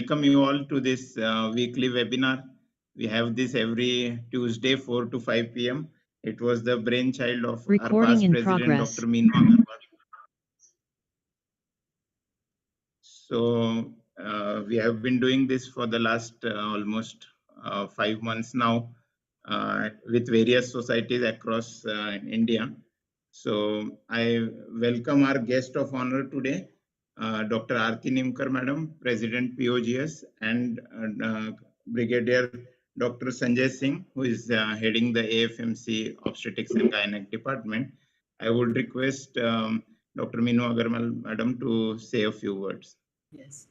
welcome you all to this weekly webinar. We have this every Tuesday, 4 to 5 p.m. It was the brainchild of our past president, Dr. Meenu Agarwal. So we have been doing this for the last almost 5 months now with various societies across India. So I welcome our guest of honor today, Dr. Aarti Nimkar Madam, President POGS, and Brigadier Dr. Sanjay Singh, who is heading the AFMC Obstetrics and Gynec Department. I would request Dr. Meenu Agarwal Madam to say a few words. Yes.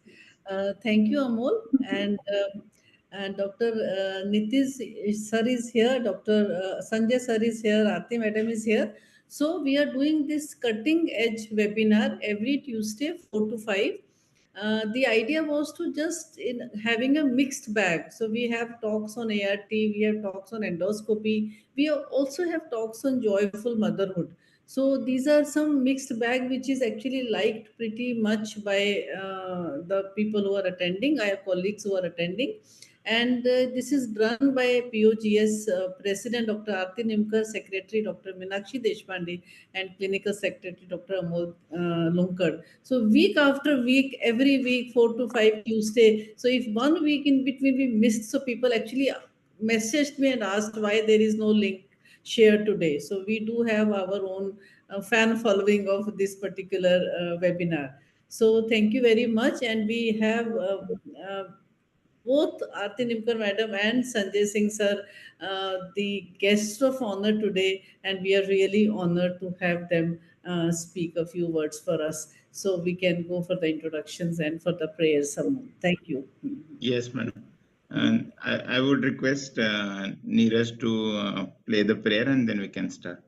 Thank you, Amol. And Dr. Nitish sir is here, Dr. Sanjay sir is here, Aarti madam is here. So we are doing this cutting edge webinar every Tuesday, 4 to 5. The idea was to just in having a mixed bag. So we have talks on ART, we have talks on endoscopy, we also have talks on joyful motherhood. So these are some mixed bag which is actually liked pretty much by the people who are attending, our colleagues who are attending. And this is run by POGS President Dr. Aarti Nimkar, Secretary Dr. Meenakshi Deshpande, and Clinical Secretary Dr. Amol Lunkad. So week after week, every week, 4 to 5 Tuesday. So if 1 week in between we missed, so people actually messaged me and asked why there is no link share today. So we do have our own fan following of this particular webinar. So thank you very much. And we have both Aarti Nimkar Madam and Sanjay Singh Sir, the guests of honor today. And we are really honored to have them speak a few words for us. So we can go for the introductions and for the prayers. Thank you. Yes, madam. And I would request Neeraj to play the prayer and then we can start.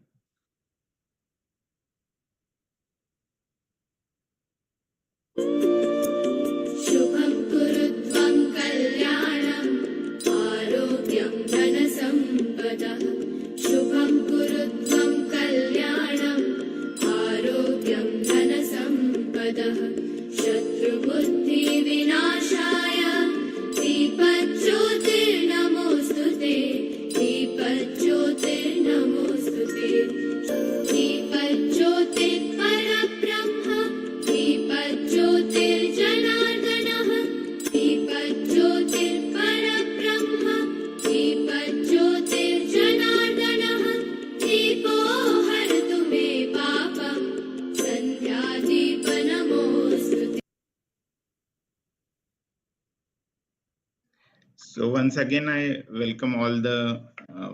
So once again, I welcome all the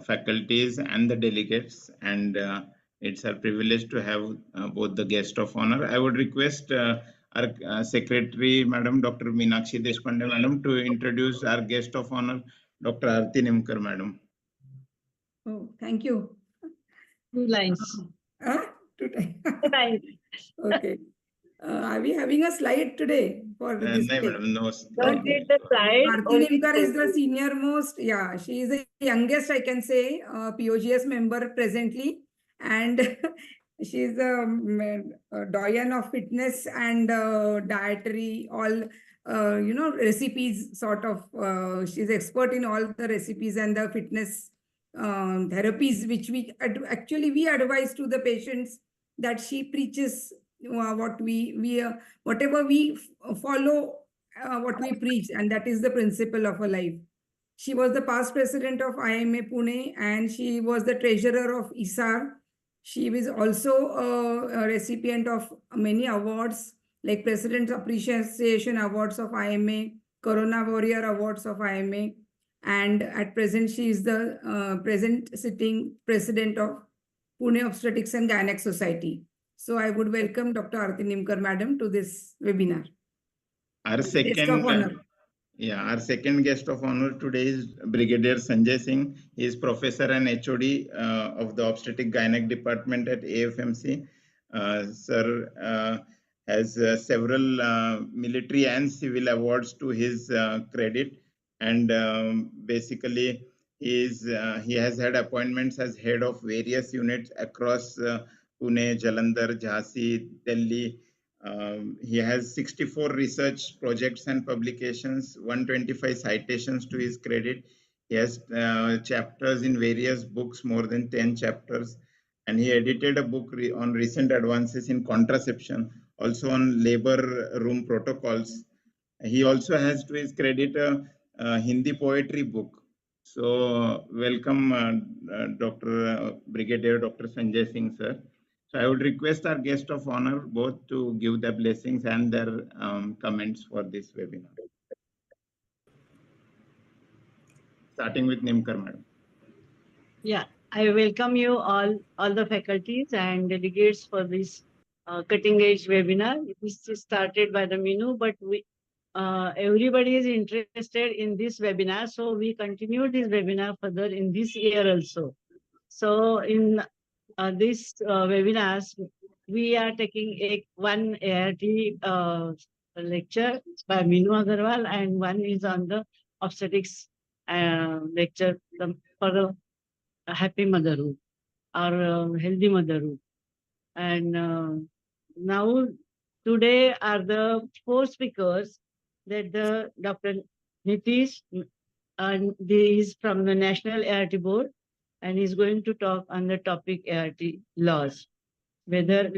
faculties and the delegates, and it's a privilege to have both the guest of honor. I would request our Secretary, Madam Dr. Meenakshi Deshpande, Madam, to introduce our guest of honor, Dr. Aarti Nimkar, Madam. Oh, thank you. 2 lines. 2 lines. Okay. Are we having a slide today for this? No, madam, no. Don't read the slide. Aarti Nimkar is the senior most. Yeah, she is the youngest, I can say, POGS member presently, and she is a doyen of fitness and dietary, all recipes sort of. She's expert in all the recipes and the fitness therapies, which we advise to the patients that she preaches. Whatever we follow, what we preach, and that is the principle of her life. She was the past president of IMA Pune, and she was the treasurer of ISAR. She was also a recipient of many awards like President's Appreciation Awards of IMA, Corona Warrior Awards of IMA, and at present she is the present sitting president of Pune Obstetrics and Gynec Society. So I would welcome Dr. Aarti Nimkar Madam to this webinar. Our second guest of honor today is Brigadier Sanjay Singh. He is professor and HOD of the Obstetric Gynec Department at AFMC. Sir has several military and civil awards to his credit, and basically he has had appointments as head of various units across Pune, Jalandhar, Jhansi, Delhi, He has 64 research projects and publications, 125 citations to his credit. He has chapters in various books, more than 10 chapters. And he edited a book on recent advances in contraception, also on labor room protocols. He also has to his credit a Hindi poetry book. So welcome, Dr. Brigadier Dr. Sanjay Singh, sir. So I would request our guest of honor both to give their blessings and their comments for this webinar. Starting with Nimkar, madam. Yeah, I welcome you all the faculties and delegates for this cutting edge webinar. This is started by the Minu, but everybody is interested in this webinar, so we continue this webinar further in this year also. So in this webinars, we are taking one ART lecture by Minu Agarwal, and one is on the obstetrics lecture for a happy motherhood or healthy motherhood. And now today are the four speakers that the Dr. Nitish, and he is from the National ART Board, and he's going to talk on the topic ART laws, whether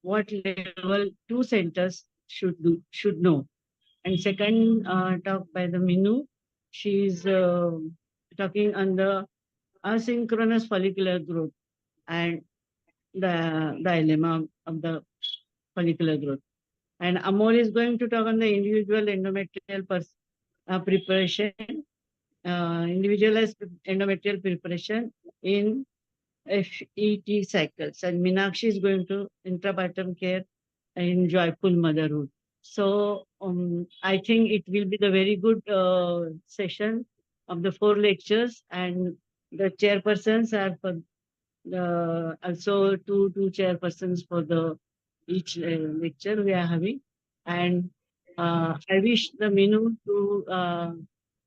what level 2 centers should know. And second talk by the Minu, she is talking on the asynchronous follicular growth and the dilemma of the follicular growth. And Amol is going to talk on the individual endometrial preparation, individualized endometrial preparation in FET cycles. And Meenakshi is going to intrapartum care in joyful motherhood. So I think it will be the very good session of the 4 lectures, and the chairpersons are for also two chairpersons for the each lecture we are having. And I wish the Minu to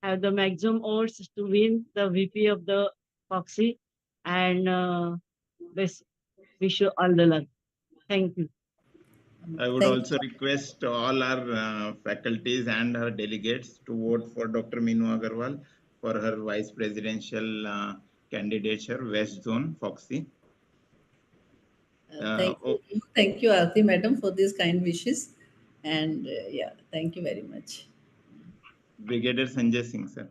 have the maximum odds to win the VP of the Foxy, and wish you all the luck. Thank you. I would also request all our faculties and our delegates to vote for Dr. Minu Agarwal for her vice presidential candidature, West Zone, Foxy. Thank you, Aarti madam, for these kind wishes. And yeah, thank you very much. Brigadier Sanjay Singh, sir.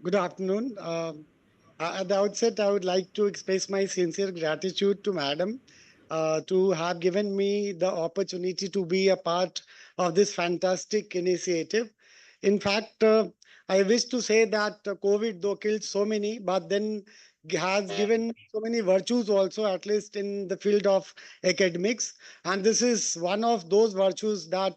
Good afternoon. At the outset, I would like to express my sincere gratitude to Madam to have given me the opportunity to be a part of this fantastic initiative. In fact, I wish to say that COVID, though killed so many, but then has given so many virtues also, at least in the field of academics. And this is one of those virtues that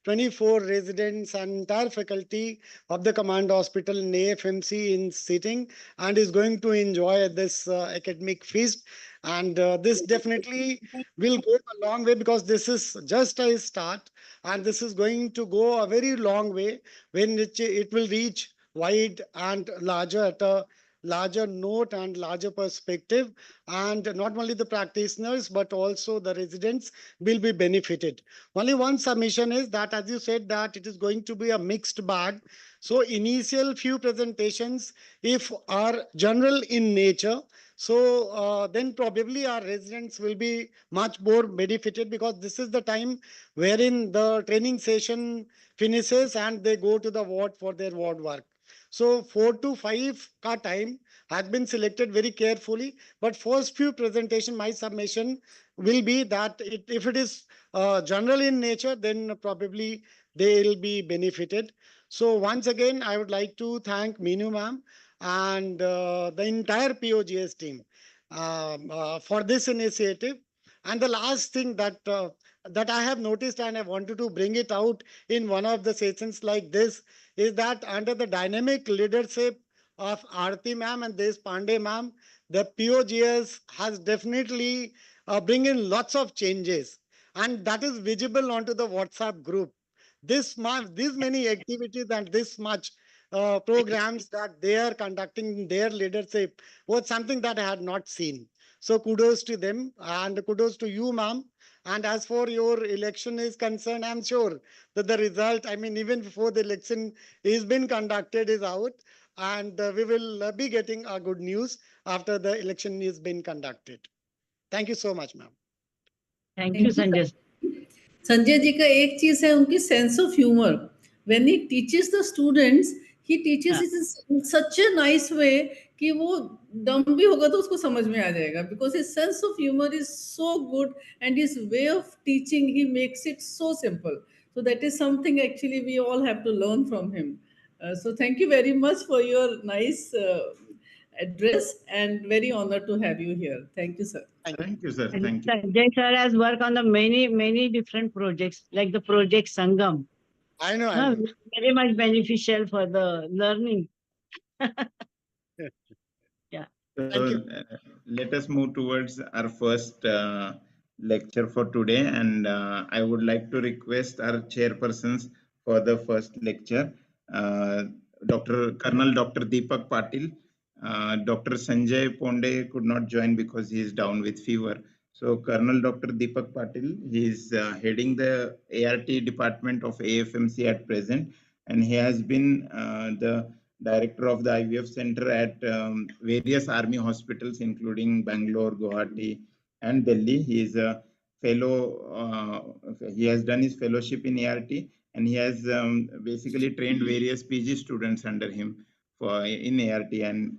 24 residents and entire faculty of the Command Hospital in AFMC in sitting and is going to enjoy this academic feast. And this definitely will go a long way, because this is just a start, and this is going to go a very long way when it will reach wide and larger at a larger note and larger perspective. And not only the practitioners, but also the residents will be benefited. Only one submission is that, as you said, that it is going to be a mixed bag. So initial few presentations, if are general in nature, so then probably our residents will be much more benefited, because this is the time wherein the training session finishes and they go to the ward for their ward work. So 4 to 5 ka time has been selected very carefully. But first few presentation, my submission will be that if it is general in nature, then probably they will be benefited. So once again, I would like to thank Minu ma'am and the entire POGS team for this initiative. And the last thing that that I have noticed, and I wanted to bring it out in one of the sessions like this, is that under the dynamic leadership of Aarti ma'am and Deshpande ma'am, the POGS has definitely bring in lots of changes, and that is visible onto the WhatsApp group. These many activities and this much programs that they are conducting in their leadership was something that I had not seen. So kudos to them and kudos to you, ma'am. And as for your election is concerned, I'm sure that the result, I mean, even before the election is been conducted, is out, and we will be getting good news after the election is been conducted. Thank you so much, ma'am. Thank you, Sanjay. Sanjay ji का एक चीज है उनकी sense of humour when he teaches the students he teaches it in such a nice way कि वो डम भी होगा तो उसको समझ में आ जाएगा because his sense of humour is so good and his way of teaching he makes it so simple so that is something actually we all have to learn from him. So thank you very much for your nice address and very honored to have you here. Thank you, sir. Thank you, sir. And Thank you. Sanjay sir has worked on the many different projects, like the project Sangam. I know, I know. Very much beneficial for the learning. Yeah. So Thank you. let us move towards our first lecture for today, and I would like to request our chairpersons for the first lecture, Colonel Dr. Deepak Patil. Dr. Sanjay Ponde could not join because he is down with fever. So Colonel Dr. Deepak Patil, he is heading the ART department of AFMC at present, and he has been the director of the IVF center at various army hospitals, including Bangalore, Guwahati, and Delhi. He is a fellow, he has done his fellowship in ART, and he has basically trained various PG students under him in ART. And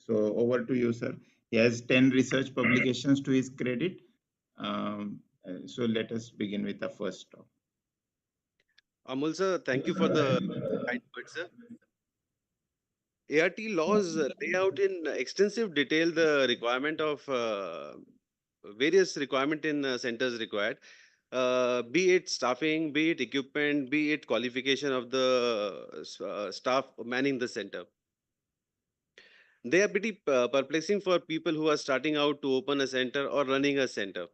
so over to you, sir. He has 10 research publications to his credit. So let us begin with the first talk. Amol sir, thank you for the kind words, sir. ART laws lay out in extensive detail the requirement of various requirement in centers required, be it staffing, be it equipment, be it qualification of the staff manning the center. They are pretty perplexing for people who are starting out to open a center or running a center.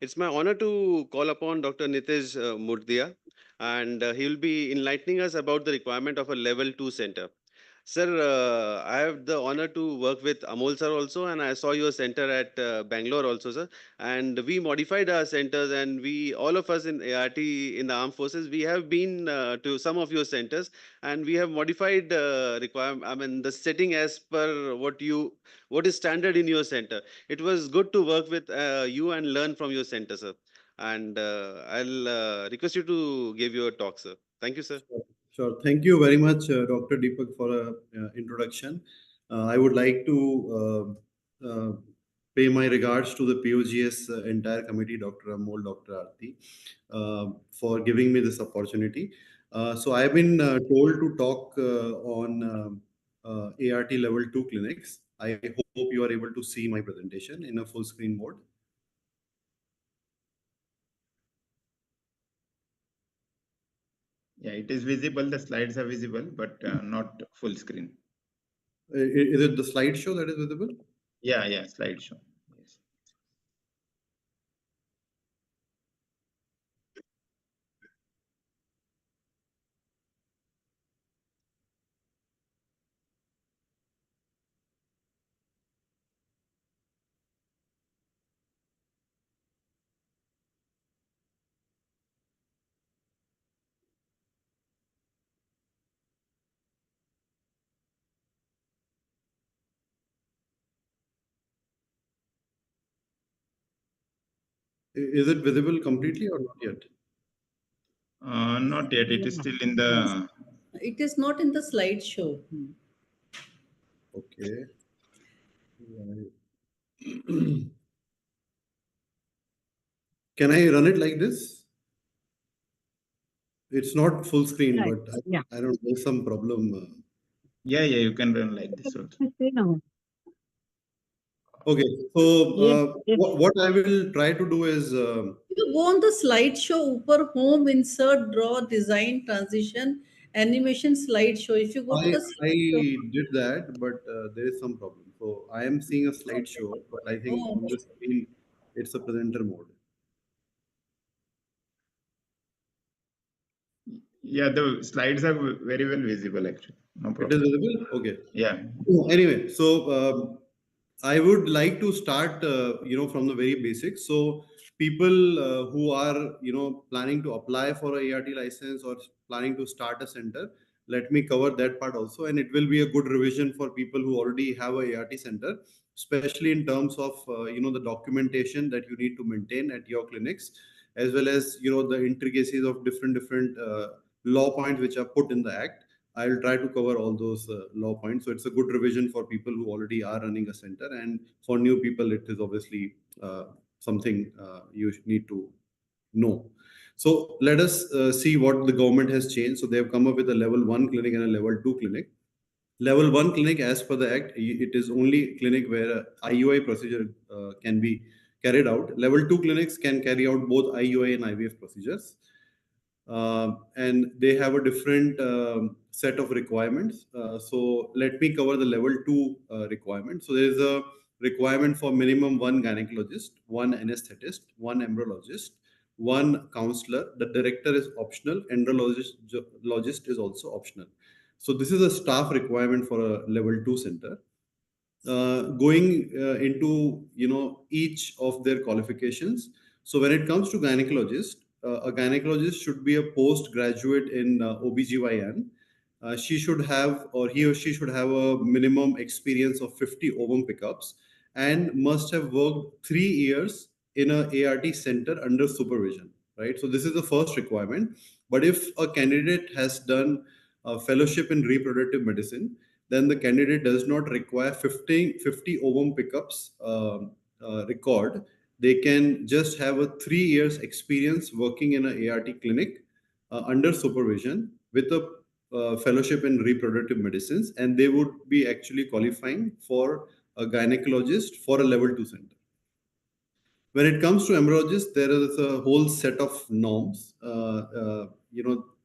It's my honor to call upon Dr. Nitish Murdia, and he will be enlightening us about the requirement of a level 2 center. Sir, I have the honor to work with Amol sir also, and I saw your center at Bangalore also, sir. And we modified our centers, and we, all of us in ART in the armed forces, we have been to some of your centers, and we have modified the setting as per what is standard in your center. It was good to work with you and learn from your center, sir. And I'll request you to give your talk, sir. Thank you, sir. Sure. Thank you very much, Dr. Deepak, for an introduction. I would like to pay my regards to the POGS entire committee, Dr. Amol, Dr. Aarti, for giving me this opportunity. So I've been told to talk on ART level 2 clinics. I hope you are able to see my presentation in a full screen mode. Yeah, it is visible. The slides are visible, but not full screen. Is it the slideshow that is visible? Yeah, slideshow. Yes. Is it visible completely or not yet? Not yet. It is still in the. It is not in the slideshow. Okay. Can I run it like this? It's not full screen, Right. but Yeah. I don't know, there's some problem. Yeah, you can run like this also. Okay, so Yes. what I will try to do is You go on the slideshow, upper home, insert, draw, design, transition, animation slideshow. If you go to the I slideshow, did that, but there is some problem. So I am seeing a slideshow, but I think on the screen it's a presenter mode. Yeah, the slides are very well visible actually. No It is problem. visible? Okay. Yeah. Anyway, so I would like to start, from the very basics. So people who are, planning to apply for a ART license or planning to start a center, let me cover that part also. And it will be a good revision for people who already have a ART center, especially in terms of, the documentation that you need to maintain at your clinics, as well as, the intricacies of different law points which are put in the act. I'll try to cover all those law points. So it's a good revision for people who already are running a center. And for new people, it is obviously something you need to know. So let us see what the government has changed. So they have come up with a level 1 clinic and a level 2 clinic. Level 1 clinic, as per the act, it is only clinic where a IUI procedure can be carried out. Level 2 clinics can carry out both IUI and IVF procedures. And they have a different set of requirements. So let me cover the level 2 requirement. So there is a requirement for minimum 1 gynecologist, 1 anesthetist, 1 embryologist, 1 counselor. The director is optional. Andrologist is also optional. So this is a staff requirement for a level 2 center. Going into each of their qualifications. So when it comes to gynecologist, a gynecologist should be a postgraduate in OBGYN. She should have, or he or she should have, a minimum experience of 50 ovum pickups and must have worked 3 years in a ART center under supervision, right? So this is the first requirement. But if a candidate has done a fellowship in reproductive medicine, then the candidate does not require 50 ovum pickups record. They can just have a 3 years experience working in an ART clinic under supervision with a fellowship in reproductive medicines, and they would be actually qualifying for a gynecologist for a level 2 center. When it comes to embryologist, there is a whole set of norms.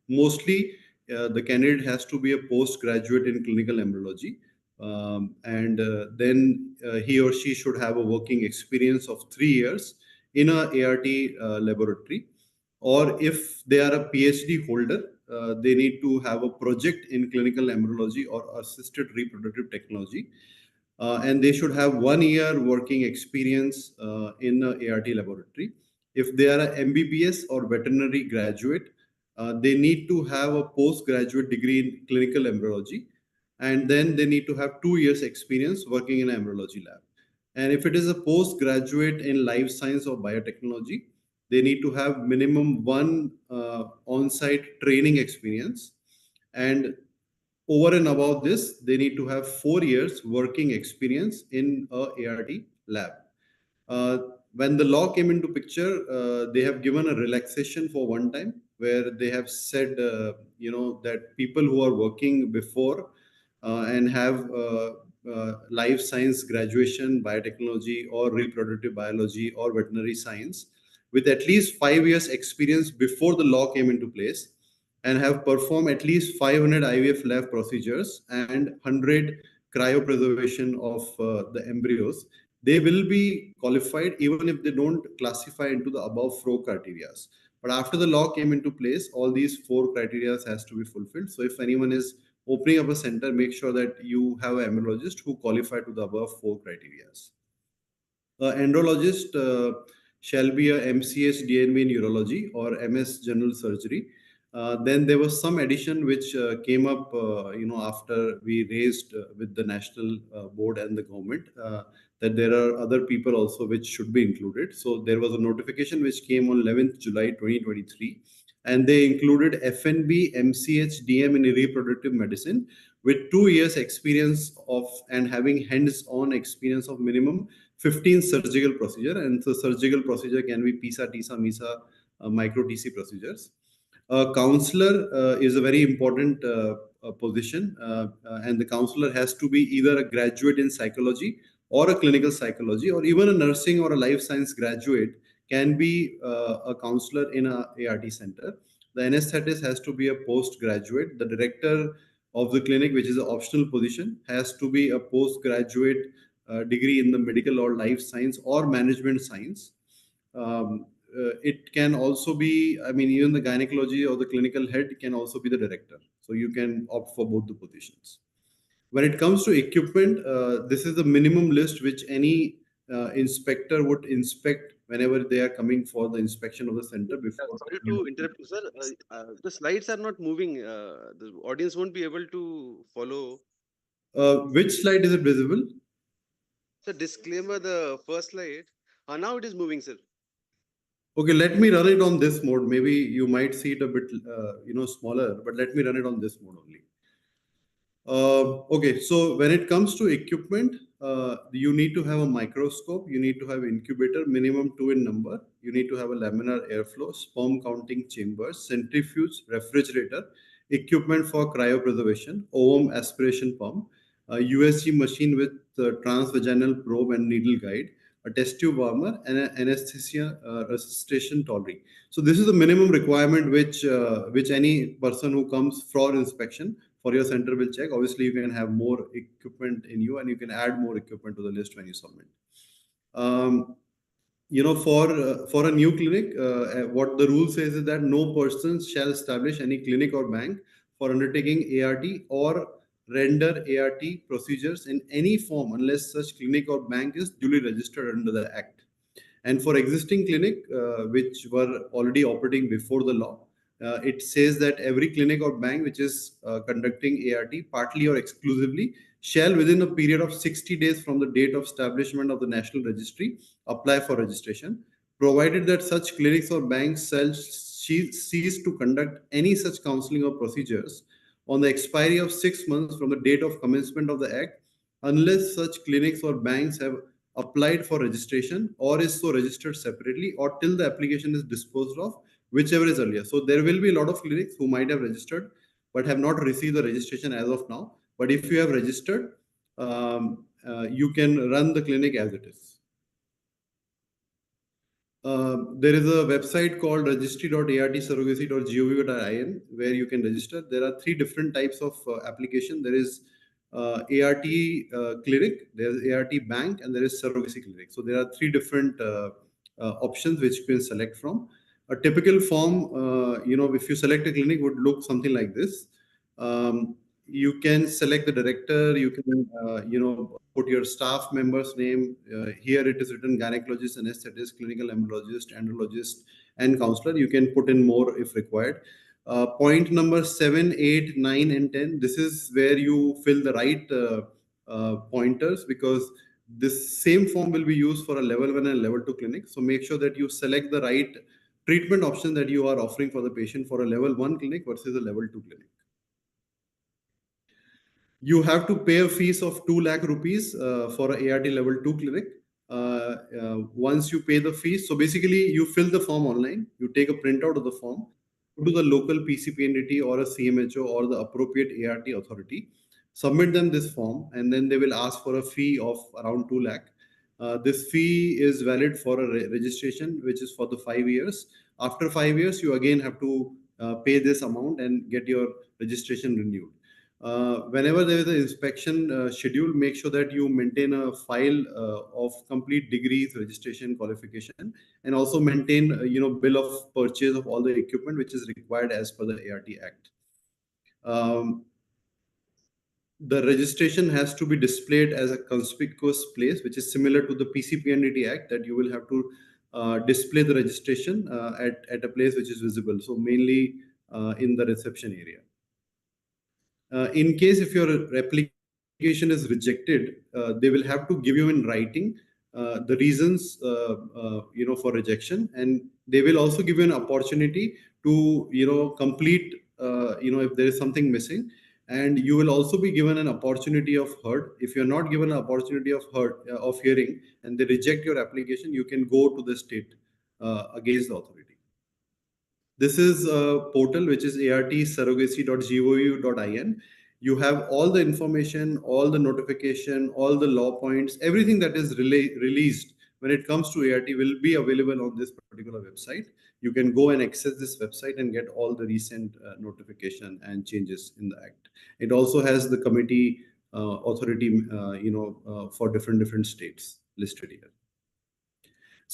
Mostly the candidate has to be a postgraduate in clinical embryology. And then he or she should have a working experience of 3 years in a ART laboratory. Or if they are a PhD holder, they need to have a project in clinical embryology or assisted reproductive technology. And they should have 1 year working experience in an ART laboratory. If they are an MBBS or veterinary graduate, they need to have a postgraduate degree in clinical embryology, and then they need to have 2 years experience working in an embryology lab. And if it is a postgraduate in life science or biotechnology, they need to have minimum 1 on-site training experience. And over and above this, they need to have 4 years working experience in a ART lab. When the law came into picture, they have given a relaxation for one time, where they have said, that people who are working before and have life science graduation, biotechnology or reproductive biology or veterinary science, with at least 5 years experience before the law came into place, and have performed at least 500 IVF lab procedures and 100 cryopreservation of the embryos, they will be qualified even if they don't classify into the above 4 criteria. But after the law came into place, all these 4 criteria has to be fulfilled. So if anyone is opening up a center, make sure that you have an embryologist who qualify to the above 4 criteria. Andrologist shall be a MCH DNB in urology or MS general surgery. Then there was some addition which came up, after we raised with the national board and the government, that there are other people also which should be included. So there was a notification which came on 11th July 2023, and they included FNB, MCH, DM in reproductive medicine with 2 years experience of and having hands-on experience of minimum 15 surgical procedure. And the surgical procedure can be PISA, TISA, MISA, micro TC procedures. A counselor is a very important position, and the counselor has to be either a graduate in psychology or a clinical psychology, or even a nursing or a life science graduate can be a counselor in a ART center. The anesthetist has to be a postgraduate. The director of the clinic, which is an optional position, has to be a postgraduate degree in the medical or life science or management science. it can also be, I mean, even the gynecology or the clinical head can also be the director. So you can opt for both the positions. When it comes to equipment, this is the minimum list which any inspector would inspect whenever they are coming for the inspection of the center before. Sorry to interrupt you, sir. The slides are not moving. The audience won't be able to follow. Which slide is it visible? So disclaimer, the first slide. Now it is moving, sir. Okay, let me run it on this mode. Maybe you might see it a bit, smaller, but let me run it on this mode only. Okay, so when it comes to equipment, you need to have a microscope, you need to have incubator, minimum 2 in number, you need to have a laminar airflow, sperm counting chambers, centrifuge, refrigerator, equipment for cryopreservation, ovum aspiration pump, a USG machine with transvaginal probe and needle guide, a test tube warmer, and an anesthesia resuscitation tolerance. So this is the minimum requirement which any person who comes for inspection for your center will check. Obviously, you can have more equipment in you and you can add more equipment to the list when you submit. For a new clinic, what the rule says is that no person shall establish any clinic or bank for undertaking ART or render ART procedures in any form unless such clinic or bank is duly registered under the Act. And for existing clinic, which were already operating before the law, it says that every clinic or bank which is conducting ART partly or exclusively shall within a period of 60 days from the date of establishment of the National Registry apply for registration, provided that such clinics or banks shall cease to conduct any such counseling or procedures on the expiry of 6 months from the date of commencement of the Act, unless such clinics or banks have applied for registration or is so registered separately or till the application is disposed of, whichever is earlier. So there will be a lot of clinics who might have registered but have not received the registration as of now. But if you have registered, you can run the clinic as it is. There is a website called registry.artsurrogacy.gov.in where you can register. There are 3 different types of application. There is ART clinic, there is ART bank, and there is surrogacy clinic. So there are 3 different options which you can select from. A typical form, if you select a clinic, would look something like this. You can select the director, you can, put your staff member's name. Here it is written gynecologist, anesthetist, clinical embryologist, andrologist, and counselor. You can put in more if required. Point number 7, 8, 9, and 10. This is where you fill the right pointers, because this same form will be used for a level 1 and level 2 clinic. So make sure that you select the right treatment option that you are offering for the patient for a level 1 clinic versus a level 2 clinic. You have to pay a fees of 2 lakh rupees for a ART level 2 clinic. Once you pay the fees, so basically you fill the form online, you take a printout of the form, go to the local PCPNDT or a CMHO or the appropriate ART authority, submit them this form, and then they will ask for a fee of around 2 lakh. This fee is valid for a registration, which is for the 5 years. After 5 years, you again have to pay this amount and get your registration renewed. Whenever there is an inspection schedule, make sure that you maintain a file of complete degrees, registration, qualification, and also maintain, bill of purchase of all the equipment which is required as per the ART Act. The registration has to be displayed as a conspicuous place, which is similar to the PCPNDT Act, that you will have to display the registration at a place which is visible. So mainly in the reception area. In case if your application is rejected, they will have to give you in writing the reasons for rejection, and they will also give you an opportunity to complete if there is something missing, and you will also be given an opportunity of heard. If you're not given an opportunity of hearing and they reject your application, you can go to the state against the authority. This is a portal which is artsurrogacy.gov.in. You have all the information, all the notification, all the law points, everything that is released when it comes to ART will be available on this particular website. You can go and access this website and get all the recent notification and changes in the Act. It also has the committee authority, for different states listed here.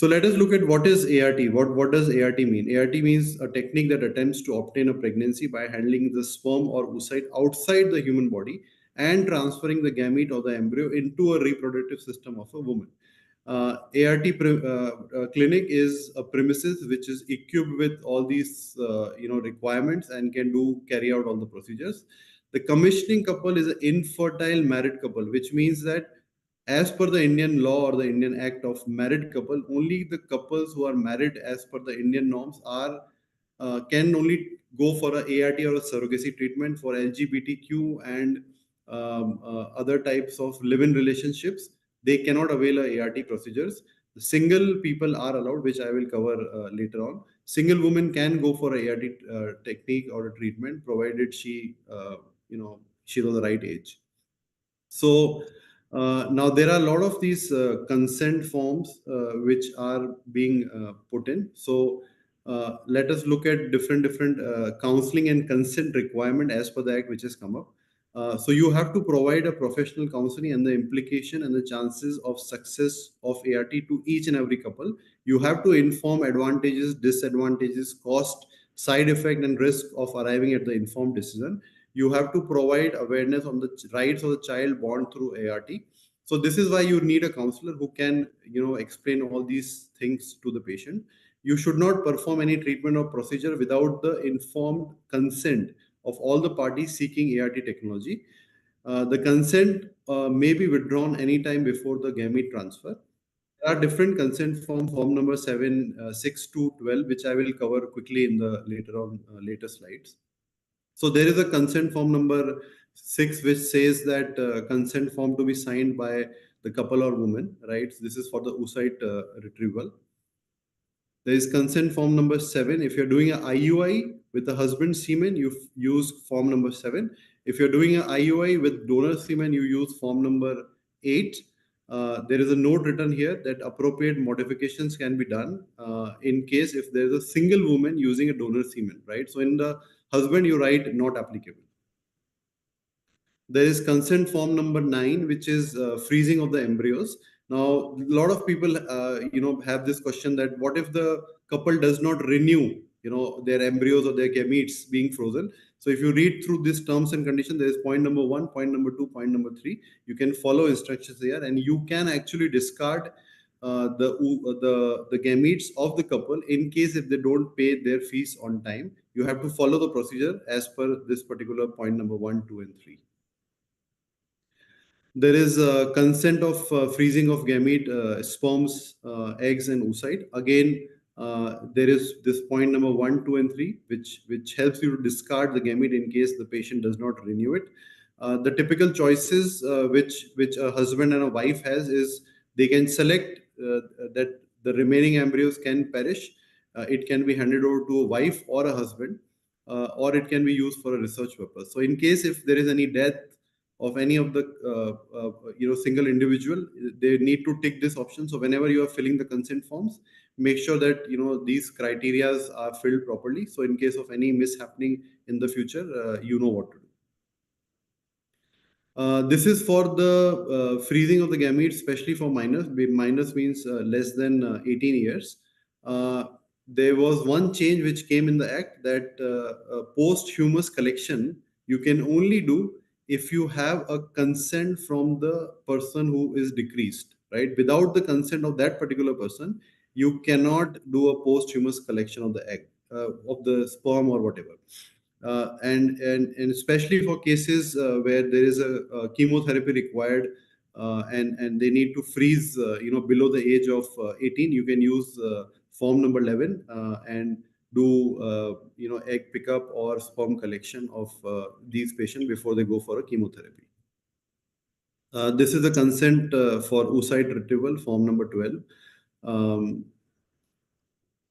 So let us look at what is ART. What does ART mean? ART means a technique that attempts to obtain a pregnancy by handling the sperm or oocyte outside the human body and transferring the gamete or the embryo into a reproductive system of a woman. ART clinic is a premises which is equipped with all these requirements and can carry out all the procedures. The commissioning couple is an infertile married couple, which means that as per the Indian law or the Indian Act of married couple, only the couples who are married as per the Indian norms can only go for a ART or a surrogacy treatment for LGBTQ and other types of live-in relationships. They cannot avail a ART procedures. The single people are allowed, which I will cover later on. Single woman can go for a ART technique or a treatment, provided she's of the right age. So now there are a lot of these consent forms which are being put in. So let us look at different counseling and consent requirement as per the act which has come up. So you have to provide a professional counseling and the implication and the chances of success of ART to each and every couple. You have to inform advantages, disadvantages, cost, side effect, and risk of arriving at the informed decision. You have to provide awareness on the rights of the child born through ART. So this is why you need a counselor who can, explain all these things to the patient. You should not perform any treatment or procedure without the informed consent of all the parties seeking ART technology. The consent may be withdrawn anytime before the gamete transfer. There are different consent form number 7, 6 to 12, which I will cover quickly in the later slides. So there is a consent form number 6, which says that consent form to be signed by the couple or woman, right? This is for the oocyte retrieval. There is consent form number 7. If you're doing an IUI with a husband semen, you use form number 7. If you're doing an IUI with donor semen, you use form number 8. There is a note written here that appropriate modifications can be done in case if there is a single woman using a donor semen, right? So in the husband, you write not applicable. There is consent form number 9, which is freezing of the embryos. Now, a lot of people, have this question that what if the couple does not renew, their embryos or their gametes being frozen? So if you read through these terms and conditions, there is point number 1, point number 2, point number 3. You can follow instructions there, and you can actually discard the gametes of the couple in case if they don't pay their fees on time. You have to follow the procedure as per this particular point number 1, 2, and 3. There is a consent of freezing of gamete, sperms, eggs, and oocyte. Again, there is this point number 1, 2, and 3, which helps you to discard the gamete in case the patient does not renew it. The typical choices which a husband and a wife has is they can select that the remaining embryos can perish. It can be handed over to a wife or a husband, or it can be used for a research purpose. So in case if there is any death of any of the single individual, they need to tick this option. So whenever you are filling the consent forms, make sure that these criterias are filled properly. So in case of any mishappening in the future, you know what to do. This is for the freezing of the gametes, especially for minors. Minors means less than 18 years. There was one change which came in the act that posthumous collection you can only do if you have a consent from the person who is decreased, right? Without the consent of that particular person, you cannot do a posthumous collection of the egg, of the sperm or whatever. And especially for cases where there is a chemotherapy required and they need to freeze, below the age of 18, you can use form number 11 and do egg pickup or sperm collection of these patients before they go for a chemotherapy. This is the consent for oocyte retrieval, form number 12.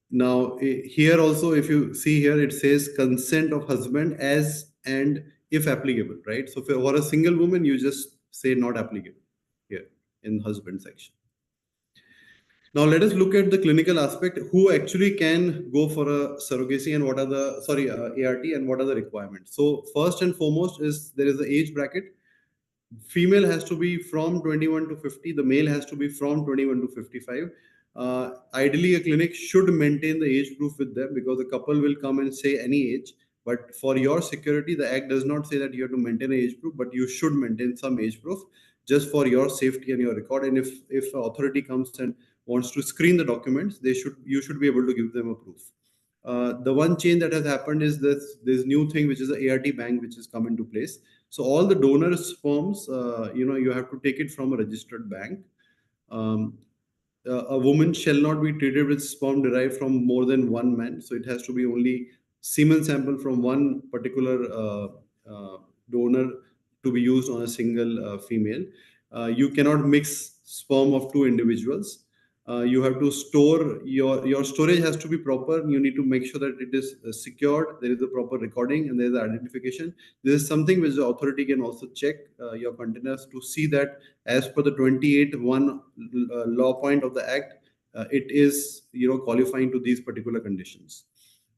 Now here also, if you see here, it says consent of husband as and if applicable, right? So for a single woman, you just say not applicable here in husband section. Now let us look at the clinical aspect. Who actually can go for a surrogacy and what are the ART and what are the requirements? So first and foremost is there is the age bracket. Female has to be from 21 to 50. The male has to be from 21 to 55. Ideally, a clinic should maintain the age proof with them, because the couple will come and say any age. But for your security, the Act does not say that you have to maintain an age proof, but you should maintain some age proof just for your safety and your record. And if an authority comes and wants to screen the documents, you should be able to give them a proof. The one change that has happened is this new thing, which is the ART bank, which has come into place. So all the donor sperms, you have to take it from a registered bank. A woman shall not be treated with sperm derived from more than one man. So it has to be only semen sample from one particular donor to be used on a single female. You cannot mix sperm of two individuals. You have to store your storage has to be proper. You need to make sure that it is secured. There is a proper recording and there is identification. This is something which the authority can also check your containers to see that as per the 28(1) law point of the Act, it is qualifying to these particular conditions.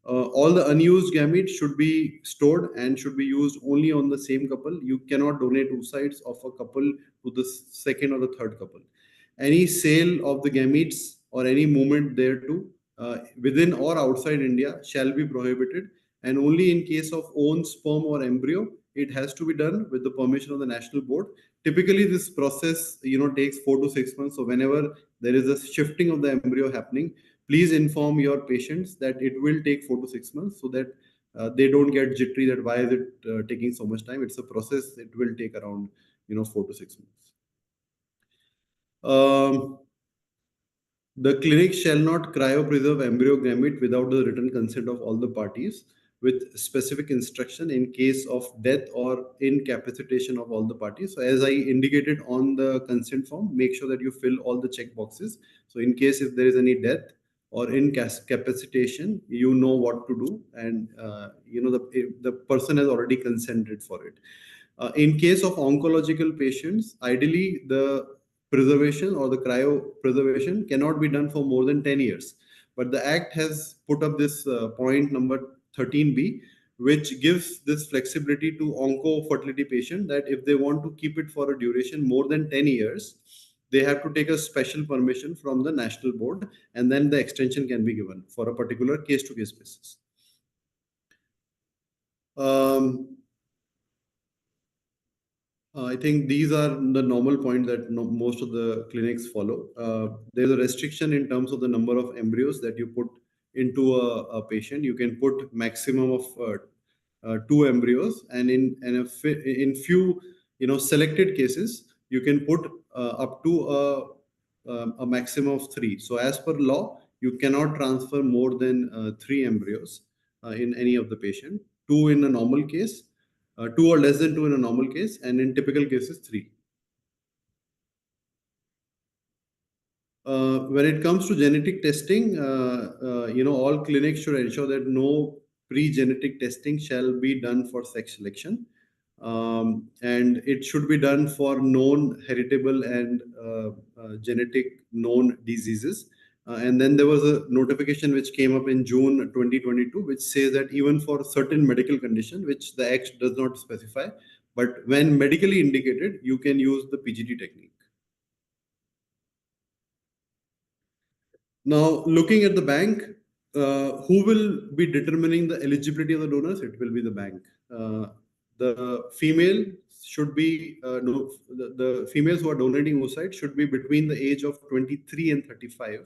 All the unused gametes should be stored and should be used only on the same couple. You cannot donate oocytes of a couple to the second or the third couple. Any sale of the gametes or any movement thereto within or outside India shall be prohibited, and only in case of own sperm or embryo, it has to be done with the permission of the national board. Typically, this process takes 4 to 6 months. So whenever there is a shifting of the embryo happening, please inform your patients that it will take 4 to 6 months, so that they don't get jittery that why is it taking so much time. It's a process. It will take around 4 to 6 months. The clinic shall not cryopreserve embryo gamete without the written consent of all the parties, with specific instruction in case of death or incapacitation of all the parties. So as I indicated on the consent form, make sure that you fill all the check boxes. So in case if there is any death or incapacitation, you know what to do, and the person has already consented for it. In case of oncological patients, ideally the preservation or the cryopreservation cannot be done for more than 10 years. But the Act has put up this point number 13B, which gives this flexibility to onco-fertility patient that if they want to keep it for a duration more than 10 years, they have to take a special permission from the national board, and then the extension can be given for a particular case-to-case basis. I think these are the normal points that most of the clinics follow. There's a restriction in terms of the number of embryos that you put into a patient. You can put maximum of 2 embryos, and in few selected cases you can put up to a maximum of 3. So as per law, you cannot transfer more than 3 embryos in any of the patient. 2 in a normal case. 2 or less than 2 in a normal case, and in typical cases 3. When it comes to genetic testing, all clinics should ensure that no pre-genetic testing shall be done for sex selection, and it should be done for known heritable and genetic known diseases. And then there was a notification which came up in June 2022, which says that even for certain medical condition, which the Act does not specify, but when medically indicated, you can use the PGT technique. Now, looking at the bank, who will be determining the eligibility of the donors? It will be the bank. The female should be, the females who are donating oocyte should be between the age of 23 and 35.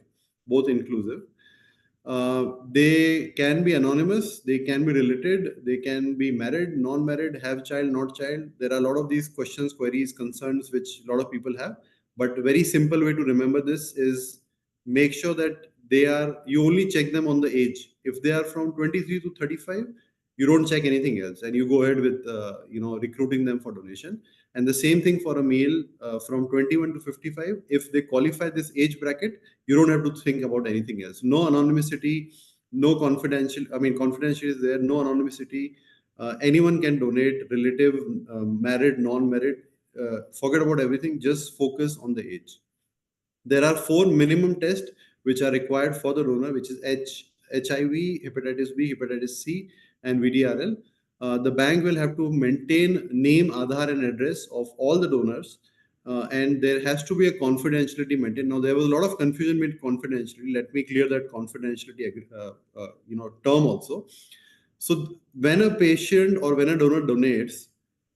Both inclusive. They can be anonymous, they can be related, they can be married, non-married, have child, not child. There are a lot of these questions, queries, concerns which a lot of people have. But a very simple way to remember this is make sure that you only check them on the age. If they are from 23 to 35, you don't check anything else, and you go ahead with recruiting them for donation. And the same thing for a male from 21 to 55. If they qualify this age bracket, you don't have to think about anything else. No anonymity, no confidential. Confidential is there. No anonymity. Anyone can donate. Relative, married, non-married. Forget about everything. Just focus on the age. There are 4 minimum tests which are required for the donor, which is HIV, hepatitis B, hepatitis C, and VDRL. The bank will have to maintain name, Aadhaar, and address of all the donors. and there has to be a confidentiality maintained. Now, there was a lot of confusion with confidentiality. Let me clear that confidentiality term also. So when a patient or when a donor donates,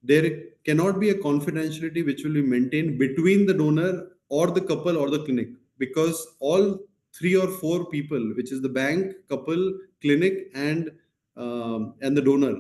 there cannot be a confidentiality which will be maintained between the donor or the couple or the clinic, because all 3 or 4 people, which is the bank, couple, clinic, and the donor,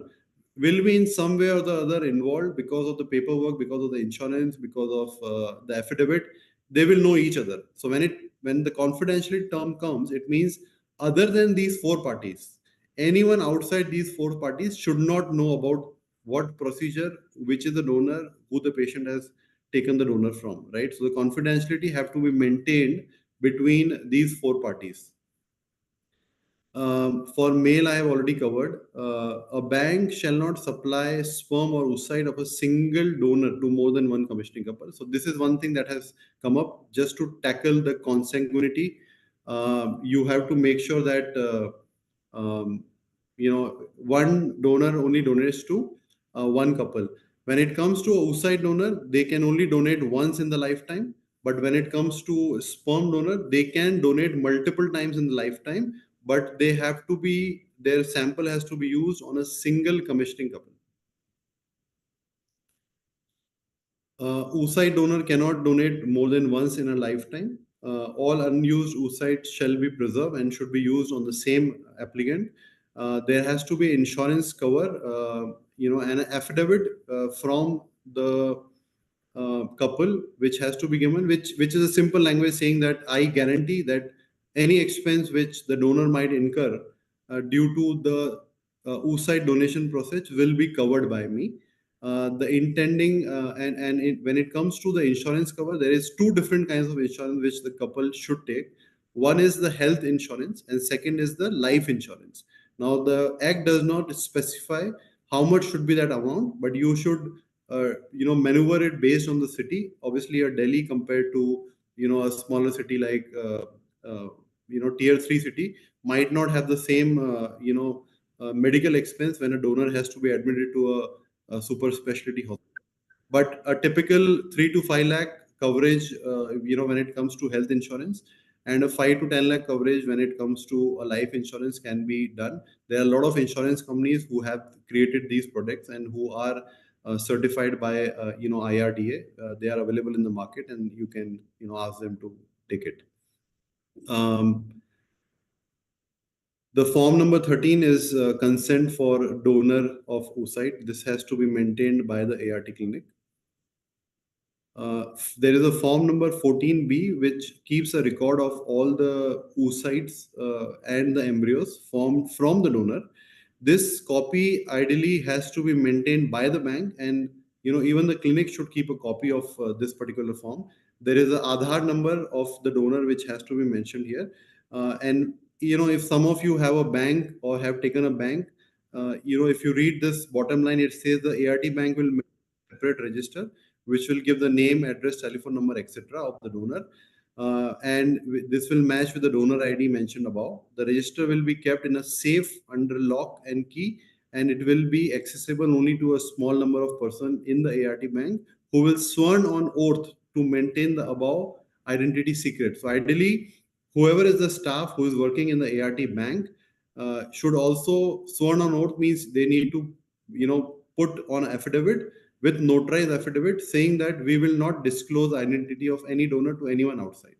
will be in some way or the other involved because of the paperwork, because of the insurance, because of the affidavit. They will know each other. So when the confidentiality term comes, it means other than these 4 parties, anyone outside these 4 parties should not know about what procedure, which is the donor, who the patient has taken the donor from, right? So the confidentiality have to be maintained between these 4 parties. For male, I have already covered. A bank shall not supply sperm or oocyte of a single donor to more than one commissioning couple. So this is one thing that has come up just to tackle the consanguinity. You have to make sure that one donor only donates to one couple. When it comes to a oocyte donor, they can only donate once in the lifetime. But when it comes to sperm donor, they can donate multiple times in the lifetime, but they have to be, their sample has to be used on a single commissioning couple. Oocyte donor cannot donate more than once in a lifetime. All unused oocytes shall be preserved and should be used on the same applicant. There has to be insurance cover, and an affidavit from the couple, which has to be given, which is a simple language saying that I guarantee that any expense which the donor might incur due to the oocyte donation process will be covered by me. The intending when it comes to the insurance cover, there is 2 different kinds of insurance which the couple should take. One is the health insurance, and second is the life insurance. Now, the Act does not specify how much should be that amount, but you should maneuver it based on the city. Obviously, a Delhi compared to a smaller city like tier 3 city might not have the same medical expense when a donor has to be admitted to a super specialty hospital. But a typical 3 to 5 lakh coverage, when it comes to health insurance, and a 5 to 10 lakh coverage when it comes to a life insurance can be done. There are a lot of insurance companies who have created these products and who are certified by IRDA. They are available in the market, and you can ask them to take it. The form number 13 is consent for donor of oocyte. This has to be maintained by the ART clinic. There is a form number 14B, which keeps a record of all the oocytes and the embryos formed from the donor. This copy ideally has to be maintained by the bank, and even the clinic should keep a copy of this particular form. There is an Aadhaar number of the donor which has to be mentioned here. And if some of you have a bank or have taken a bank, if you read this bottom line, it says the ART bank will make a separate register which will give the name, address, telephone number, etc. of the donor. And this will match with the donor ID mentioned above. The register will be kept in a safe under lock and key, and it will be accessible only to a small number of persons in the ART bank who will sworn on oath to maintain the above identity secret. So ideally, whoever is the staff who is working in the ART bank should also sworn on oath, means they need to put on affidavit with notarized affidavit saying that we will not disclose identity of any donor to anyone outside,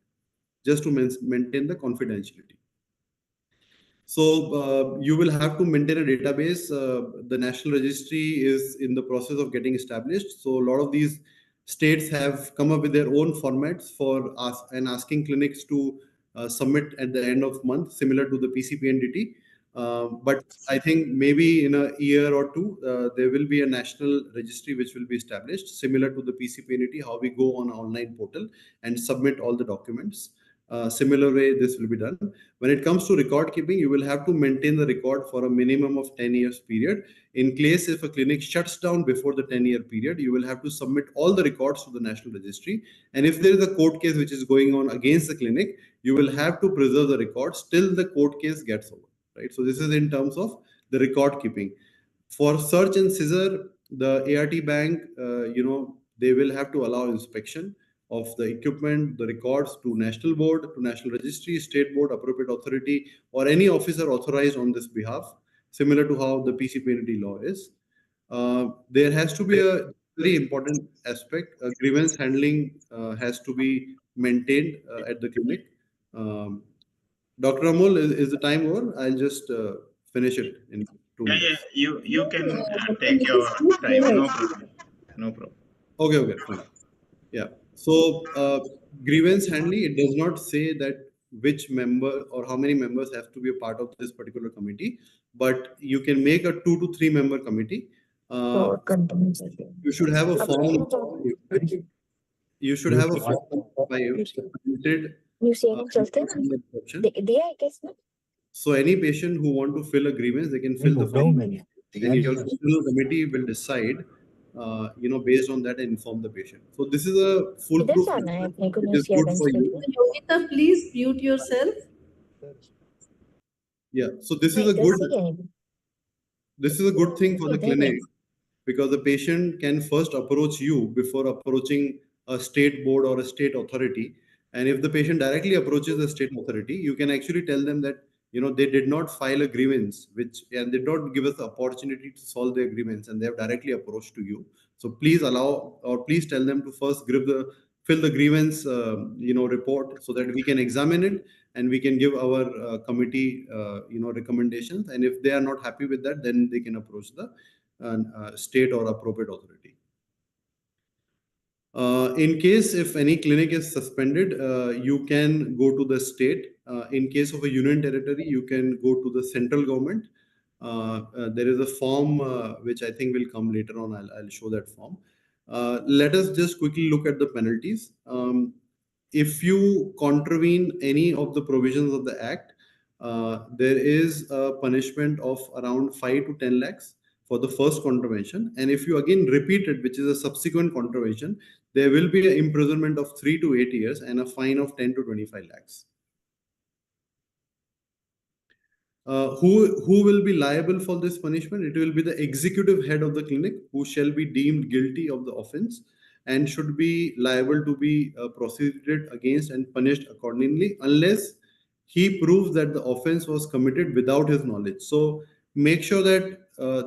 just to maintain the confidentiality. So you will have to maintain a database. The National Registry is in the process of getting established. So a lot of these states have come up with their own formats for us and asking clinics to submit at the end of month, similar to the PCPNDT. But I think maybe in a year or two, there will be a national registry which will be established, similar to the PCPNDT, how we go on an online portal and submit all the documents. Similar way, this will be done. When it comes to record keeping, you will have to maintain the record for a minimum of 10 years period. In case if a clinic shuts down before the 10-year period, you will have to submit all the records to the National Registry. And if there is a court case which is going on against the clinic, you will have to preserve the records till the court case gets over. Right? So this is in terms of the record keeping. For search and seizure, the ART bank, they will have to allow inspection of the equipment, the records to national board, to national registry, state board, appropriate authority, or any officer authorized on this behalf, similar to how the PCPND law is. There has to be a very important aspect. Grievance handling has to be maintained at the clinic. Dr. Amol, is the time over? I'll just finish it in 2 Yeah, minutes. you can take your time. No problem. No problem. Okay, fine. Yeah. So grievance handling, it does not say that which member or how many members have to be a part of this particular committee, but you can make a 2 to 3 member committee. You should have a form. You should have a form by submitted, So any patient who want to fill a grievance, they can fill the form, and your external committee will decide, based on that and inform the patient. So this is a foolproof method. It is good for you. Yogita, please mute yourself. Yeah. So this is a good thing for the clinic, because the patient can first approach you before approaching a state board or a state authority. And if the patient directly approaches the state authority, you can actually tell them that, they did not file a grievance, and they don't give us the opportunity to solve their grievance, and they have directly approached to you. So please please tell them to first fill the grievance, report, so that we can examine it and we can give our committee, recommendations. And if they are not happy with that, then they can approach the state or appropriate authority. In case if any clinic is suspended, you can go to the state. In case of a union territory, you can go to the central government. There is a form which I think will come later on. I'll show that form. Let us just quickly look at the penalties. If you contravene any of the provisions of the Act, there is a punishment of around 5 to 10 lakhs for the first contravention. And if you again repeat it, which is a subsequent contravention, there will be an imprisonment of 3 to 8 years and a fine of 10 to 25 lakhs. Who will be liable for this punishment? It will be the executive head of the clinic, who shall be deemed guilty of the offense and should be liable to be prosecuted against and punished accordingly, unless he proves that the offense was committed without his knowledge. So make sure that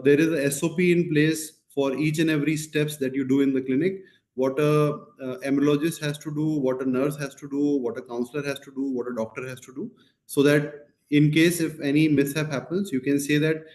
there is a SOP in place for each and every steps that you do in the clinic. What a embryologist has to do, what a nurse has to do, what a counselor has to do, what a doctor has to do, so that in case if any mishap happens, you can say that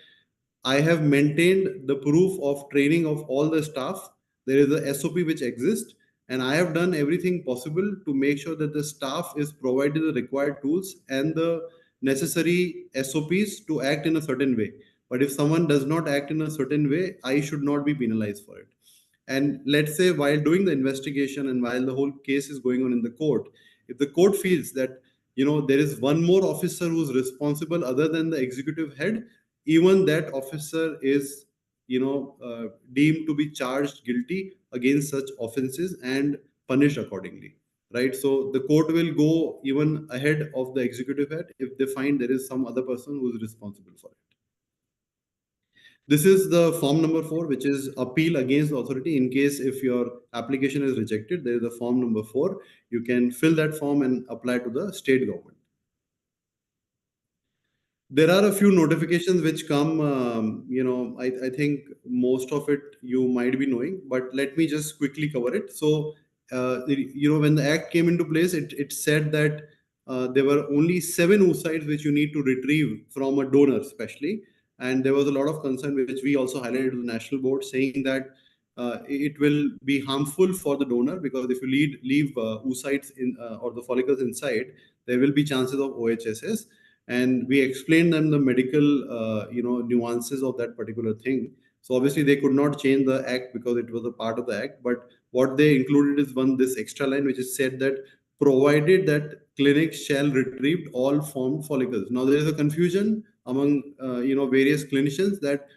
I have maintained the proof of training of all the staff. There is a SOP which exists, and I have done everything possible to make sure that the staff is provided the required tools and the necessary SOPs to act in a certain way. But if someone does not act in a certain way, I should not be penalized for it. And let's say while doing the investigation and while the whole case is going on in the court, if the court feels that there is one more officer who's responsible other than the executive head, even that officer is deemed to be charged guilty against such offenses and punished accordingly, right? So the court will go even ahead of the executive head if they find there is some other person who is responsible for it. This is the form number 4, which is appeal against the authority. In case if your application is rejected, there is a form number 4. You can fill that form and apply to the state government. There are a few notifications which come, I think most of it you might be knowing, but let me just quickly cover it. So, when the Act came into place, it said that there were only 7 oocytes which you need to retrieve from a donor, especially. And there was a lot of concern, which we also highlighted to the national board, saying that it will be harmful for the donor, because if you leave oocytes or the follicles inside, there will be chances of OHSS. And we explained them the medical, nuances of that particular thing. So obviously they could not change the Act because it was a part of the Act. But what they included is this extra line, which is said that provided that clinics shall retrieve all formed follicles. Now there is a confusion among various clinicians that,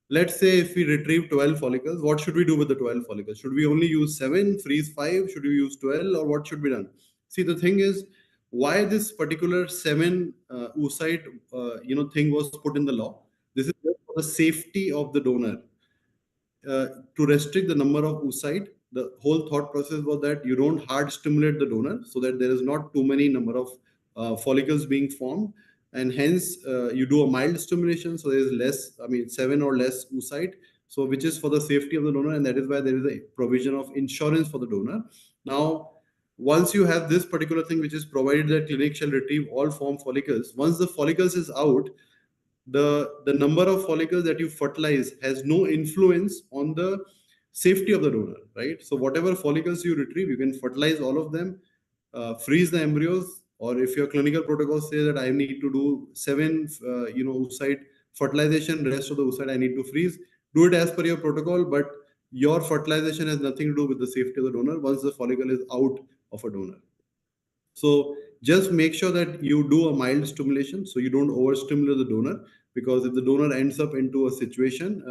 let's say if we retrieve 12 follicles, what should we do with the 12 follicles? Should we only use 7, freeze 5? Should we use 12, or what should be done? See, the thing is, why this particular 7 oocyte thing was put in the law. This is for the safety of the donor, to restrict the number of oocyte the whole thought process was that you don't hard stimulate the donor so that there is not too many number of follicles being formed, and hence you do a mild stimulation, so there is less, 7 or less oocyte, so which is for the safety of the donor, and that is why there is a provision of insurance for the donor. Now, once you have this particular thing, which is provided that clinic shall retrieve all formed follicles, once the follicles is out, the number of follicles that you fertilize has no influence on the safety of the donor, right? So whatever follicles you retrieve, you can fertilize all of them, freeze the embryos, or if your clinical protocol says that I need to do 7 oocyte fertilization, rest of the oocyte I need to freeze, do it as per your protocol, but your fertilization has nothing to do with the safety of the donor once the follicle is out of a donor. So just make sure that you do a mild stimulation, so you don't overstimulate the donor, because if the donor ends up into a situation,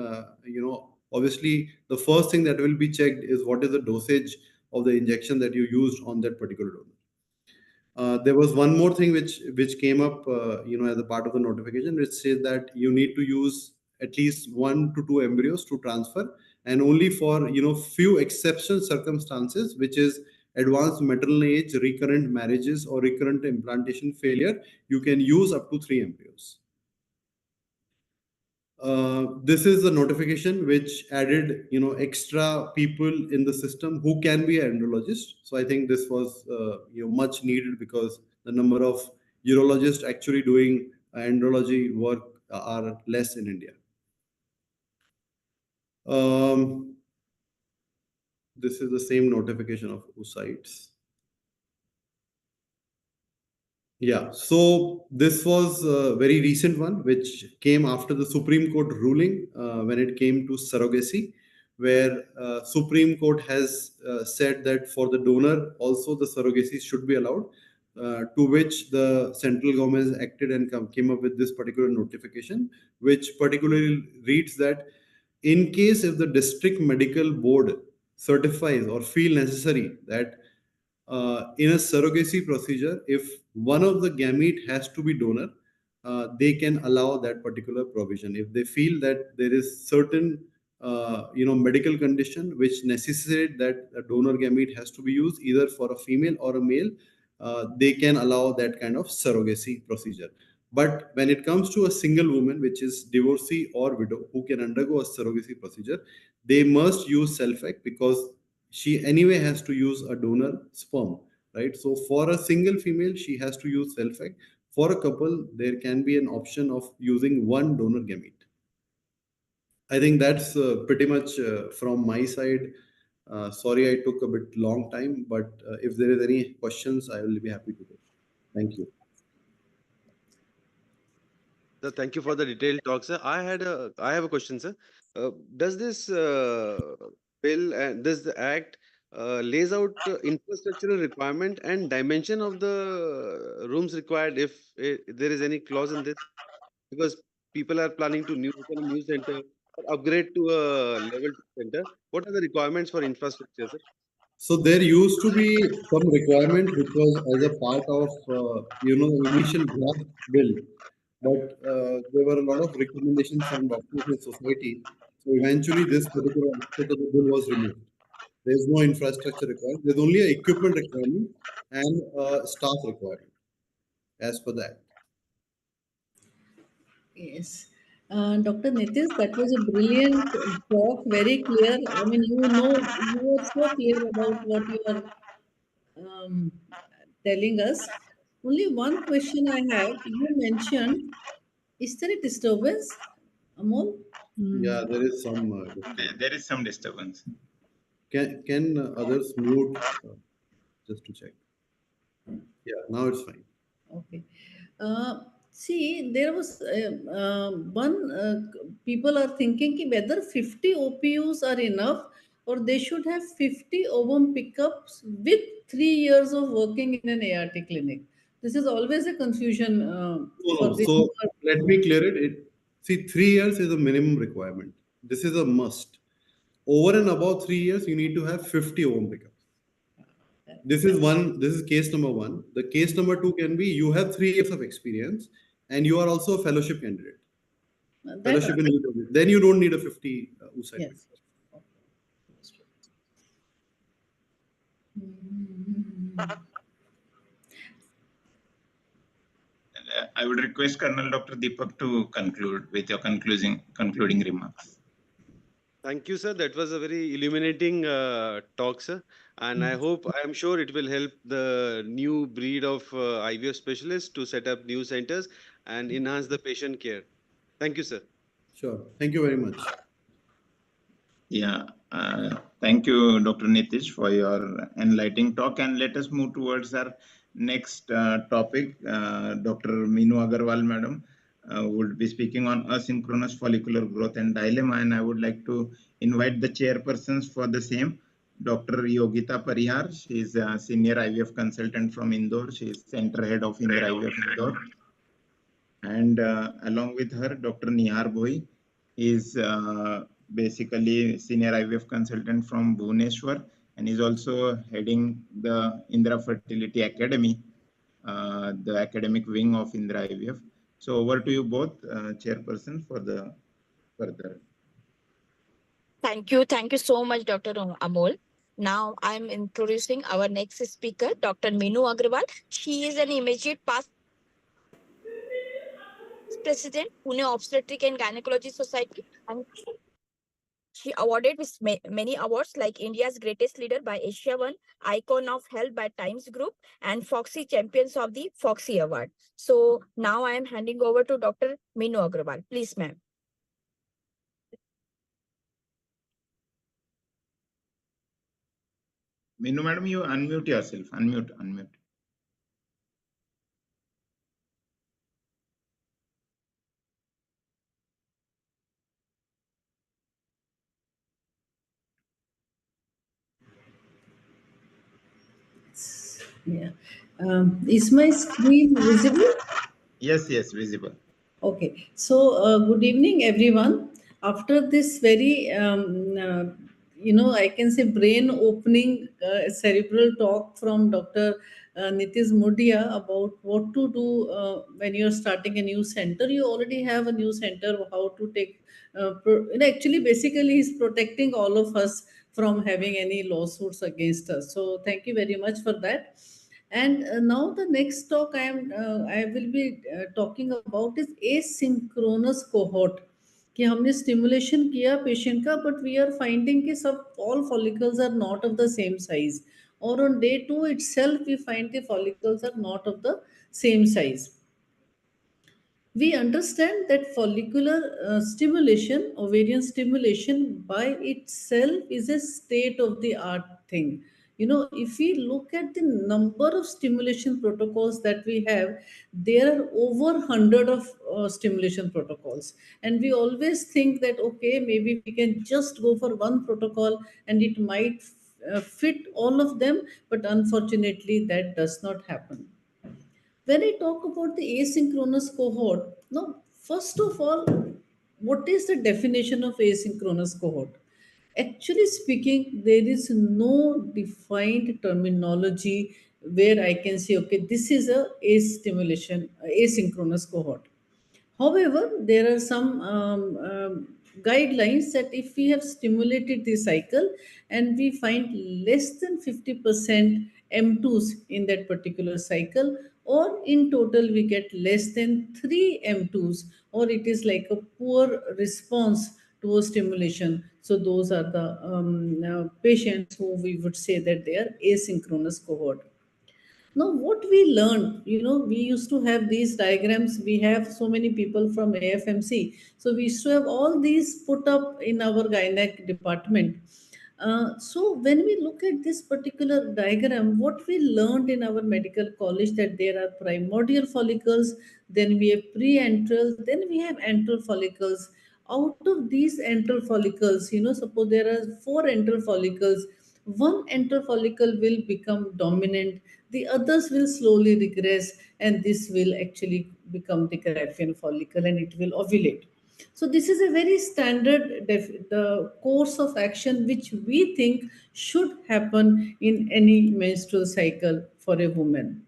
obviously the first thing that will be checked is what is the dosage of the injection that you used on that particular donor. There was one more thing which came up, as a part of the notification, which says that you need to use at least 1 to 2 embryos to transfer, and only for few exceptional circumstances, which is advanced maternal age, recurrent marriages, or recurrent implantation failure, you can use up to 3 embryos. This is a notification which added, extra people in the system who can be an andrologist. So I think this was, much needed, because the number of urologists actually doing andrology work are less in India. This is the same notification of oocytes. Yeah, so this was a very recent one, which came after the Supreme Court ruling when it came to surrogacy, where Supreme Court has said that for the donor also the surrogacy should be allowed, to which the central government has acted and came up with this particular notification, which particularly reads that in case if the district medical board certifies or feel necessary that in a surrogacy procedure, if one of the gamete has to be donor, they can allow that particular provision. If they feel that there is certain medical condition which necessitate that a donor gamete has to be used either for a female or a male, they can allow that kind of surrogacy procedure. But when it comes to a single woman, which is divorcee or widow, who can undergo a surrogacy procedure, they must use self-act, because she anyway has to use a donor sperm, right? So for a single female, she has to use self-act. For a couple, there can be an option of using one donor gamete. I think that's pretty much from my side. Sorry, I took a bit long time, but if there is any questions, I will be happy to do. Thank you. So thank you for the detailed talk, sir. I have a question, sir. Does this bill and does the act lays out infrastructural requirement and dimension of the rooms required, if there is any clause in this? Because people are planning to open a new center or upgrade to a level 2 center. What are the requirements for infrastructure, sir? So there used to be some requirement which was as a part of the initial draft bill, but there were a lot of recommendations from doctors and society. So eventually, this particular aspect of the bill was removed. There is no infrastructure required. There's only an equipment requirement and staff requirement as per that. Yes. Dr. Nitish, that was a brilliant talk, very clear. I mean, you were so clear about what you are telling us. Only one question I have. You mentioned, is there a disturbance, Amol? Yeah, there is some. There is some disturbance. Can others mute just to check? Yeah, now it's fine. Okay. See, there was people are thinking ki whether 50 OPUs are enough or they should have 50 ovum pickups with 3 years of working in an ART clinic. This is always a confusion for this. So let me clear it. See, 3 years is a minimum requirement. This is a must. Over and above 3 years, you need to have 50 ovum pickups. This is case number 1. The case number 2 can be you have 3 years of experience and you are also a fellowship candidate. Fellowship in then you don't need a 50 oocyte. Yes. I would request Colonel Dr. Deepak to conclude with your concluding remarks. Thank you, sir. That was a very illuminating talk, sir. And I am sure it will help the new breed of IVF specialists to set up new centers and enhance the patient care. Thank you, sir. Sure. Thank you very much. Yeah, thank you, Dr. Nitish, for your enlightening talk. And let us move towards our next topic. Dr. Meenu Agarwal, madam, would be speaking on asynchronous follicular growth and dilemma. And I would like to invite the chairpersons for the same. Dr. Yogita Parihar, she is a senior IVF consultant from Indore. She is center head of Indira IVF Indore. And along with her, Dr. Nihar Bhoi is basically senior IVF consultant from Bhubaneswar, and is also heading the Indira Fertility Academy, the academic wing of Indira IVF. So over to you both, chairperson, for the further. Thank you so much, Dr. Amol. Now I'm introducing our next speaker, Dr. Meenu Agarwal. She is an immediate past president, Pune Obstetric and Gynecology Society, and she awarded with many awards like India's Greatest Leader by Asia One, Icon of Health by Times Group, and Foxy Champions of the Foxy Award. So now I am handing over to Dr. Meenu Agarwal. Please, ma'am. Meenu madam, you unmute yourself. Unmute. Yeah. Is my screen visible? Yes, visible. Okay. So, good evening, everyone. After this very, I can say brain-opening cerebral talk from Dr. Nitish Mudia about what to do when you're starting a new center. You already have a new center, how to take, actually, basically, he's protecting all of us from having any lawsuits against us. So, thank you very much for that. And now the next talk I will be talking about is asynchronous cohort. कि हमने stimulation किया patient का, but we are finding कि सब all follicles are not of the same size. Or on day 2 itself we find the follicles are not of the same size. We understand that follicular stimulation, ovarian stimulation by itself is a state of the art thing. If we look at the number of stimulation protocols that we have, there are over 100 of stimulation protocols. And we always think that, okay, maybe we can just go for one protocol and it might fit all of them, but unfortunately that does not happen. When I talk about the asynchronous cohort, now, first of all, what is the definition of asynchronous cohort? Actually speaking, there is no defined terminology where I can say, okay, this is a asynchronous cohort. However, there are some guidelines that if we have stimulated the cycle and we find less than 50% M2s in that particular cycle, or in total we get less than 3 M2s, or it is like a poor response to a stimulation. So those are the patients who we would say that they are asynchronous cohort. Now, what we learned, we used to have these diagrams. We have so many people from AFMC. So we used to have all these put up in our gynec department. So when we look at this particular diagram, what we learned in our medical college that there are primordial follicles, then we have pre-antral, then we have antral follicles. Out of these antral follicles, suppose there are 4 antral follicles, one antral follicle will become dominant, the others will slowly regress, and this will actually become the Graafian follicle and it will ovulate. So this is a very standard the course of action which we think should happen in any menstrual cycle for a woman.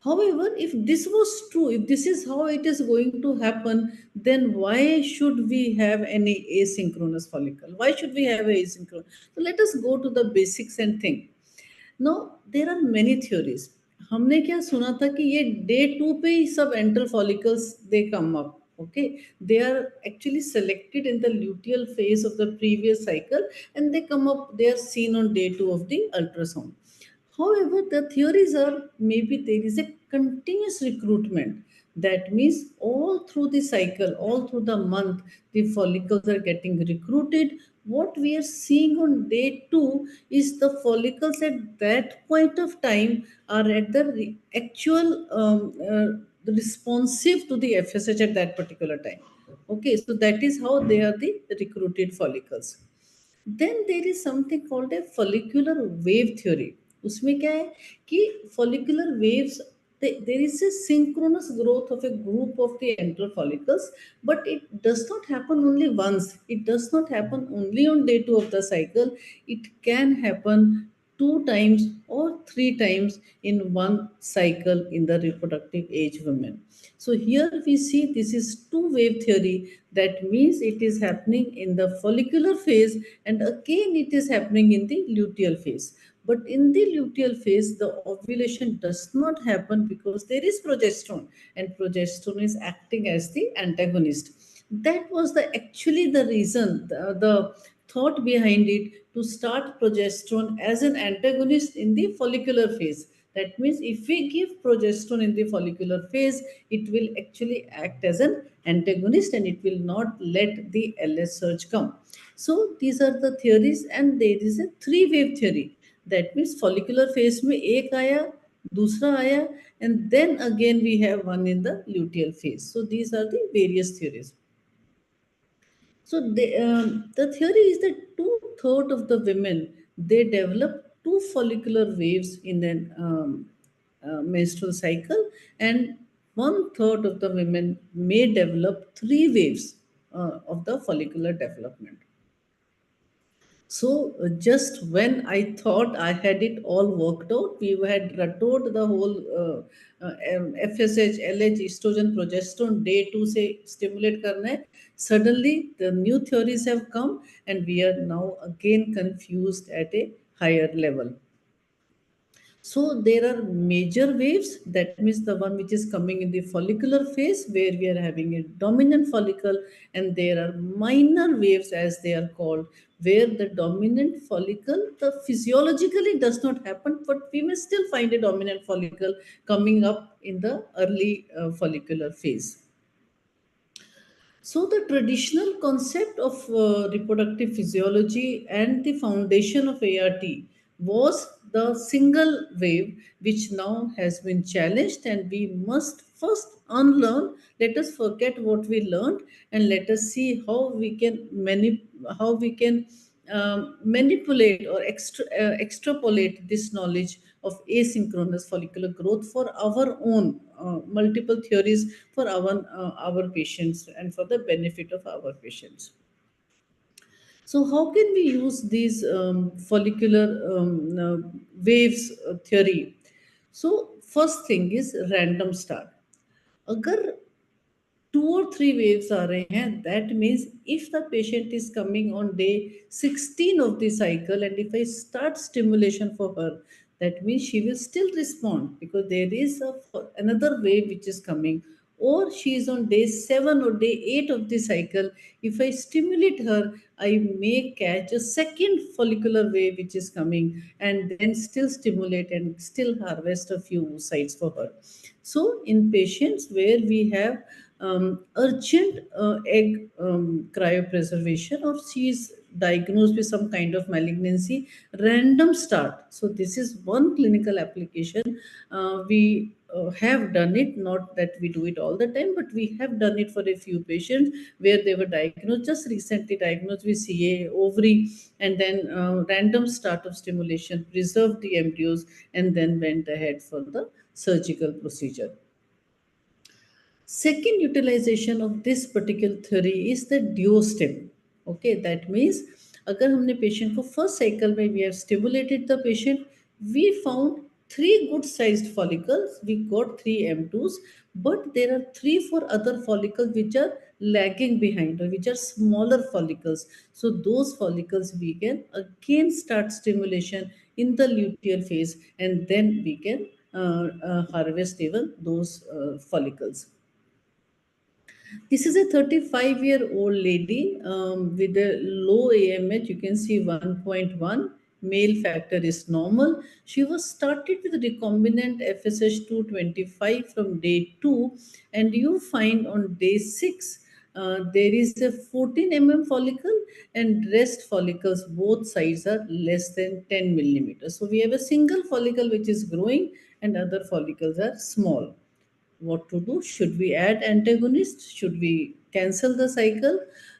However, if this was true, if this is how it is going to happen, then why should we have any asynchronous follicle? Why should we have asynchronous? So let us go to the basics and think. Now there are many theories. हमने क्या सुना था कि ये day 2 पे ही सब antral follicles they come up. Okay, they are actually selected in the luteal phase of the previous cycle, and they come up, they are seen on day 2 of the ultrasound. However, the theories are maybe there is a continuous recruitment. That means all through the cycle, all through the month, the follicles are getting recruited. What we are seeing on day 2 is the follicles at that point of time are at the actual responsive to the FSH at that particular time. Okay, so that is how they are the recruited follicles. Then there is something called a follicular wave theory. उसमें क्या है कि follicular waves, there is a synchronous growth of a group of the antral follicles, but it does not happen only once. It does not happen only on day 2 of the cycle. It can happen 2 times or 3 times in one cycle in the reproductive age women. So here we see this is two wave theory. That means it is happening in the follicular phase, and again it is happening in the luteal phase. But in the luteal phase, the ovulation does not happen because there is progesterone, and progesterone is acting as the antagonist. That was the actually the reason, the thought behind it, to start progesterone as an antagonist in the follicular phase. That means if we give progesterone in the follicular phase, it will actually act as an antagonist and it will not let the LS surge come. So these are the theories, and there is a three-wave theory. That means follicular phase में एक आया, दूसरा आया, and then again we have one in the luteal phase. So these are the various theories. So the theory is that 2/3 of the women, they develop two follicular waves in an menstrual cycle, and 1/3 of the women may develop 3 waves of the follicular development. So just when I thought I had it all worked out, we had rattled the whole FSH, LH, estrogen, progesterone day 2 से stimulate करना है. Suddenly the new theories have come, and we are now again confused at a higher level. So there are major waves, that means the one which is coming in the follicular phase where we are having a dominant follicle, and there are minor waves as they are called, where the dominant follicle, the physiologically does not happen, but we may still find a dominant follicle coming up in the early follicular phase. So the traditional concept of reproductive physiology and the foundation of ART was the single wave, which now has been challenged, and we must first unlearn. Let us forget what we learned, and let us see how we can manipulate or extrapolate this knowledge of asynchronous follicular growth for our own multiple theories for our patients and for the benefit of our patients. So how can we use these follicular waves theory? So first thing is random start. अगर 2 or 3 waves are रहे हैं, that means if the patient is coming on day 16 of the cycle, and if I start stimulation for her, that means she will still respond because there is another wave which is coming. Or she is on day 7 or day 8 of the cycle, if I stimulate her, I may catch a second follicular wave which is coming, and then still stimulate and still harvest a few oocytes for her. So in patients where we have urgent egg cryopreservation, or she is diagnosed with some kind of malignancy, random start. So this is one clinical application. We have done it, not that we do it all the time, but we have done it for a few patients where they were diagnosed, just recently diagnosed with CA, ovary, and then random start of stimulation, preserved the embryos, and then went ahead for the surgical procedure. Second utilization of this particular theory is the duostep. Okay, that means अगर हमने patient को first cycle में we have stimulated the patient, we found 3 good sized follicles. We got 3 M2s, but there are 3-4 other follicles which are lagging behind or which are smaller follicles. So those follicles we can again start stimulation in the luteal phase, and then we can harvest even those follicles. This is a 35-year-old lady with a low AMH. You can see 1.1. Male factor is normal. She was started with recombinant FSH 225 from day 2, and you find on day 6 there is a 14 follicle, and rest follicles both sides are less than 10 millimeters. So we have a single follicle which is growing and other follicles are small. What to do? Should we add antagonist? Should we cancel the cycle?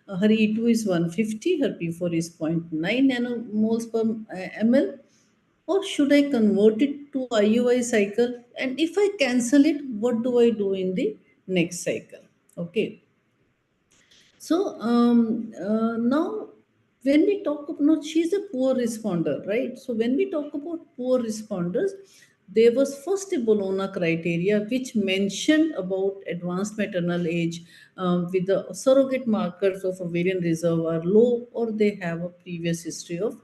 Her E2 is 150, her P4 is 0.9 nanomoles per ml. Or should I convert it to IUI cycle? And if I cancel it, what do I do in the next cycle? Okay. So now, when we talk about, no, she's a poor responder, right? So when we talk about poor responders, there was first a Bologna criteria which mentioned about advanced maternal age with the surrogate markers of ovarian reserve are low, or they have a previous history of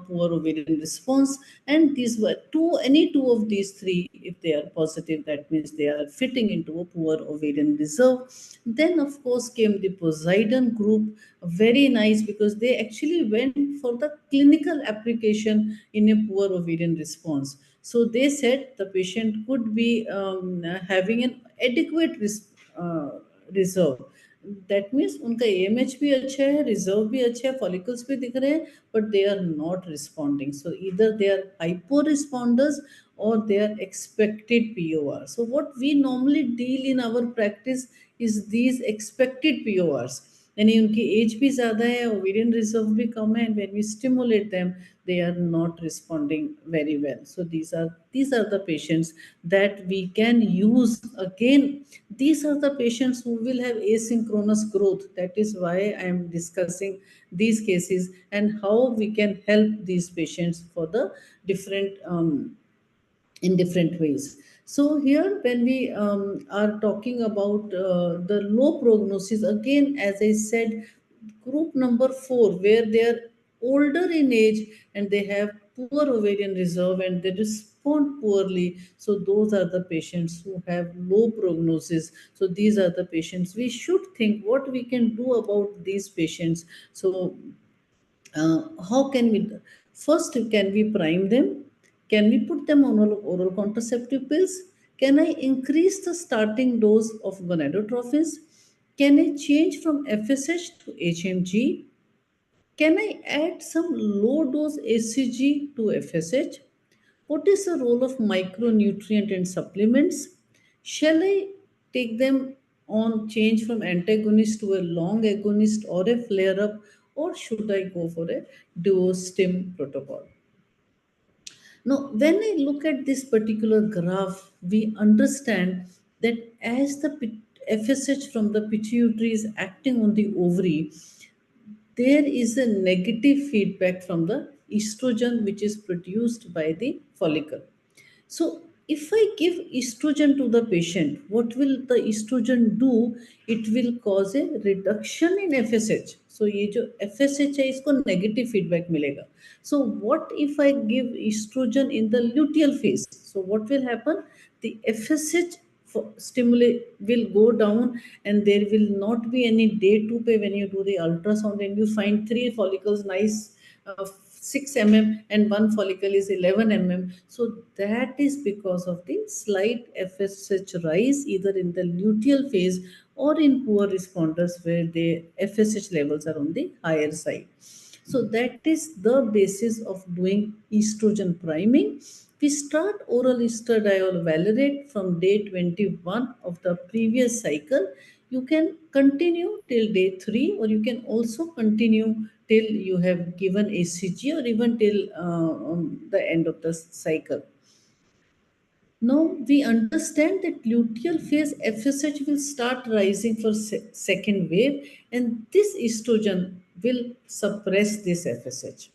poor ovarian response. And these were any two of these three, if they are positive, that means they are fitting into a poor ovarian reserve. Then, of course, came the Poseidon group, very nice because they actually went for the clinical application in a poor ovarian response. So they said the patient could be having an adequate reserve. That means उनका AMH भी अच्छा है, reserve भी अच्छा है, follicles भी दिख रहे हैं, but they are not responding. So either they are hypo responders or they are expected POR. So what we normally deal in our practice is these expected PORs. यानी उनकी एज भी ज़्यादा है, ओवेरियन रिजर्व भी कम है, and when we stimulate them, they are not responding very well. So these are the patients that we can use again. These are the patients who will have asynchronous growth. That is why I am discussing these cases and how we can help these patients for the different in different ways. So here, when we are talking about the low prognosis, again, as I said, group number 4, where they are older in age and they have poor ovarian reserve and they respond poorly. So those are the patients who have low prognosis. So these are the patients we should think what we can do about these patients. So how can we first, can we prime them? Can we put them on oral contraceptive pills? Can I increase the starting dose of gonadotrophins? Can I change from FSH to HMG? Can I add some low dose HCG to FSH? What is the role of micronutrient and supplements? Shall I take them on change from antagonist to a long agonist or a flare up, or should I go for a duo-stim protocol? Now, when I look at this particular graph, we understand that as the FSH from the pituitary is acting on the ovary, there is a negative feedback from the estrogen which is produced by the follicle. So, if I give estrogen to the patient, what will the estrogen do? It will cause a reduction in FSH. So, ये जो FSH है इसको negative feedback मिलेगा. So, what if I give estrogen in the luteal phase? So, what will happen? The FSH stimulate will go down, and there will not be any day 2 pay when you do the ultrasound and you find 3 follicles nice 6 and one follicle is 11 So that is because of the slight FSH rise either in the luteal phase or in poor responders where the FSH levels are on the higher side. So that is the basis of doing estrogen priming. We start oral estradiol valerate from day 21 of the previous cycle. You can continue till day 3, or you can also continue till you have given HCG, or even till the end of the cycle. Now we understand that luteal phase FSH will start rising for second wave, and this estrogen will suppress this FSH.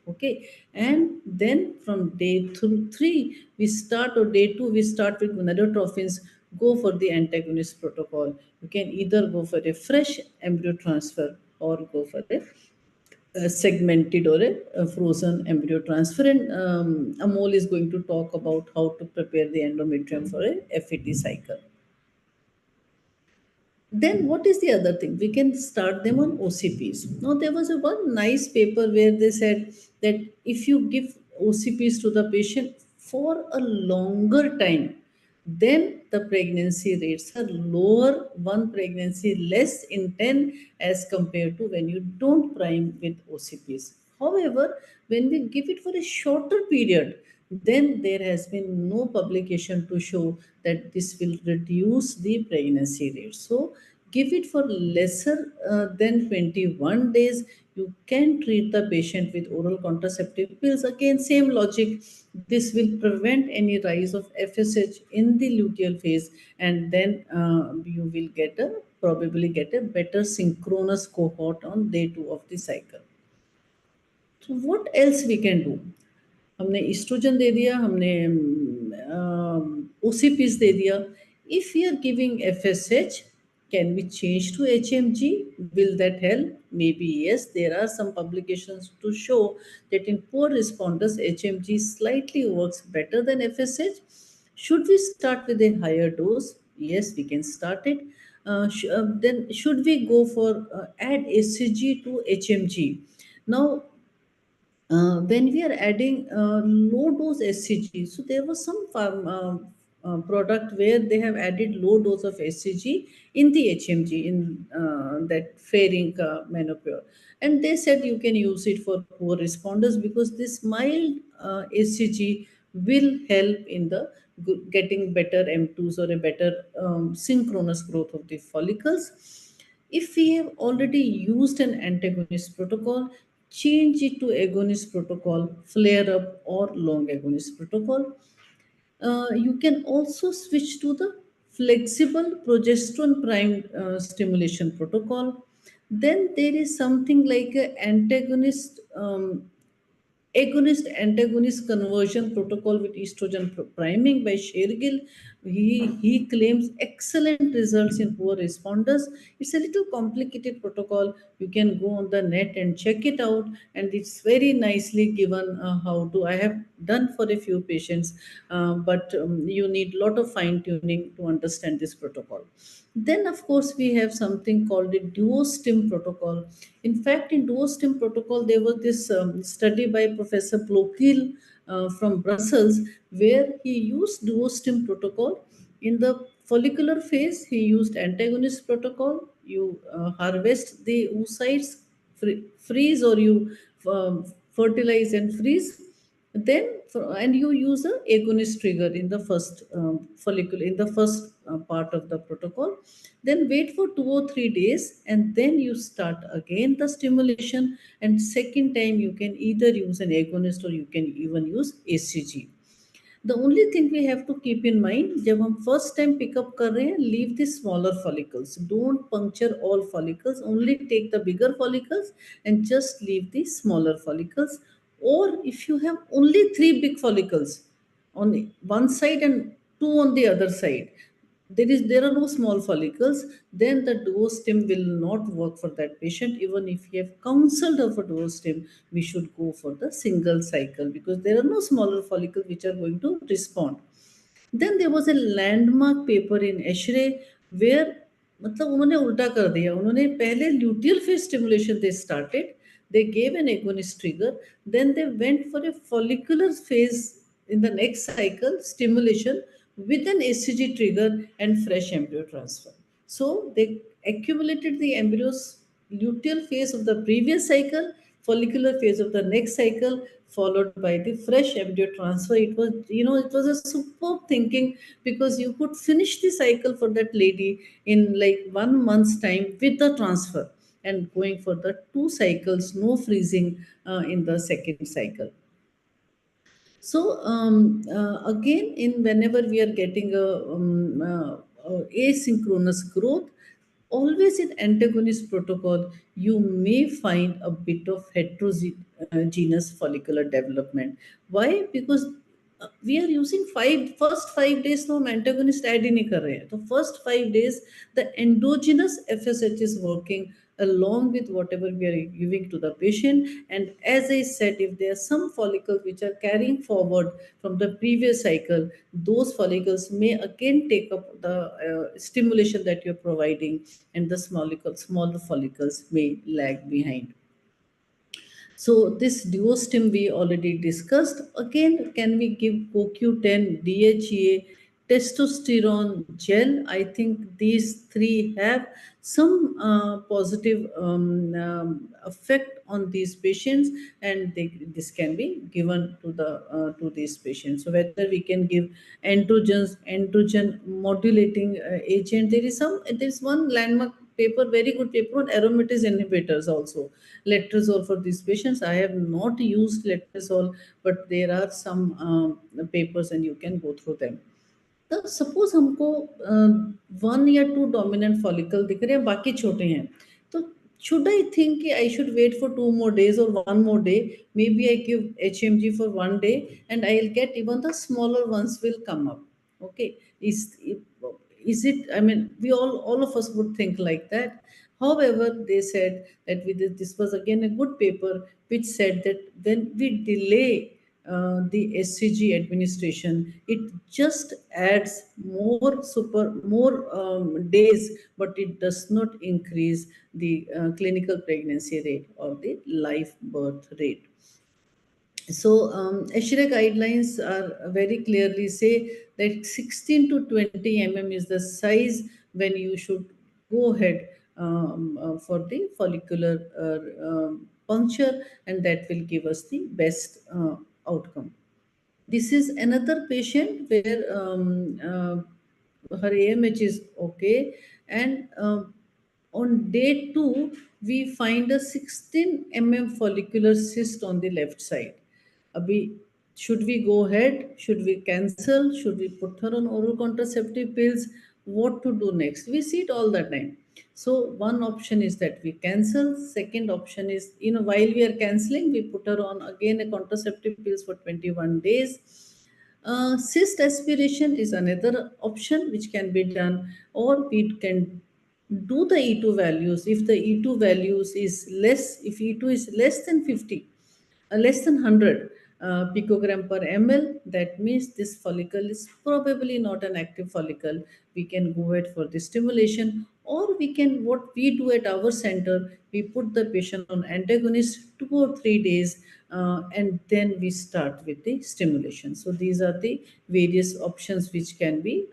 Okay, and then from day 3 we start, or day 2 we start with gonadotropins, go for the antagonist protocol. You can either go for a fresh embryo transfer or go for a segmented or a frozen embryo transfer. And Amol is going to talk about how to prepare the endometrium for a FET cycle. Then what is the other thing? We can start them on OCPs. Now there was a one nice paper where they said that if you give OCPs to the patient for a longer time, then the pregnancy rates are lower, one pregnancy less in 10 as compared to when you don't prime with OCPs. However, when we give it for a shorter period, then there has been no publication to show that this will reduce the pregnancy rate. So give it for lesser than 21 days. You can treat the patient with oral contraceptive pills. Again, same logic. This will prevent any rise of FSH in the luteal phase, and then you will probably get a better synchronous cohort on day 2 of the cycle. So what else we can do? हमने oestrogen दे दिया, हमने OCPs दे दिया. If we are giving FSH, can we change to HMG? Will that help? Maybe yes. There are some publications to show that in poor responders, HMG slightly works better than FSH. Should we start with a higher dose? Yes, we can start it. Then should we go for add HCG to HMG? Now, when we are adding low dose SCG, so there was some product where they have added low dose of SCG in the HMG in that fairing menopause, and they said you can use it for poor responders because this mild SCG will help in the getting better M2s or a better synchronous growth of the follicles. If we have already used an antagonist protocol, change it to agonist protocol, flare up or long agonist protocol. You can also switch to the flexible progesterone primed stimulation protocol. Then there is something like an antagonist agonist antagonist conversion protocol with estrogen priming by Shergill. He claims excellent results in poor responders. It's a little complicated protocol. You can go on the net and check it out, and it's very nicely given how to. I have done for a few patients, but you need a lot of fine tuning to understand this protocol. Then, of course, we have something called the duostim protocol. In fact, in duostim protocol, there was this study by Professor Plokil from Brussels, where he used duostim protocol. In the follicular phase, he used antagonist protocol. You harvest the oocytes, freeze, or you fertilize and freeze. Then, and you use a agonist trigger in the first follicle, in the first part of the protocol. Then wait for 2 or 3 days, and then you start again the stimulation. And second time, you can either use an agonist or you can even use ACG. The only thing we have to keep in mind, जब हम first time pick up कर रहे हैं, leave the smaller follicles. Don't puncture all follicles. Only take the bigger follicles and just leave the smaller follicles. Or if you have only 3 big follicles on one side and 2 on the other side, there are no small follicles, then the duostim will not work for that patient. Even if you have counseled her for duostim, we should go for the single cycle because there are no smaller follicles which are going to respond. Then there was a landmark paper in Eshrey where मतलब उन्होंने उल्टा कर दिया. उन्होंने पहले luteal phase stimulation they started, they gave an agonist trigger, then they went for a follicular phase in the next cycle stimulation with an HCG trigger and fresh embryo transfer. So they accumulated the embryos luteal phase of the previous cycle, follicular phase of the next cycle, followed by the fresh embryo transfer. It was, it was a superb thinking because you could finish the cycle for that lady in like 1 month's time with the transfer and going for the 2 cycles, no freezing in the second cycle. So again, whenever we are getting a asynchronous growth, Always in antagonist protocol, you may find a bit of heterogeneous follicular development. Why? Because we are using first 5 days now antagonist add ही नहीं कर रहे हैं. तो first 5 days the endogenous FSH is working along with whatever we are giving to the patient. And as I said, if there are some follicles which are carrying forward from the previous cycle, those follicles may again take up the stimulation that you're providing, and the smaller follicles may lag behind. So this duostim we already discussed. Again, can we give CoQ10, DHEA, testosterone gel? I think these three have some positive effect on these patients, and this can be given to these patients. So whether we can give androgen modulating agent, there is one landmark paper, very good paper on aromatase inhibitors also, letrozole for these patients. I have not used letrozole, but there are some papers and you can go through them. तो suppose हमको 1 या 2 dominant follicle दिख रहे हैं, बाकी छोटे हैं, तो should I think I should wait for 2 more days or 1 more day? Maybe I give HMG for 1 day and I'll get even the smaller ones will come up. Okay, is it? I mean, we all of us would think like that. However, they said that this was again a good paper which said that when we delay the SCG administration, it just adds more days, but it does not increase the clinical pregnancy rate or the live birth rate. So ASHRA guidelines are very clearly say that 16 to 20 mm is the size when you should go ahead for the follicular puncture, and that will give us the best outcome. This is another patient where her AMH is okay, and on day 2 we find a 16 mm follicular cyst on the left side. Abhi, should we go ahead? Should we cancel? Should we put her on oral contraceptive pills? What to do next? We see it all the time. So one option is that we cancel. Second option is, while we are canceling, we put her on again a contraceptive pills for 21 days. Cyst aspiration is another option which can be done, or we can do the E2 values. If the E2 values is less, if E2 is less than 50, less than 100 picogram per ml, that means this follicle is probably not an active follicle. We can go ahead for the stimulation, or we can, what we do at our center, we put the patient on antagonist 2 or 3 days, and then we start with the stimulation. So these are the various options which can be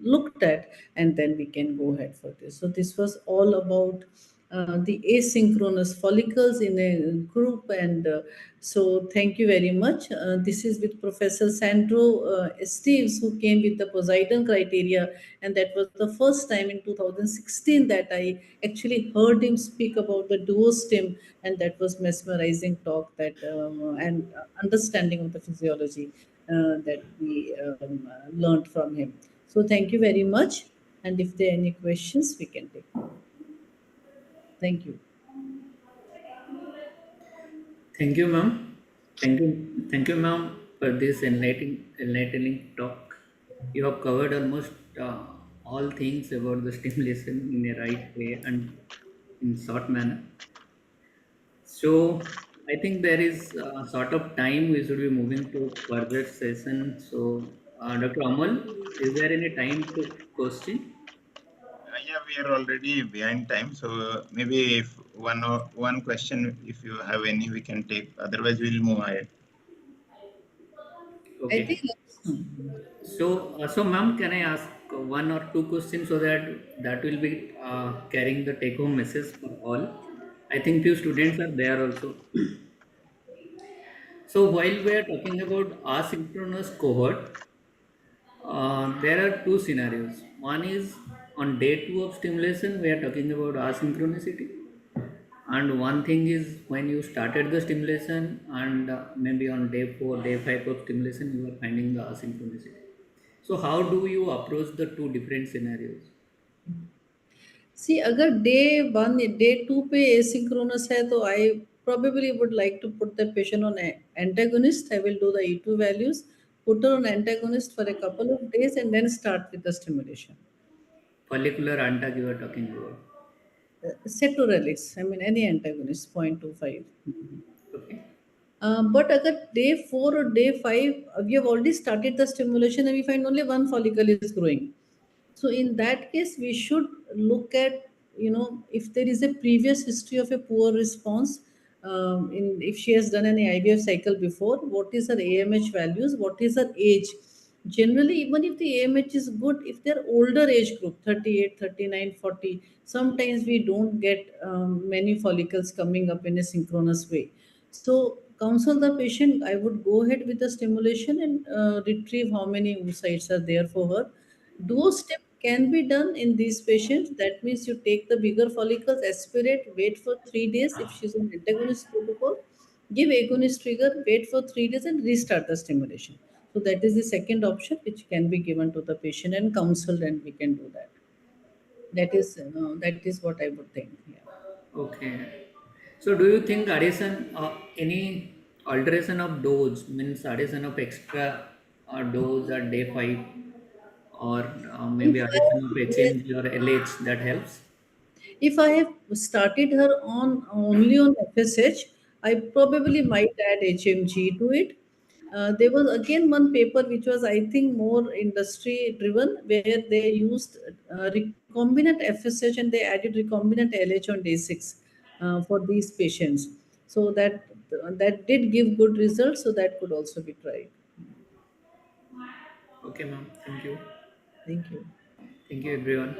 looked at, and then we can go ahead for this. So this was all about the asynchronous follicles in a group. And so thank you very much. This is with Professor Sandro Esteves, who came with the Poseidon criteria, and that was the first time in 2016 that I actually heard him speak about the duostim, and that was mesmerizing talk that and understanding of the physiology that we learned from him. So thank you very much, and if there are any questions, we can take. Thank you. Thank you, ma'am. Thank you, ma'am, for this enlightening talk. You have covered almost all things about the stimulation in a right way and in short manner. So I think there is a sort of time we should be moving to further session. So Dr. Amal, is there any time to question? Yeah, we are already behind time, so maybe if one question, if you have any, we can take. Otherwise, we'll move ahead. Okay. I think So ma'am, can I ask 1 or 2 questions so that will be carrying the take-home message for all? I think few students are there also. So while we are talking about asynchronous cohort, there are 2 scenarios. One is on day 2 of stimulation, we are talking about asynchronicity. And one thing is when you started the stimulation, and maybe on day 4, day 5 of stimulation, you are finding the asynchronicity. So how do you approach the 2 different scenarios? See, अगर day 1, day 2 पे asynchronous है तो I probably would like to put the patient on antagonist. I will do the E2 values, put her on antagonist for a couple of days, and then start with the stimulation. Follicular antag you are talking about. Cetrorelix, I mean any antagonist, 0.25. Okay. But अगर day 4 or day 5, we have already started the stimulation and we find only one follicle is growing. So in that case, we should look at, if there is a previous history of a poor response, if she has done any IVF cycle before, what is her AMH values, what is her age. Generally, even if the AMH is good, if they're older age group, 38, 39, 40, sometimes we don't get many follicles coming up in a synchronous way. So counsel the patient, I would go ahead with the stimulation and retrieve how many oocytes are there for her. Duo step can be done in these patients. That means you take the bigger follicles, aspirate, wait for 3 days if she's on antagonist protocol, give agonist trigger, wait for 3 days and restart the stimulation. So that is the second option which can be given to the patient and counseled, and we can do that. That is what I would think. Yeah. Okay. So do you think addition any alteration of dose means addition of extra dose at day 5 or maybe If addition of yes, HMG or LH that helps? if I have started her on only on FSH, I probably might add HMG to it. There was again one paper which was, I think, more industry driven, where they used recombinant FSH and they added recombinant LH on day 6 for these patients. So that did give good results. So that could also be tried. Okay, ma'am. Thank you. Thank you. Thank you, everyone.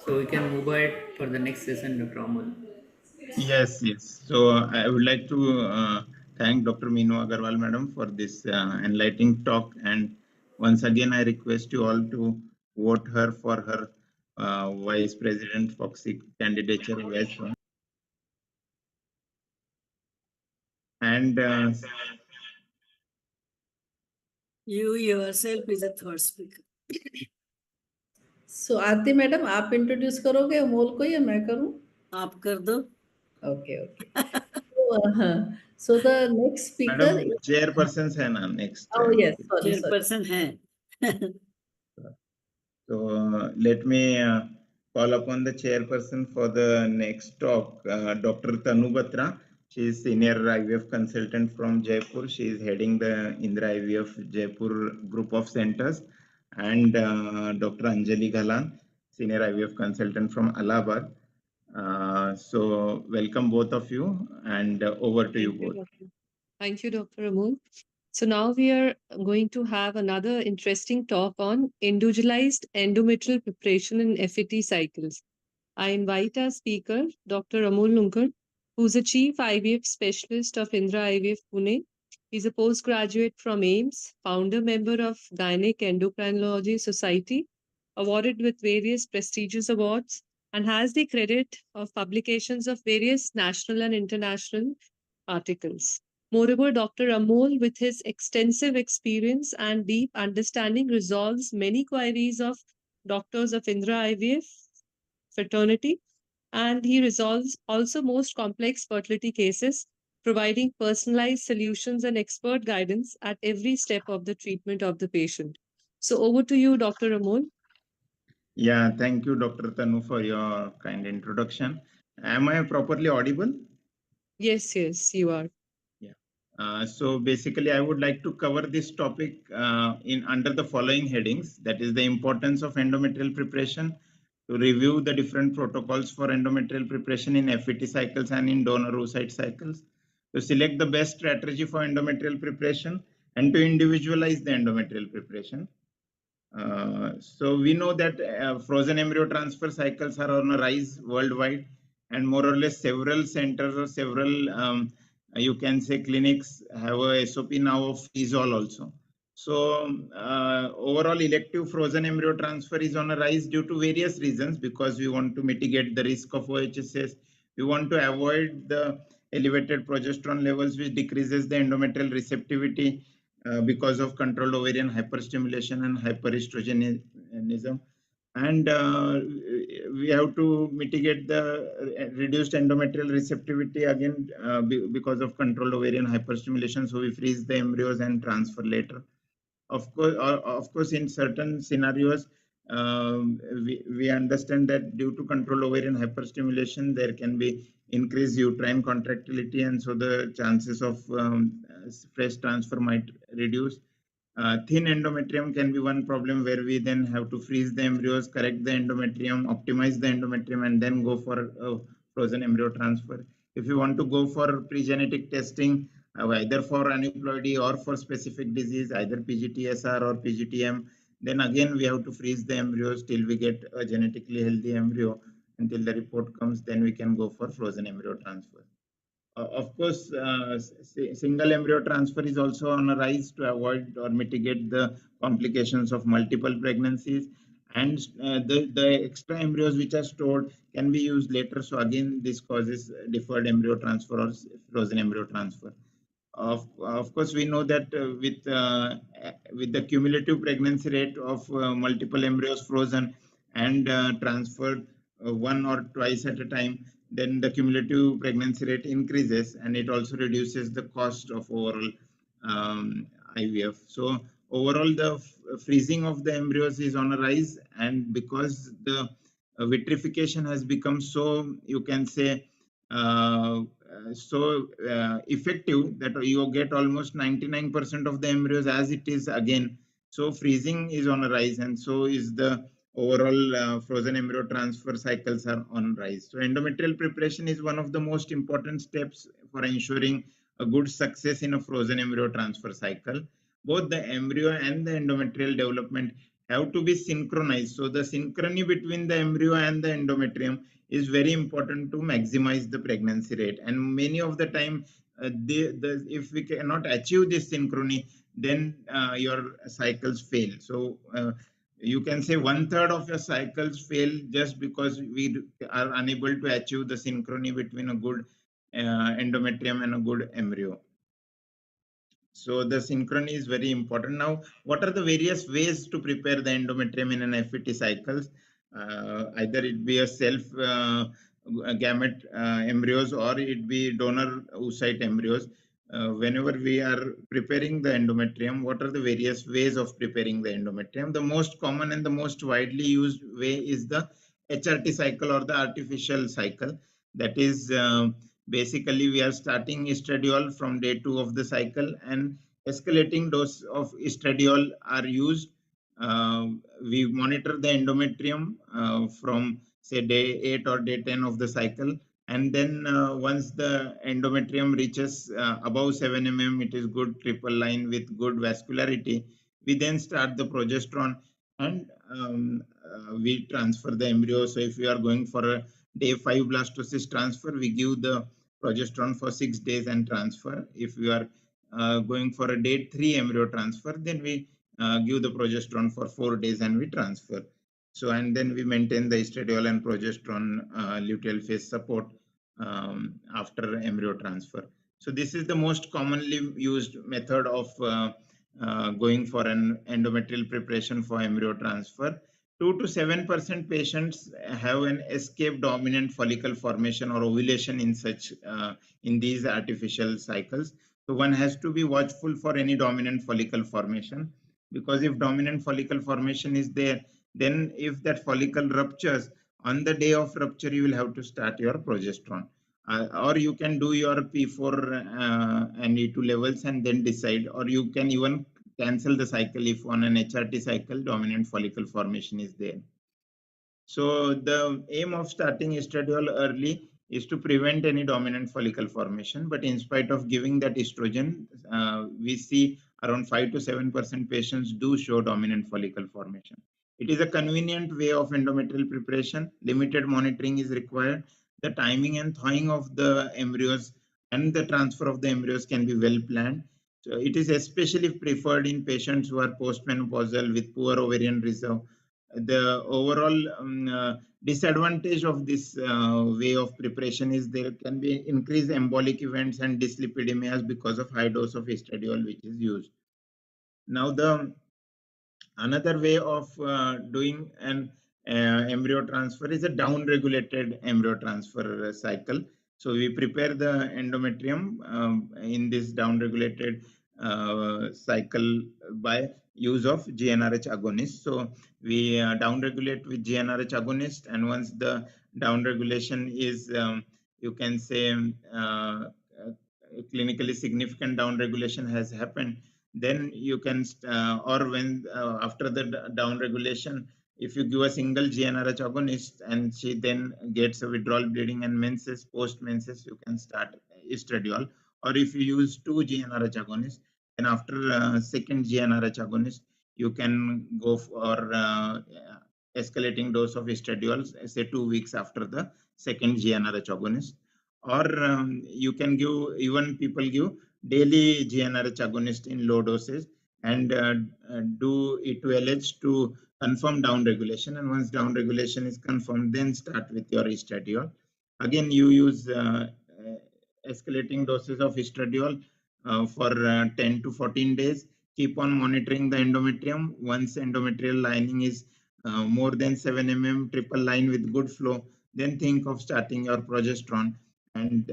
So we can move ahead for the next session, Dr. Amol. Yes, yes. So I would like to thank Dr. Meenu Agarwal, madam, for this enlightening talk. And once again, I request you all to vote her for her Vice President Foxy candidature in West Zone. And You yourself is a third speaker. So Aarti madam, आप introduce करोगे अमोल को या मैं करूं? आप कर दो. Okay, okay. So the next speaker madam, is, chairpersons hai na next. oh yes, sorry. Chairperson है. So let me call upon the chairperson for the next talk, Dr. Tanu Batra. She is senior IVF consultant from Jaipur. She is heading the Indra IVF Jaipur group of centers. And Dr. Anjali Galan, senior IVF consultant from Allahabad. So welcome both of you, and over to you both. Thank you, Dr. Amol. So now we are going to have another interesting talk on individualized endometrial preparation in FET cycles. I invite our speaker, Dr. Amol Lunkar, who's a Chief IVF Specialist of Indra IVF Pune. He's a postgraduate from AIMS, founder member of Gynec Endocrinology Society, awarded with various prestigious awards, and has the credit of publications of various national and international articles. Moreover, Dr. Amol, with his extensive experience and deep understanding, resolves many queries of doctors of Indra IVF fraternity, and he resolves also most complex fertility cases, providing personalized solutions and expert guidance at every step of the treatment of the patient. So over to you, Dr. Amol. Yeah, thank you, Dr. Tanu, for your kind introduction. Am I properly audible? Yes, yes, you are. So basically, I would like to cover this topic in under the following headings. That is the importance of endometrial preparation, to review the different protocols for endometrial preparation in FET cycles and in donor oocyte cycles, to select the best strategy for endometrial preparation, and to individualize the endometrial preparation. So we know that frozen embryo transfer cycles are on a rise worldwide, and more or less several centers or several you can say clinics have a SOP now of Fizol also. So overall elective frozen embryo transfer is on a rise due to various reasons, because we want to mitigate the risk of OHSS. We want to avoid the elevated progesterone levels, which decreases the endometrial receptivity because of controlled ovarian hyperstimulation and hyperestrogenism. And we have to mitigate the reduced endometrial receptivity again because of controlled ovarian hyperstimulation. So we freeze the embryos and transfer later. Of course, in certain scenarios, we understand that due to controlled ovarian hyperstimulation, there can be increased uterine contractility, and so the chances of fresh transfer might reduce. Thin endometrium can be one problem where we then have to freeze the embryos, correct the endometrium, optimize the endometrium, and then go for frozen embryo transfer. If you want to go for pre-genetic testing, either for aneuploidy or for specific disease, either PGTSR or PGTM, then again we have to freeze the embryos till we get a genetically healthy embryo. Until the report comes, then we can go for frozen embryo transfer. Of course, single embryo transfer is also on a rise to avoid or mitigate the complications of multiple pregnancies, and the extra embryos which are stored can be used later. So again, this causes deferred embryo transfer or frozen embryo transfer. Of course, we know that with the cumulative pregnancy rate of multiple embryos frozen and transferred one or twice at a time, then the cumulative pregnancy rate increases, and it also reduces the cost of overall IVF. So overall, the freezing of the embryos is on a rise, and because the vitrification has become so, you can say, effective that you get almost 99% of the embryos as it is again. So freezing is on a rise, and so is the overall frozen embryo transfer cycles are on rise. So endometrial preparation is one of the most important steps for ensuring a good success in a frozen embryo transfer cycle. Both the embryo and the endometrial development have to be synchronized. So the synchrony between the embryo and the endometrium is very important to maximize the pregnancy rate. And many of the time, if we cannot achieve this synchrony, then your cycles fail. So you can say 1/3 of your cycles fail just because we are unable to achieve the synchrony between a good endometrium and a good embryo. So the synchrony is very important. Now, what are the various ways to prepare the endometrium in an FET cycles? Either it be a self gamete embryos or it be donor oocyte embryos. Whenever we are preparing the endometrium, what are the various ways of preparing the endometrium? The most common and the most widely used way is the HRT cycle or the artificial cycle. That is basically we are starting estradiol from day 2 of the cycle, and escalating dose of estradiol are used. We monitor the endometrium from say day 8 or day 10 of the cycle, and then once the endometrium reaches above 7 mm, it is good triple line with good vascularity. We then start the progesterone, and we transfer the embryo. So if we are going for a day 5 blastocyst transfer, we give the progesterone for 6 days and transfer. If we are going for a day 3 embryo transfer, then we give the progesterone for 4 days and we transfer. So, and then we maintain the estradiol and progesterone luteal phase support after embryo transfer. So this is the most commonly used method of going for an endometrial preparation for embryo transfer. 2 to 7% patients have an escape dominant follicle formation or ovulation in such in these artificial cycles. So one has to be watchful for any dominant follicle formation, because if dominant follicle formation is there, then if that follicle ruptures, on the day of rupture, you will have to start your progesterone. Or you can do your P4 and E2 levels and then decide, or you can even cancel the cycle if on an HRT cycle dominant follicle formation is there. So the aim of starting estradiol early is to prevent any dominant follicle formation. But in spite of giving that estrogen, we see around 5 to 7% patients do show dominant follicle formation. It is a convenient way of endometrial preparation. Limited monitoring is required. The timing and thawing of the embryos and the transfer of the embryos can be well planned. So it is especially preferred in patients who are postmenopausal with poor ovarian reserve. The overall disadvantage of this way of preparation is there can be increased embolic events and dyslipidemias because of high dose of estradiol which is used. Now the another way of doing an embryo transfer is a down-regulated embryo transfer cycle. So we prepare the endometrium in this down-regulated cycle by use of GnRH agonist. So we down-regulate with GnRH agonist, and once the down-regulation is, you can say, clinically significant down-regulation has happened, then you can, or when after the down-regulation, if you give a single GnRH agonist and she then gets a withdrawal bleeding and menses, post-menses, you can start estradiol. Or if you use 2 GnRH agonists, then after second GnRH agonist, you can go for escalating dose of estradiol, say 2 weeks after the second GnRH agonist. Or you can give, even people give daily GnRH agonist in low doses and do E2LH to confirm down regulation. And once down regulation is confirmed, then start with your estradiol. Again, you use escalating doses of estradiol for 10 to 14 days. Keep on monitoring the endometrium. Once endometrial lining is more than 7 mm, triple line with good flow, then think of starting your progesterone. And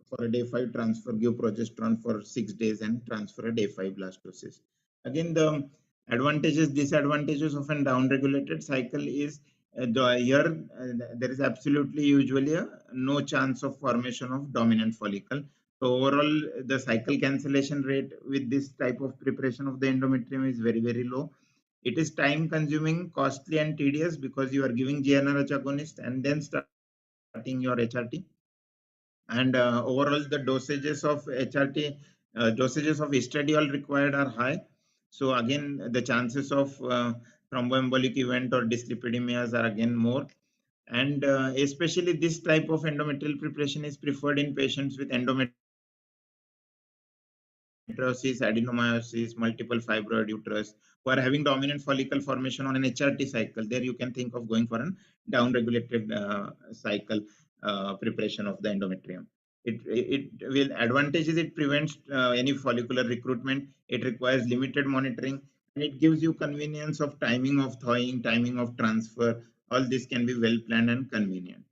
for a day 5 transfer, give progesterone for 6 days and transfer a day 5 blastocyst. Again, the advantages, disadvantages of a down-regulated cycle is here there is absolutely usually no chance of formation of dominant follicle. So overall, the cycle cancellation rate with this type of preparation of the endometrium is very, very low. It is time consuming, costly and tedious because you are giving GnRH agonist and then starting your HRT. And overall, the dosages of HRT, dosages of estradiol required are high. So again, the chances of thromboembolic event or dyslipidemias are again more. And especially this type of endometrial preparation is preferred in patients with endometriosis, adenomyosis, multiple fibroid uterus, who are having dominant follicle formation on an HRT cycle. There you can think of going for a down-regulated cycle preparation of the endometrium. It will advantages, it prevents any follicular recruitment, it requires limited monitoring, and it gives you convenience of timing of thawing, timing of transfer. All this can be well planned and convenient.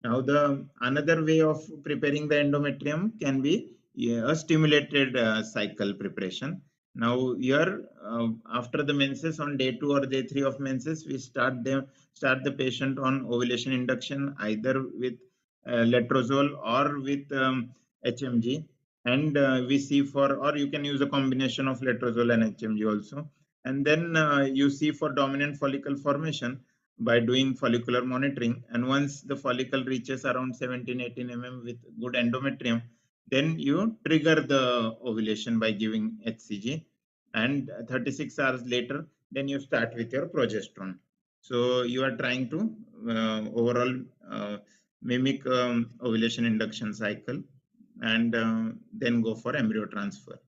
Now, the another way of preparing the endometrium can be a stimulated cycle preparation. Now, here after the menses, on day 2 or day 3 of menses, we start the patient on ovulation induction, either with letrozole or with HMG, and we see for, or you can use a combination of letrozole and HMG also. And then you see for dominant follicle formation by doing follicular monitoring. And once the follicle reaches around 17-18 mm with good endometrium, then you trigger the ovulation by giving HCG. And 36 hours later, then you start with your progesterone. So you are trying to overall mimic ovulation induction cycle, and then go for embryo transfer.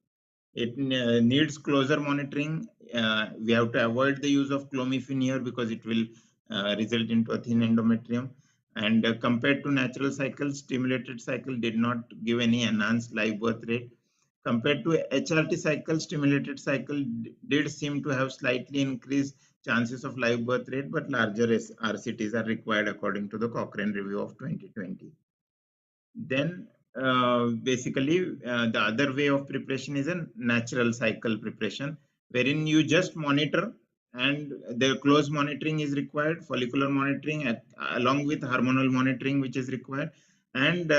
It needs closer monitoring. We have to avoid the use of clomiphene here because it will result into a thin endometrium. And compared to natural cycles, stimulated cycle did not give any enhanced live birth rate. Compared to HRT cycle, stimulated cycle did seem to have slightly increased chances of live birth rate, but larger RCTs are required according to the Cochrane review of 2020. Then basically the other way of preparation is a natural cycle preparation, wherein you just monitor, and the close monitoring is required, follicular monitoring along with hormonal monitoring which is required. And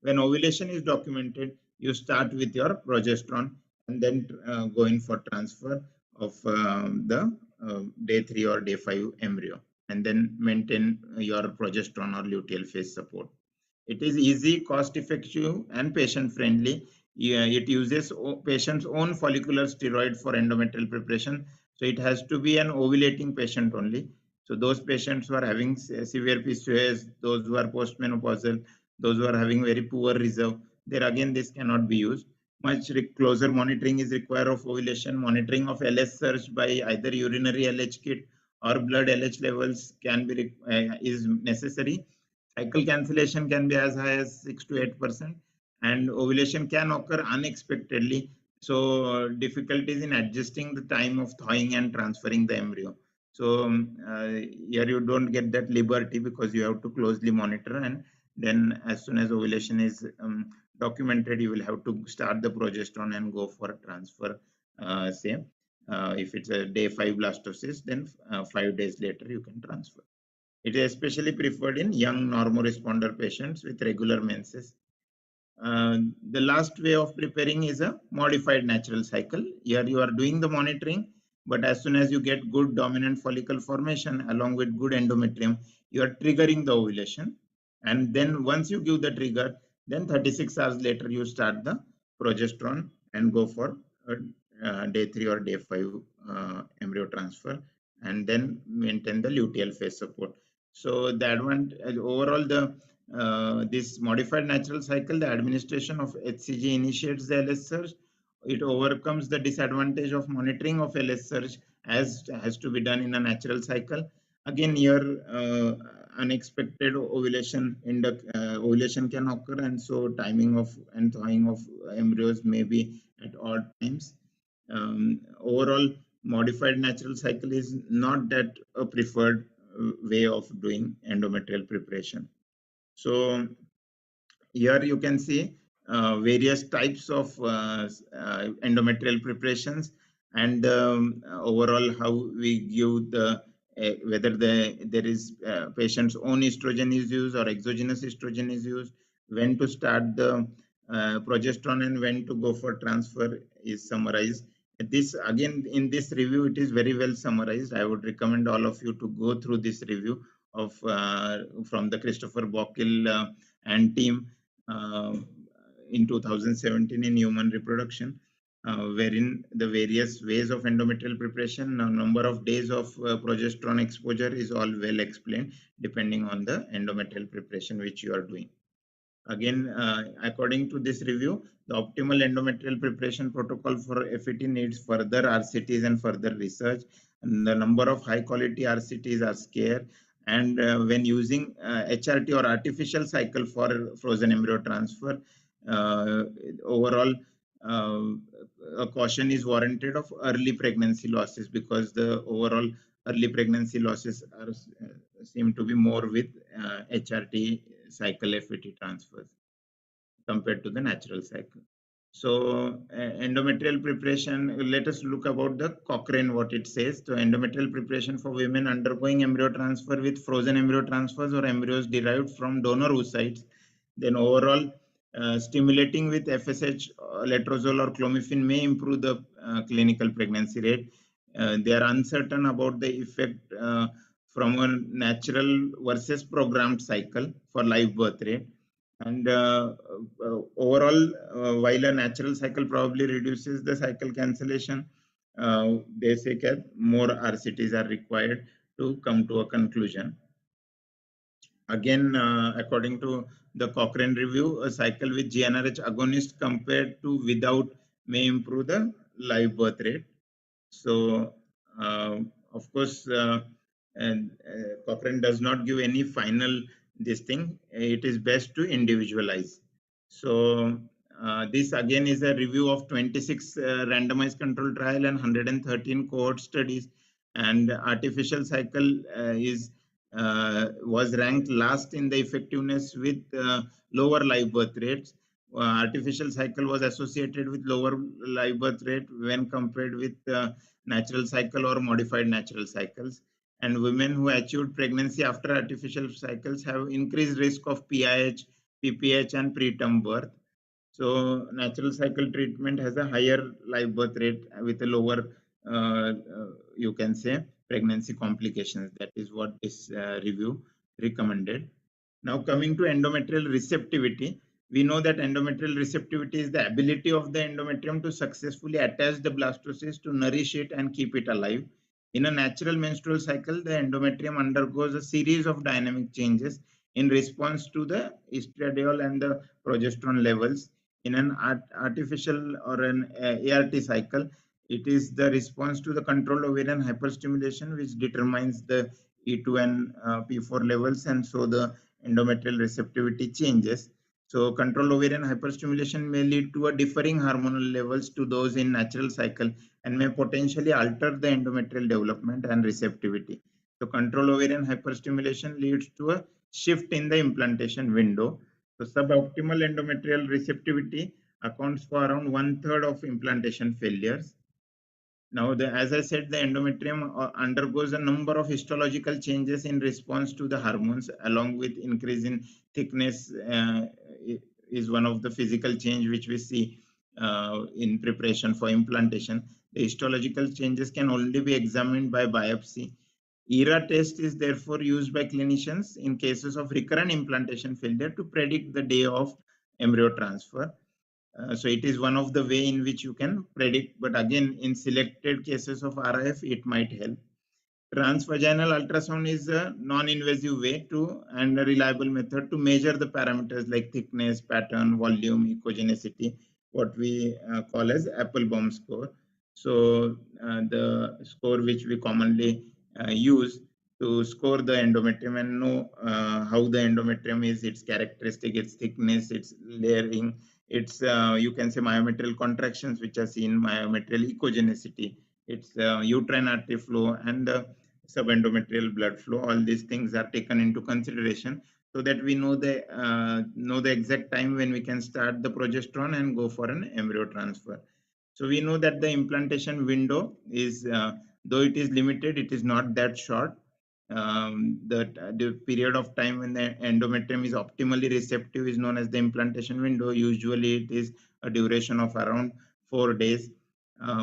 when ovulation is documented, you start with your progesterone and then go in for transfer of the day 3 or day 5 embryo, and then maintain your progesterone or luteal phase support. It is easy, cost effective and patient friendly. It uses patient's own follicular steroid for endometrial preparation. So it has to be an ovulating patient only. So those patients who are having severe PCOS, those who are postmenopausal, those who are having very poor reserve, there again this cannot be used. Much closer monitoring is required of ovulation. Monitoring of LH surge by either urinary LH kit or blood LH levels can be is necessary. Cycle cancellation can be as high as 6 to 8%, and ovulation can occur unexpectedly. So difficulties in adjusting the time of thawing and transferring the embryo. So here you don't get that liberty because you have to closely monitor, and then as soon as ovulation is documented, you will have to start the progesterone and go for a transfer. If it's a day 5 blastocyst, then 5 days later you can transfer. It is especially preferred in young normoresponder patients with regular menses. The last way of preparing is a modified natural cycle. Here you are doing the monitoring, but as soon as you get good dominant follicle formation along with good endometrium, you are triggering the ovulation. And then once you give the trigger, then 36 hours later, you start the progesterone and go for day 3 or day 5 embryo transfer, and then maintain the luteal phase support. So the advantage overall, this modified natural cycle, the administration of HCG initiates the LS surge. It overcomes the disadvantage of monitoring of LS surge as has to be done in a natural cycle. Again, here unexpected ovulation ovulation can occur, and so timing of and thawing of embryos may be at odd times. Overall, modified natural cycle is not that a preferred way of doing endometrial preparation. So here you can see various types of endometrial preparations, and overall how we give the whether there is patient's own estrogen is used or exogenous estrogen is used, when to start the progesterone and when to go for transfer is summarized. This again in this review it is very well summarized. I would recommend all of you to go through this review of from the Christopher Bockel and team in 2017 in Human Reproduction, wherein the various ways of endometrial preparation, number of days of progesterone exposure is all well explained depending on the endometrial preparation which you are doing. Again, according to this review, the optimal endometrial preparation protocol for FET needs further RCTs and further research. And the number of high quality RCTs are scarce. And when using HRT or artificial cycle for frozen embryo transfer, overall a caution is warranted of early pregnancy losses, because the overall early pregnancy losses are seem to be more with HRT cycle FET transfers compared to the natural cycle. So endometrial preparation, let us look about the Cochrane, what it says. So endometrial preparation for women undergoing embryo transfer with frozen embryo transfers or embryos derived from donor oocytes. Then overall stimulating with FSH, letrozole or clomiphene may improve the clinical pregnancy rate. They are uncertain about the effect from a natural versus programmed cycle for live birth rate. And overall, while a natural cycle probably reduces the cycle cancellation, they say that more RCTs are required to come to a conclusion. Again, according to the Cochrane review, a cycle with GnRH agonist compared to without may improve the live birth rate. So, of course, Cochrane does not give any final this thing. It is best to individualize. So, this again is a review of 26 randomized control trial and 113 cohort studies, and artificial cycle was ranked last in the effectiveness with lower live birth rates. Artificial cycle was associated with lower live birth rate when compared with natural cycle or modified natural cycles. And women who achieved pregnancy after artificial cycles have increased risk of PIH, PPH, and preterm birth. So natural cycle treatment has a higher live birth rate with a lower, you can say, pregnancy complications. That is what this review recommended. Now coming to endometrial receptivity, we know that endometrial receptivity is the ability of the endometrium to successfully attach the blastocyst to nourish it and keep it alive. In a natural menstrual cycle, the endometrium undergoes a series of dynamic changes in response to the estradiol and the progesterone levels. In an artificial or an ART cycle, it is the response to the controlled ovarian hyperstimulation which determines the E2 and P4 levels, and so the endometrial receptivity changes. So controlled ovarian hyperstimulation may lead to a differing hormonal levels to those in natural cycle and may potentially alter the endometrial development and receptivity. So controlled ovarian hyperstimulation leads to a shift in the implantation window. So suboptimal endometrial receptivity accounts for around 1/3 of implantation failures. Now, as I said, the endometrium undergoes a number of histological changes in response to the hormones, along with increase in thickness is one of the physical change which we see in preparation for implantation. The histological changes can only be examined by biopsy. ERA test is therefore used by clinicians in cases of recurrent implantation failure to predict the day of embryo transfer. So it is one of the way in which you can predict, but again, in selected cases of RIF, it might help. Transvaginal ultrasound is a non-invasive way to and a reliable method to measure the parameters like thickness, pattern, volume, echogenicity, what we call as Applebaum score. So the score which we commonly use to score the endometrium and know how the endometrium is, its characteristic, its thickness, its layering, its you can say myometrial contractions which are seen, myometrial echogenicity, its uterine artery flow and subendometrial blood flow. All these things are taken into consideration so that we know the exact time when we can start the progesterone and go for an embryo transfer. So we know that the implantation window is, though it is limited, it is not that short. The period of time when the endometrium is optimally receptive is known as the implantation window. Usually it is a duration of around 4 days.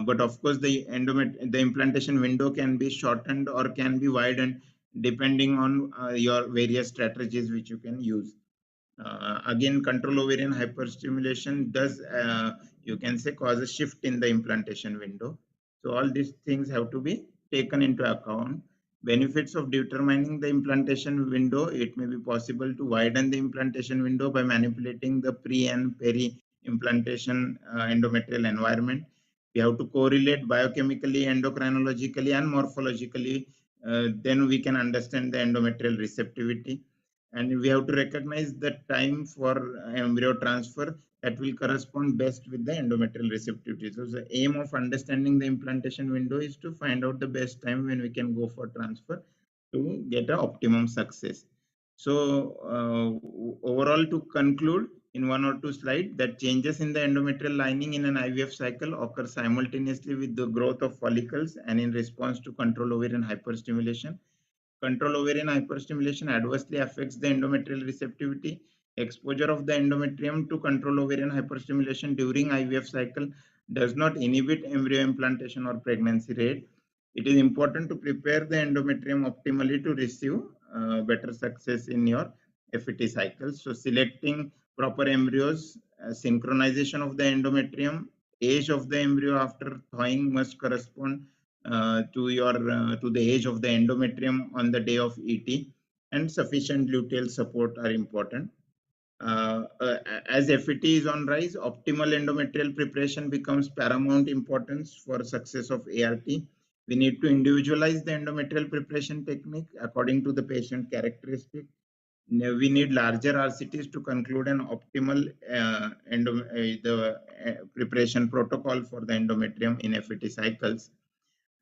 But of course, the implantation window can be shortened or can be widened depending on your various strategies which you can use. Again, controlled ovarian hyperstimulation does, you can say, cause a shift in the implantation window. So all these things have to be taken into account. Benefits of determining the implantation window: it may be possible to widen the implantation window by manipulating the pre and peri-implantation endometrial environment. We have to correlate biochemically, endocrinologically, and morphologically. Then we can understand the endometrial receptivity. And we have to recognize the time for embryo transfer that will correspond best with the endometrial receptivity. So the aim of understanding the implantation window is to find out the best time when we can go for transfer to get an optimum success. So overall, to conclude in 1 or 2 slides, that changes in the endometrial lining in an IVF cycle occur simultaneously with the growth of follicles and in response to controlled ovarian hyperstimulation. Controlled ovarian hyperstimulation adversely affects the endometrial receptivity. Exposure of the endometrium to controlled ovarian hyperstimulation during IVF cycle does not inhibit embryo implantation or pregnancy rate. It is important to prepare the endometrium optimally to receive better success in your FET cycles. So selecting proper embryos, synchronization of the endometrium, age of the embryo after thawing must correspond to the age of the endometrium on the day of ET, and sufficient luteal support are important. As FET is on rise, optimal endometrial preparation becomes paramount importance for success of ART. We need to individualize the endometrial preparation technique according to the patient characteristic. We need larger RCTs to conclude an optimal preparation protocol for the endometrium in FET cycles.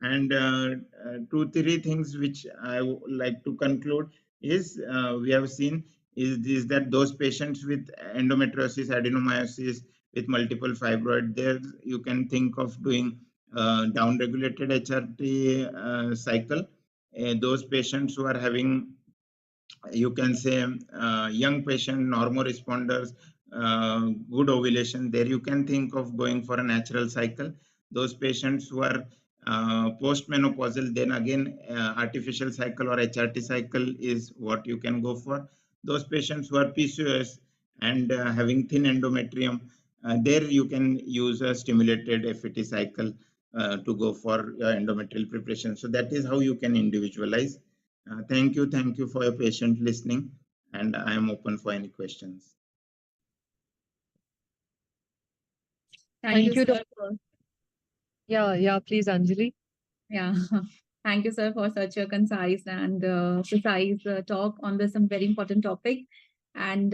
And 2-3 things which I would like to conclude is we have seen is that those patients with endometriosis, adenomyosis, with multiple fibroid, there you can think of doing down-regulated HRT cycle. Those patients who are having, you can say, young patient, normoresponders, good ovulation, there you can think of going for a natural cycle. Those patients who are postmenopausal, then again artificial cycle or HRT cycle is what you can go for. Those patients who are PCOS and having thin endometrium, there you can use a stimulated FET cycle to go for endometrial preparation. So that is how you can individualize. Thank you for your patient listening, and I am open for any questions. Thank you, Doctor. Yeah, please, Anjali. Yeah, thank you, sir, for such a concise and precise talk on this very important topic. And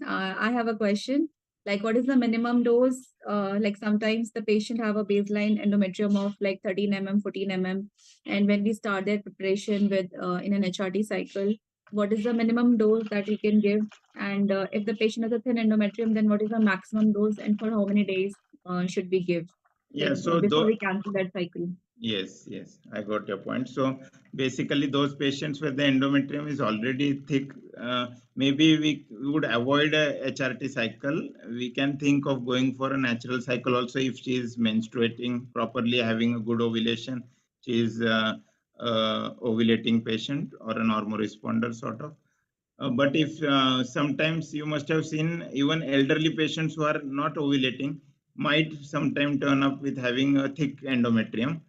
I have a question. Like, what is the minimum dose? Like, sometimes the patient have a baseline endometrium of like 13 mm, 14 mm, and when we start their preparation with in an HRT cycle, what is the minimum dose that we can give? And if the patient has a thin endometrium, then what is the maximum dose, and for how many days should we give? Yeah, Like, so before we cancel that cycle. yes, I got your point. So basically, those patients where the endometrium is already thick, maybe we would avoid a HRT cycle. We can think of going for a natural cycle also if she is menstruating properly, having a good ovulation. She is ovulating patient or a normoresponder sort of. But if sometimes you must have seen even elderly patients who are not ovulating might sometime turn up with having a thick endometrium.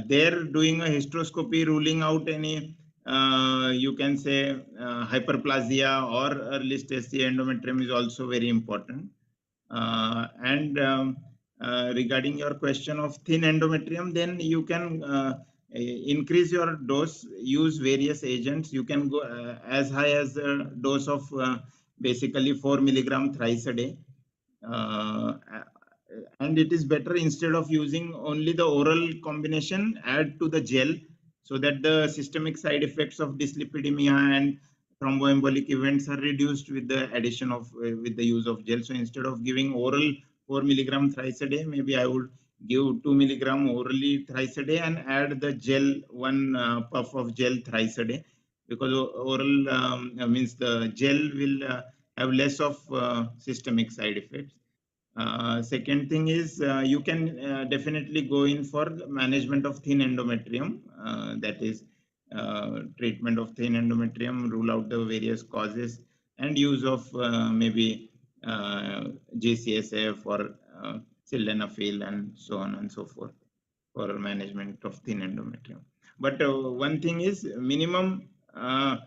They're doing a hysteroscopy, ruling out any, you can say, hyperplasia or early stage endometrium is also very important. Regarding your question of thin endometrium, then you can increase your dose, use various agents. You can go as high as a dose of basically 4 milligram thrice a day. And it is better, instead of using only the oral combination, add to the gel, so that the systemic side effects of dyslipidemia and thromboembolic events are reduced with the addition of with the use of gel. So instead of giving oral 4 milligram thrice a day, maybe I would give 2 milligram orally thrice a day and add the gel, one puff of gel thrice a day, because oral means the gel will have less of systemic side effects. Second thing is you can definitely go in for management of thin endometrium. That is treatment of thin endometrium, rule out the various causes, and use of maybe GCSF or sildenafil and so on and so forth for management of thin endometrium. But one thing is minimum 12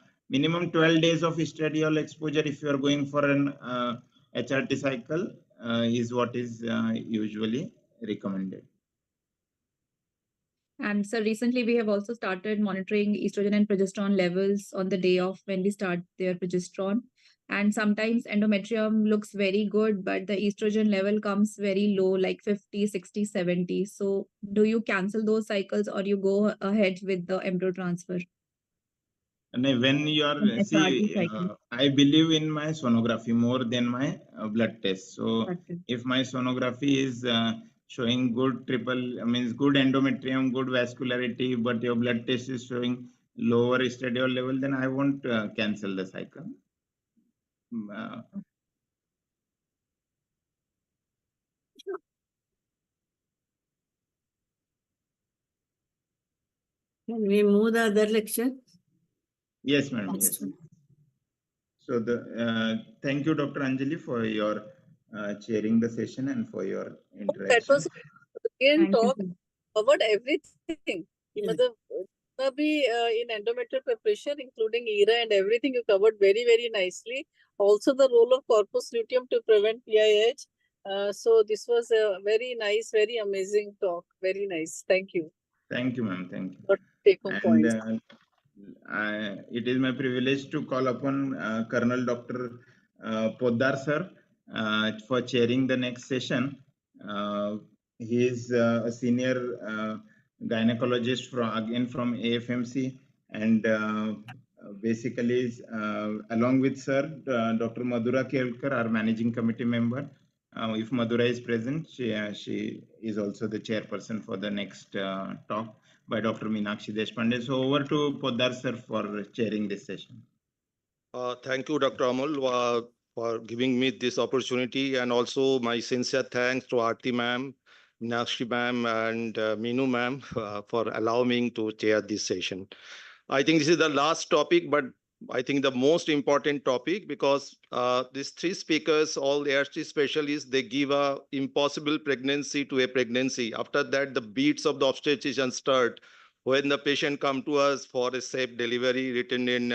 days of estradiol exposure if you are going for an HRT cycle is what is usually recommended. And so recently we have also started monitoring estrogen and progesterone levels on the day of when we start their progesterone. And sometimes endometrium looks very good, but the estrogen level comes very low, like 50, 60, 70. So do you cancel those cycles or you go ahead with the embryo transfer? And when you are, I believe in my sonography more than my blood test. So if my sonography is showing good means good endometrium, good vascularity, but your blood test is showing lower estradiol level, then I won't cancel the cycle. Can we move the other lecture? Yes, madam. Yes. So thank you, Dr. Anjali, for your chairing the session and for your interaction. That was again talk covered everything. In endometrial preparation, including ERA and everything, you covered very, very nicely. Also, the role of corpus luteum to prevent PIH. So this was a very nice, very amazing talk. Very nice. Thank you. Thank you, ma'am. Thank you. And it is my privilege to call upon Colonel Dr. Poddar sir for chairing the next session. He is a senior gynecologist from AFMC, and basically is, along with sir, Dr. Madhura Kelkar, our managing committee member. If Madhura is present, she is also the chairperson for the next talk by Dr. Meenakshi Deshpande. So over to Poddar sir for chairing this session. Thank you, Dr. Amol, for giving me this opportunity, and also my sincere thanks to Aarti ma'am, Meenakshi ma'am, and Meenu ma'am for allowing me to chair this session. I think this is the last topic, but I think the most important topic, because these three speakers, all ART specialists, they give a impossible pregnancy to a pregnancy. After that, the beats of the obstetrician start when the patient come to us for a safe delivery, written in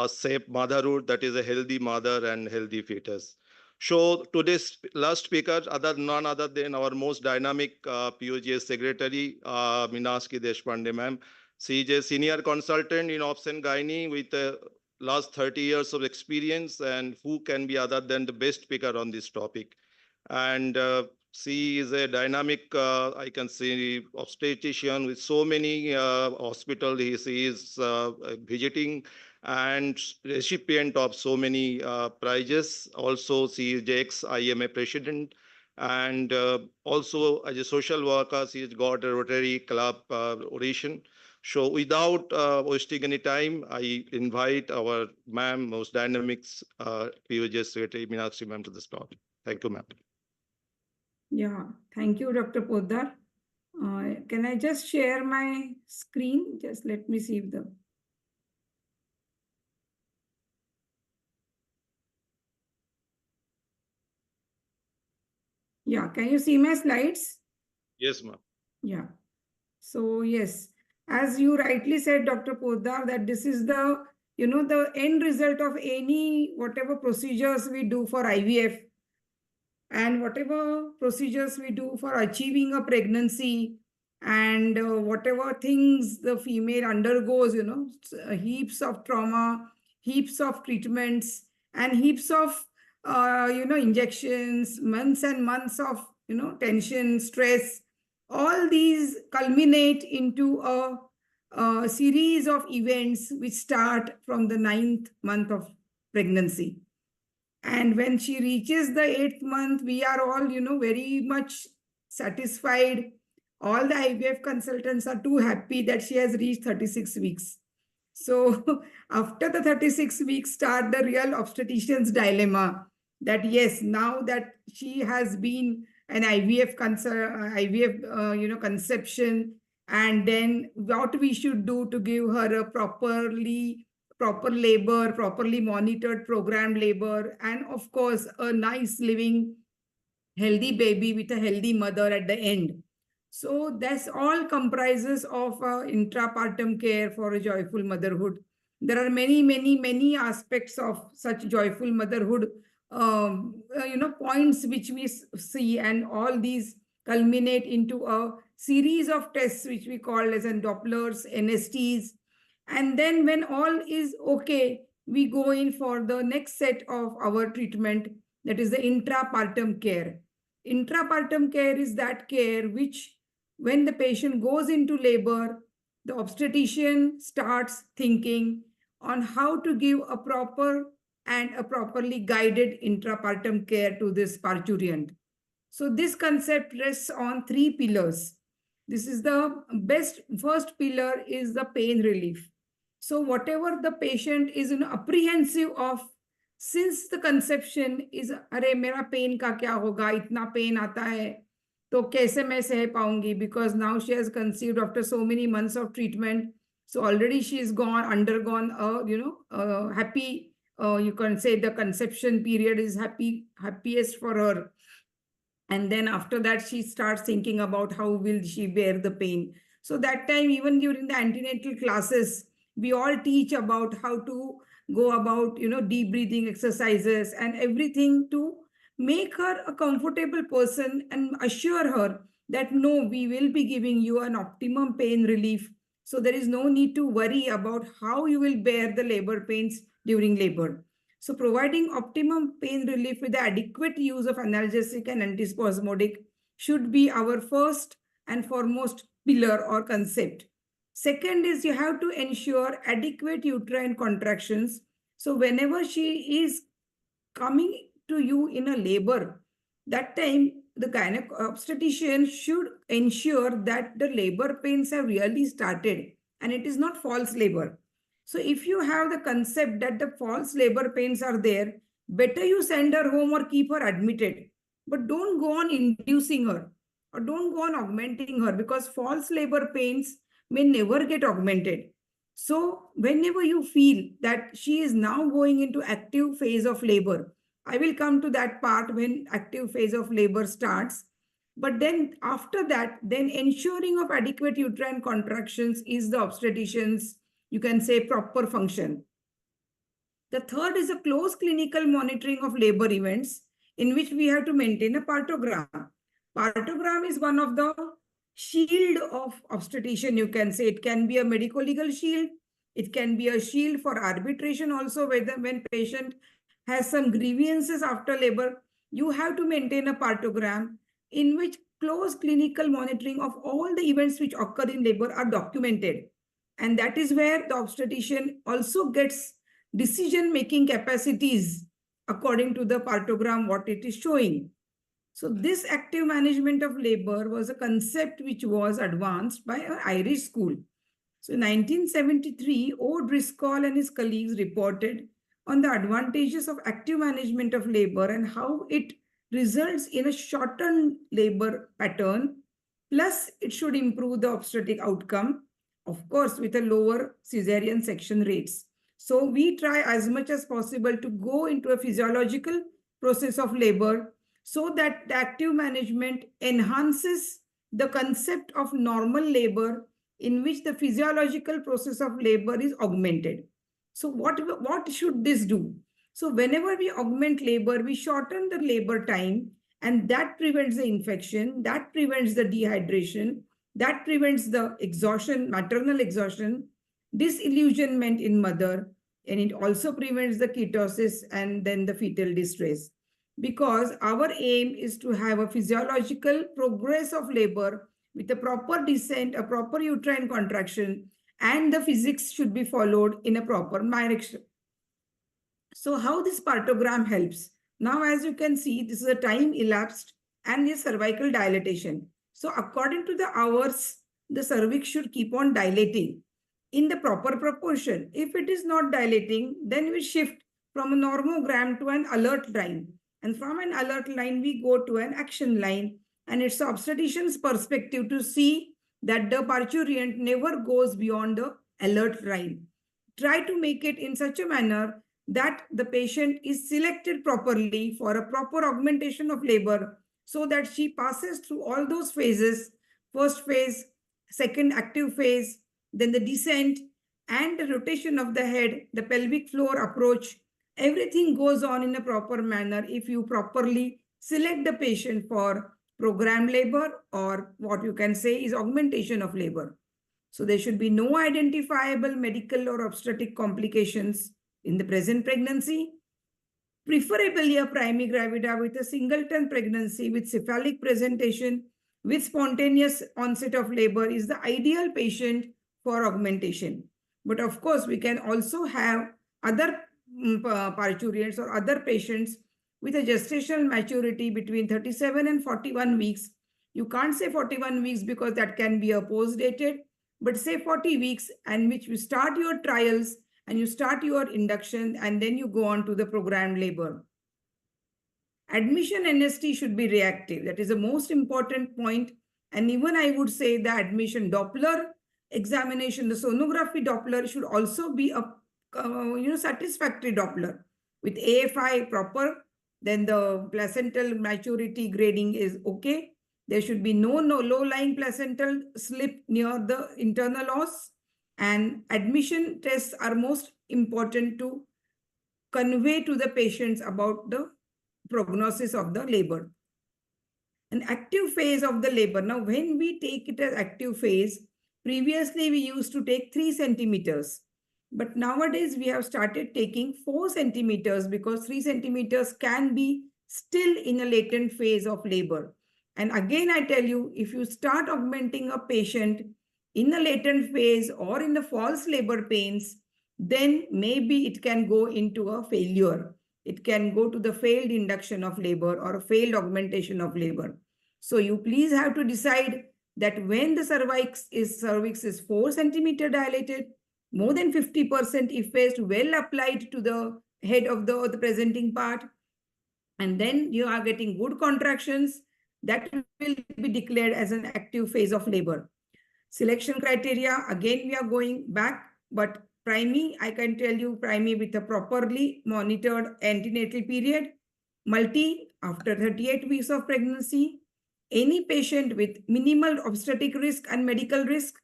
safe motherhood, that is a healthy mother and healthy fetus. So today's last speaker, none other than our most dynamic POGS secretary, Meenakshi Deshpande ma'am. She is a senior consultant in Obs and Gynae with last 30 years of experience, and who can be other than the best speaker on this topic. And she is a dynamic, I can say, obstetrician with so many hospitals he is visiting, and recipient of so many prizes. Also, she is the ex-IMA president. And also, as a social worker, she has got a Rotary Club oration. So without wasting any time, I invite our ma'am, most dynamics POGS Secretary, Meenakshi ma'am, to the topic. Thank you, ma'am. Yeah, thank you, Dr. Poddar. Can I just share my screen? Just let me see if the... Yeah, can you see my slides? Yes, ma'am. Yeah. So yes, as you rightly said, Dr. Poddar, that this is the, the end result of any, whatever procedures we do for IVF and whatever procedures we do for achieving a pregnancy and whatever things the female undergoes, heaps of trauma, heaps of treatments and heaps of, injections, months and months of, tension, stress. All these culminate into a series of events which start from the 9th month of pregnancy. And when she reaches the 8th month, we are all, very much satisfied. All the IVF consultants are too happy that she has reached 36 weeks. So after the 36 weeks start the real obstetrician's dilemma, that yes, now that she has been an IVF conception, and then what we should do to give her a proper labor, properly monitored programmed labor, and of course a nice living healthy baby with a healthy mother at the end. So that's all comprises of intrapartum care for a joyful motherhood. There are many aspects of such joyful motherhood, points which we see, and all these culminate into a series of tests which we call as Dopplers, NSTs. And then when all is okay, we go in for the next set of our treatment, that is the intrapartum care. Intrapartum care is that care which, when the patient goes into labor, the obstetrician starts thinking on how to give a proper and a properly guided intrapartum care to this parturient. So this concept rests on 3 pillars. This is the best. First pillar is the pain relief. So whatever the patient is apprehensive of since the conception is, अरे मेरा pain का क्या होगा, इतना pain आता है, तो कैसे मैं सह पाऊंगी? Because now she has conceived after so many months of treatment. So already she is undergone a happy, you can say the conception period is happiest for her. And then after that, she starts thinking about how will she bear the pain. So that time, even during the antenatal classes, we all teach about how to go about, deep breathing exercises and everything to make her a comfortable person and assure her that no, we will be giving you an optimum pain relief. So there is no need to worry about how you will bear the labor pains during labor. So providing optimum pain relief with the adequate use of analgesic and antispasmodic should be our first and foremost pillar or concept. Second is you have to ensure adequate uterine contractions. So whenever she is coming to you in a labor, that time the obstetrician should ensure that the labor pains have really started and it is not false labor. So if you have the concept that the false labor pains are there, better you send her home or keep her admitted. But don't go on inducing her or don't go on augmenting her, because false labor pains may never get augmented. So whenever you feel that she is now going into active phase of labor, I will come to that part when active phase of labor starts. But then after that, then ensuring of adequate uterine contractions is the obstetrician's, you can say, proper function. The third is a close clinical monitoring of labor events, in which we have to maintain a partogram. Partogram is one of the shield of obstetrician, you can say. It can be a medico-legal shield, It can be a shield for arbitration also, when patient has some grievances after labor. You have to maintain a partogram in which close clinical monitoring of all the events which occur in labor are documented. And that is where the obstetrician also gets decision-making capacities according to the partogram, what it is showing. So this active management of labor was a concept which was advanced by an Irish school. So in 1973, O'Driscoll and his colleagues reported on the advantages of active management of labor and how it results in a shortened labor pattern, plus it should improve the obstetric outcome, of course, with a lower cesarean section rates. So we try as much as possible to go into a physiological process of labor so that the active management enhances the concept of normal labor in which the physiological process of labor is augmented. So what should this do? So whenever we augment labor, we shorten the labor time, and that prevents the infection, that prevents the dehydration, that prevents the exhaustion, maternal exhaustion, disillusionment in mother, and it also prevents the ketosis and then the fetal distress. Because our aim is to have a physiological progress of labor with a proper descent, a proper uterine contraction, and the physics should be followed in a proper direction. So how this partogram helps? Now, as you can see, this is a time elapsed and the cervical dilatation. So according to the hours, the cervix should keep on dilating in the proper proportion. If it is not dilating, then we shift from a normogram to an alert line. And from an alert line, we go to an action line. And it's the obstetrician's perspective to see that the parturient never goes beyond the alert line. Try to make it in such a manner that the patient is selected properly for a proper augmentation of labor so that she passes through all those phases, first phase, second active phase, then the descent and the rotation of the head, the pelvic floor approach. Everything goes on in a proper manner if you properly select the patient for programmed labor, or what you can say is augmentation of labor. So there should be no identifiable medical or obstetric complications in the present pregnancy. Preferably a primigravida with a singleton pregnancy with cephalic presentation with spontaneous onset of labor is the ideal patient for augmentation. But of course, we can also have other parturients or other patients with a gestational maturity between 37 and 41 weeks. You can't say 41 weeks because that can be a post-dated, but say 40 weeks, and which you start your trials and you start your induction and then you go on to the programmed labor. Admission NST should be reactive. That is the most important point. And even I would say the admission Doppler examination, the sonography Doppler should also be a satisfactory Doppler with AFI proper. Then the placental maturity grading is okay. There should be no low-lying placental slip near the internal os. And admission tests are most important to convey to the patients about the prognosis of the labor. An active phase of the labor. Now, when we take it as active phase, previously we used to take 3 centimeters. But nowadays we have started taking 4 centimeters because 3 centimeters can be still in a latent phase of labor. And again, I tell you, if you start augmenting a patient in a latent phase or in the false labor pains, then maybe it can go into a failure. It can go to the failed induction of labor or a failed augmentation of labor. So you please have to decide that when the cervix is 4 centimeter dilated, more than 50% effaced, well applied to the head of the presenting part, and then you are getting good contractions, that will be declared as an active phase of labor. Selection criteria, again, we are going back, but primary, I can tell you primary with a properly monitored antenatal period, multi after 38 weeks of pregnancy, any patient with minimal obstetric risk and medical risk.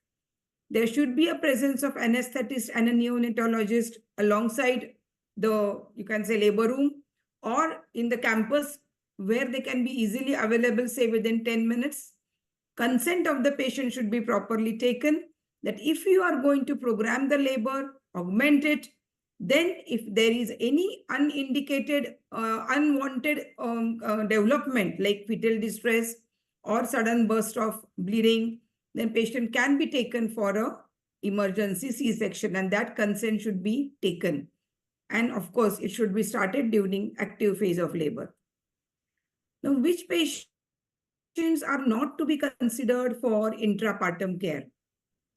There should be a presence of anesthetist and a neonatologist alongside the, you can say, labor room or in the campus where they can be easily available, say within 10 minutes. Consent of the patient should be properly taken, that if you are going to program the labor, augment it. Then if there is any unindicated, unwanted development like fetal distress or sudden burst of bleeding, then patient can be taken for a emergency C-section, and that consent should be taken. And of course, it should be started during active phase of labor. Now, which patients are not to be considered for intrapartum care?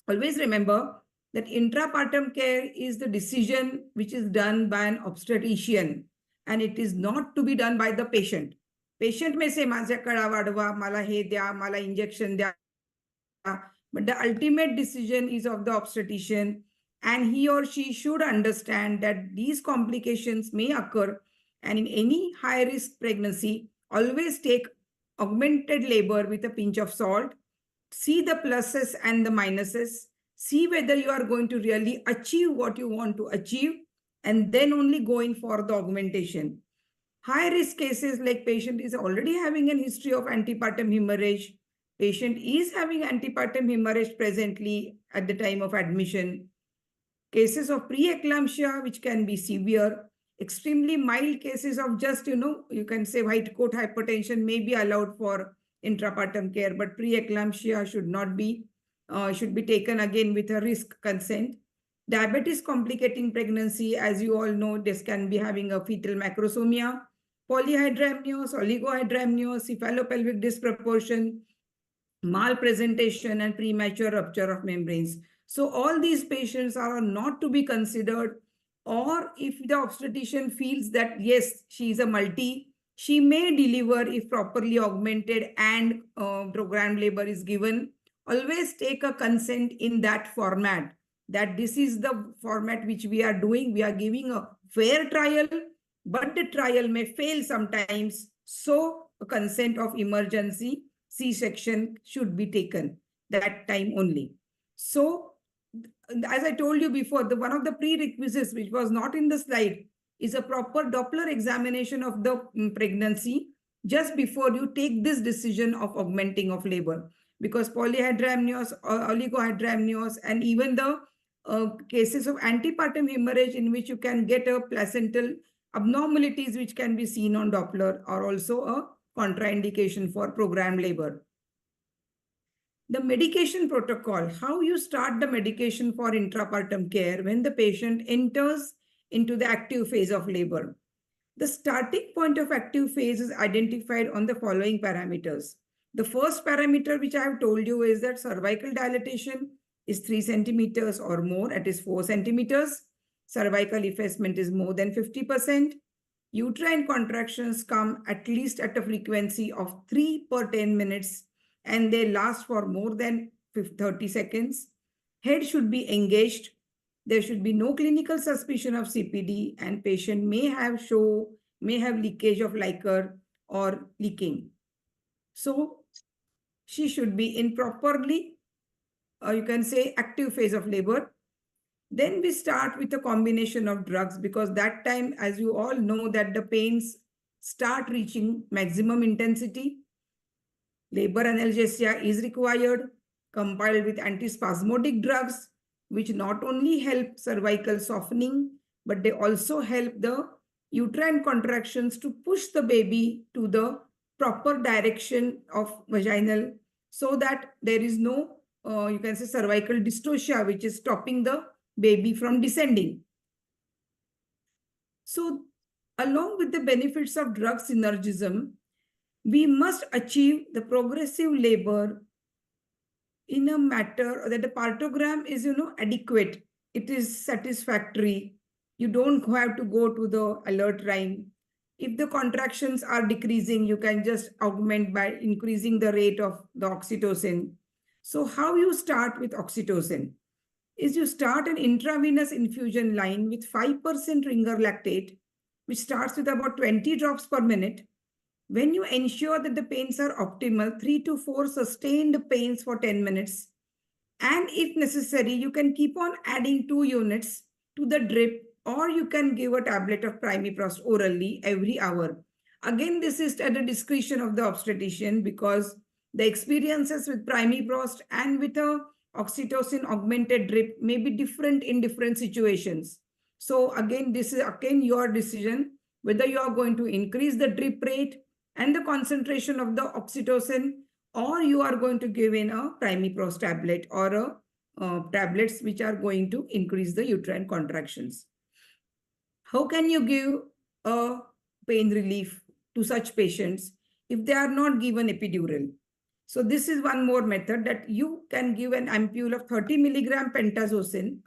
Always remember that intrapartum care is the decision which is done by an obstetrician, and it is not to be done by the patient. Patient may say, "माझ्या कळा वाढवा, मला हे द्या, मला injection द्या." But the ultimate decision is of the obstetrician, and he or she should understand that these complications may occur, and in any high-risk pregnancy, always take augmented labor with a pinch of salt. See the pluses and the minuses. See whether you are going to really achieve what you want to achieve, and then only going for the augmentation. High-risk cases like patient is already having a history of antepartum hemorrhage. Patient is having antepartum hemorrhage presently at the time of admission. Cases of preeclampsia, which can be severe. Extremely mild cases of just, you can say white coat hypertension may be allowed for intrapartum care, but preeclampsia should not be, should be taken again with a risk consent. Diabetes complicating pregnancy, as you all know, this can be having a fetal macrosomia, polyhydramnios, oligohydramnios, cephalopelvic disproportion, malpresentation, and premature rupture of membranes. So all these patients are not to be considered, or if the obstetrician feels that, yes, she is a multi, she may deliver if properly augmented and programmed labor is given. Always take a consent in that format, that this is the format which we are doing. We are giving a fair trial, but the trial may fail sometimes. So a consent of emergency C-section should be taken that time only. So as I told you before, one of the prerequisites which was not in the slide is a proper Doppler examination of the pregnancy just before you take this decision of augmenting of labor. Because polyhydramnios, oligohydramnios, and even the cases of antepartum hemorrhage in which you can get a placental abnormalities which can be seen on Doppler are also a contraindication for programmed labor. The medication protocol, how you start the medication for intrapartum care when the patient enters into the active phase of labor. The starting point of active phase is identified on the following parameters. The first parameter which I have told you is that cervical dilatation is 3 centimeters or more, that is 4 centimeters. Cervical effacement is more than 50%. Uterine contractions come at least at a frequency of 3 per 10 minutes, and they last for more than 30 seconds. Head should be engaged. There should be no clinical suspicion of CPD, and patient may have leakage of liquor or leaking. So she should be in properly, you can say, active phase of labor. Then we start with a combination of drugs, because that time, as you all know, that the pains start reaching maximum intensity. Labor analgesia is required, compiled with antispasmodic drugs, which not only help cervical softening, but they also help the uterine contractions to push the baby to the proper direction of vaginal, so that there is no, you can say, cervical dystocia, which is stopping the baby from descending. So along with the benefits of drug synergism, we must achieve the progressive labor in a matter that the partogram is, adequate. It is satisfactory. You don't have to go to the alert rhyme. If the contractions are decreasing, you can just augment by increasing the rate of the oxytocin. So how you start with oxytocin is you start an intravenous infusion line with 5% ringer lactate, which starts with about 20 drops per minute. When you ensure that the pains are optimal, 3 to 4 sustained pains for 10 minutes. And if necessary, you can keep on adding 2 units to the drip, or you can give a tablet of Primiprost orally every hour. Again, this is at the discretion of the obstetrician, because the experiences with Primiprost and with a oxytocin augmented drip may be different in different situations. So again, this is again your decision whether you are going to increase the drip rate and the concentration of the oxytocin, or you are going to give in a Primipros tablet or a tablets which are going to increase the uterine contractions. How can you give a pain relief to such patients if they are not given epidural? So this is one more method that you can give an ampule of 30 milligram pentazocin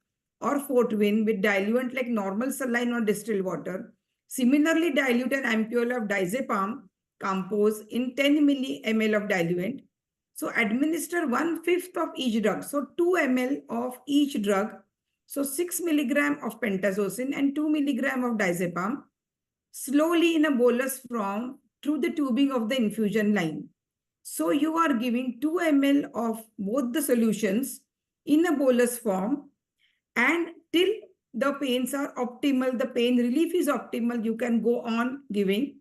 or Fortwin with diluent like normal saline or distilled water. Similarly, dilute an ampule of diazepam compose in 10 ml of diluent. So administer 1/5 of each drug. So 2 ml of each drug. So 6 milligram of pentazocin and 2 milligram of diazepam slowly in a bolus form through the tubing of the infusion line. So you are giving 2 ml of both the solutions in a bolus form, and till the pains are optimal, the pain relief is optimal, you can go on giving.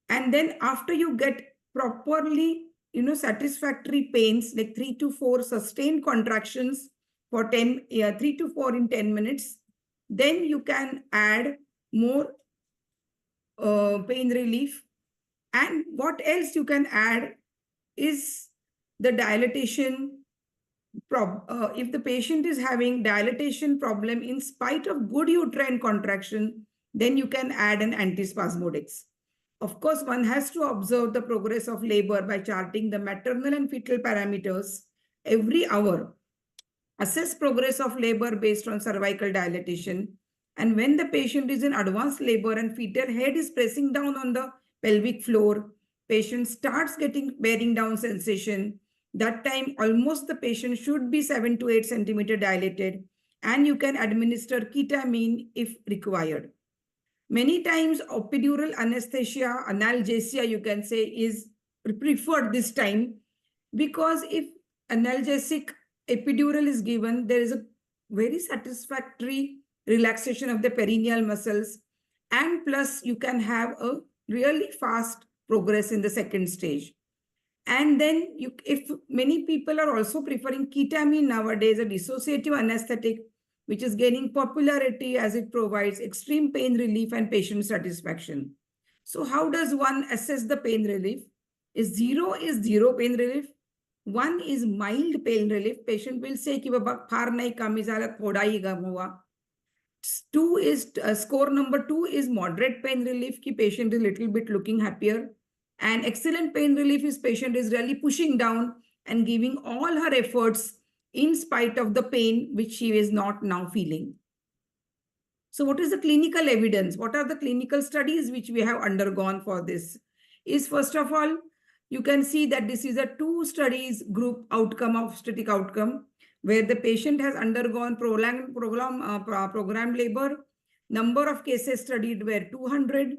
And then after you get properly, satisfactory pains like 3 to 4 sustained contractions for 3 to 4 in 10 minutes, then you can add more pain relief. And what else you can add is the dilatation. If the patient is having dilatation problem in spite of good uterine contraction, then you can add an antispasmodics. Of course, one has to observe the progress of labor by charting the maternal and fetal parameters every hour. Assess progress of labor based on cervical dilatation. And when the patient is in advanced labor and fetal head is pressing down on the pelvic floor, patient starts getting bearing down sensation. That time, almost the patient should be 7 to 8 centimeter dilated, and you can administer ketamine if required. Many times, epidural anesthesia, analgesia, you can say, is preferred this time, because if analgesic epidural is given, there is a very satisfactory relaxation of the perineal muscles, and plus you can have a really fast progress in the second stage. And then if many people are also preferring ketamine nowadays, a dissociative anesthetic, which is gaining popularity as it provides extreme pain relief and patient satisfaction. So how does one assess the pain relief? Zero is zero pain relief. 1 is mild pain relief. Patient will say ki baba far nahi kami zala thoda hi gam hua. 2 is score number 2 is moderate pain relief ki patient is little bit looking happier. And excellent pain relief is patient is really pushing down and giving all her efforts in spite of the pain which she is not now feeling. So what is the clinical evidence? What are the clinical studies which we have undergone for this? Is first of all, you can see that this is a 2 studies group outcome of static outcome where the patient has undergone programmed labor. Number of cases studied were 200,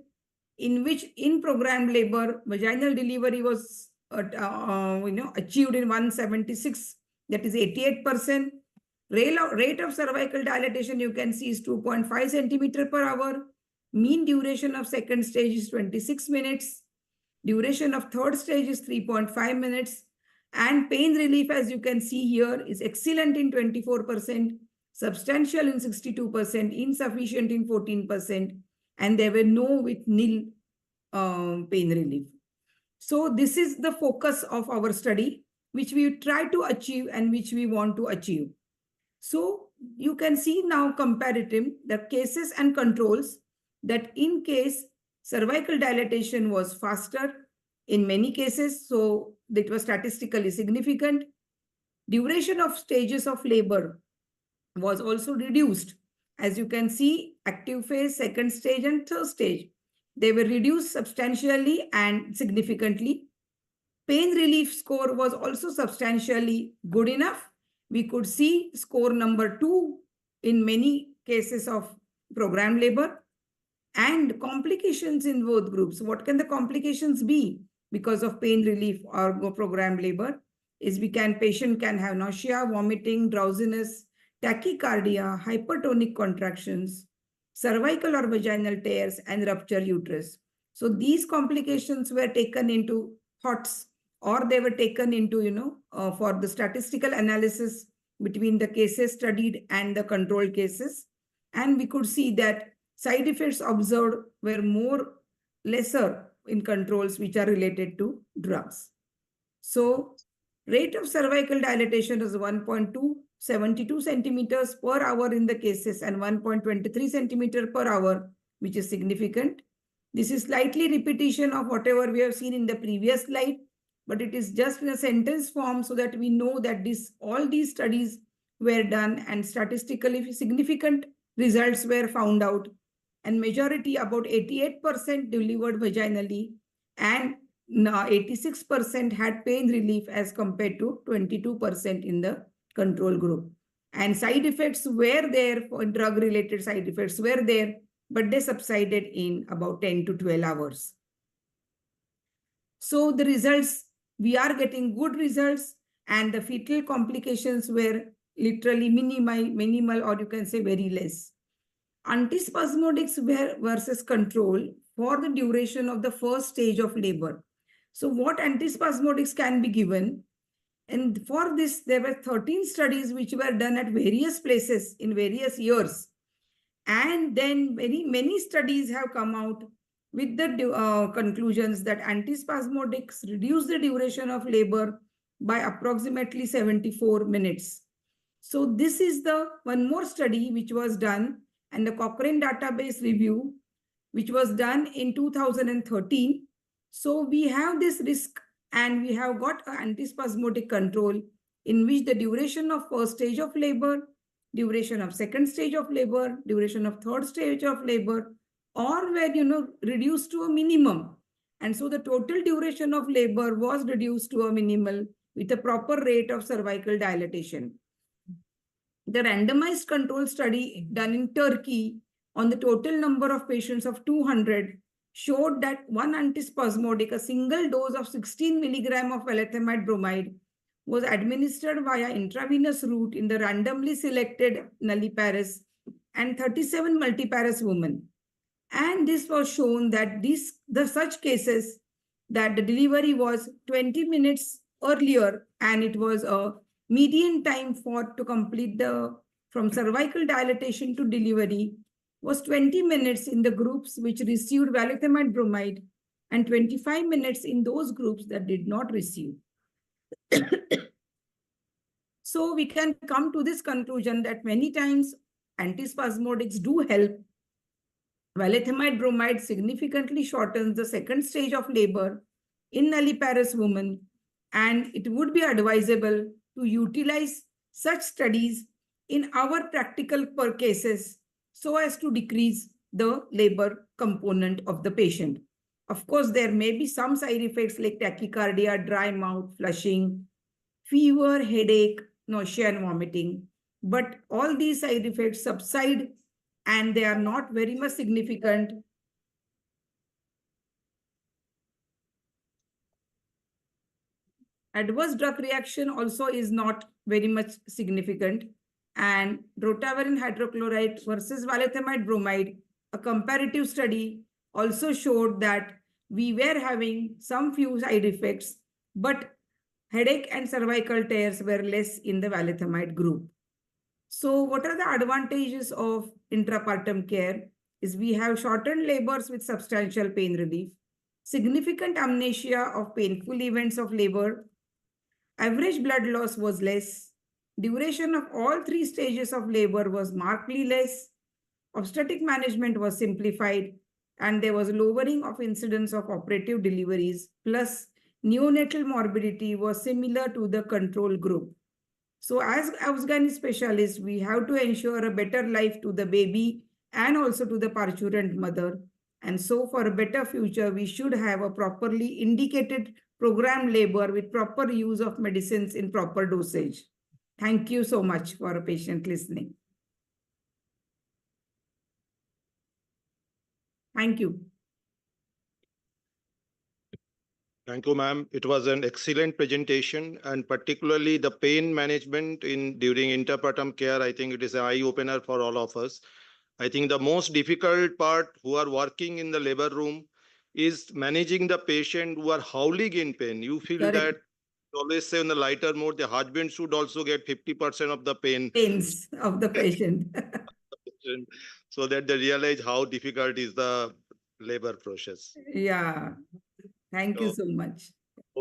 in which in programmed labor, vaginal delivery was achieved in 176, that is 88%. Rate of cervical dilatation you can see is 2.5 centimeter per hour. Mean duration of second stage is 26 minutes. Duration of third stage is 3.5 minutes. And pain relief, as you can see here, is excellent in 24%, substantial in 62%, insufficient in 14%, and there were no with nil pain relief. So this is the focus of our study, which we try to achieve and which we want to achieve. So you can see now comparative the cases and controls that in case cervical dilatation was faster in many cases, so it was statistically significant. Duration of stages of labor was also reduced. As you can see, active phase, second stage and third stage, they were reduced substantially and significantly. Pain relief score was also substantially good enough. We could see score number 2 in many cases of programmed labor. And complications in both groups. What can the complications be because of pain relief or programmed labor? Is patient can have nausea, vomiting, drowsiness, tachycardia, hypertonic contractions, cervical or vaginal tears, and rupture uterus. So these complications were taken into thoughts or they were taken into, for the statistical analysis between the cases studied and the control cases. And we could see that side effects observed were lesser in controls which are related to drugs. So rate of cervical dilatation is 1.272 centimeters per hour in the cases and 1.23 centimeter per hour, which is significant. This is slightly repetition of whatever we have seen in the previous slide, but it is just in a sentence form so that we know that all these studies were done and statistically significant results were found out, and majority, about 88%, delivered vaginally, and 86% had pain relief as compared to 22% in the control group. And side effects were there, for drug-related side effects were there, but they subsided in about 10 to 12 hours. So the results, we are getting good results, and the fetal complications were literally minimal, or you can say very less. Antispasmodics versus control for the duration of the first stage of labor. So what antispasmodics can be given? And for this, there were 13 studies which were done at various places in various years. And then many studies have come out with the conclusions that antispasmodics reduce the duration of labor by approximately 74 minutes. So this is the one more study which was done, and the Cochrane database review, which was done in 2013. So we have this risk, and we have got an antispasmodic control in which the duration of first stage of labor, duration of second stage of labor, duration of third stage of labor, or were reduced to a minimum. And so the total duration of labor was reduced to a minimal with a proper rate of cervical dilatation. The randomized control study done in Turkey on the total number of patients of 200 showed that one antispasmodic, a single dose of 16 milligram of valethamide bromide, was administered via intravenous route in the randomly selected nulliparous and 37 multiparous women. And this was shown that such cases that the delivery was 20 minutes earlier, and it was a median time to complete from cervical dilatation to delivery was 20 minutes in the groups which received valethamide bromide and 25 minutes in those groups that did not receive. So we can come to this conclusion that many times antispasmodics do help. Valethamide bromide significantly shortens the second stage of labor in nulliparous women, and it would be advisable to utilize such studies in our practical cases so as to decrease the labor component of the patient. Of course, there may be some side effects like tachycardia, dry mouth, flushing, fever, headache, nausea, and vomiting. But all these side effects subside, and they are not very much significant. Adverse drug reaction also is not very much significant. And rotavirin hydrochloride versus valethamide bromide, a comparative study, also showed that we were having some few side effects, but headache and cervical tears were less in the valethamide group. So what are the advantages of intrapartum care? Is we have shortened labors with substantial pain relief, significant amnesia of painful events of labor, average blood loss was less, duration of all 3 stages of labor was markedly less, obstetric management was simplified, and there was lowering of incidence of operative deliveries, plus neonatal morbidity was similar to the control group. So as Afghani specialists, we have to ensure a better life to the baby and also to the parturient mother. And so for a better future, we should have a properly indicated programmed labor with proper use of medicines in proper dosage. Thank you so much for a patient listening. Thank you. Thank you, ma'am. It was an excellent presentation, and particularly the pain management during intrapartum care. I think it is an eye-opener for all of us. I think the most difficult part who are working in the labor room, is managing the patient who are howling in pain. You feel Correct. that always say on the lighter mode, the husband should also get 50% of the pain. Pains of the patient. So that they realize how difficult is the labor process. Yeah. Thank you So so much.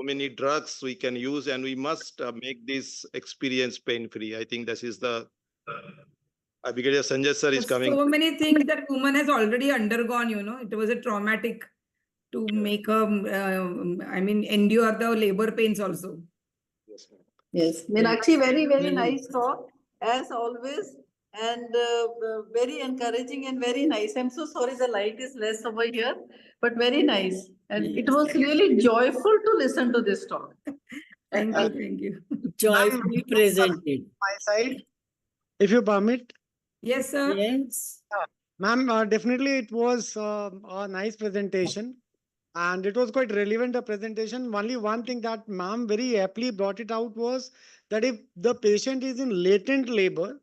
many drugs we can use, and we must make this experience pain-free. I think this is the Brigadier Sanjay sir is coming. So many things that woman has already undergone, it was a traumatic to make endure the labor pains also. Yes, ma'am. Yes, Meenakshi, very, very nice talk, as always, and very encouraging and very nice. I'm so sorry the light is less over here, but very nice. And it was really joyful to listen to this talk. Thank you, thank you. Joyfully presented. My side, if you permit. Yes, sir. Yes. Ma'am, definitely it was a nice presentation. And it was quite relevant, a presentation. Only one thing that ma'am very aptly brought it out was that if the patient is in latent labor,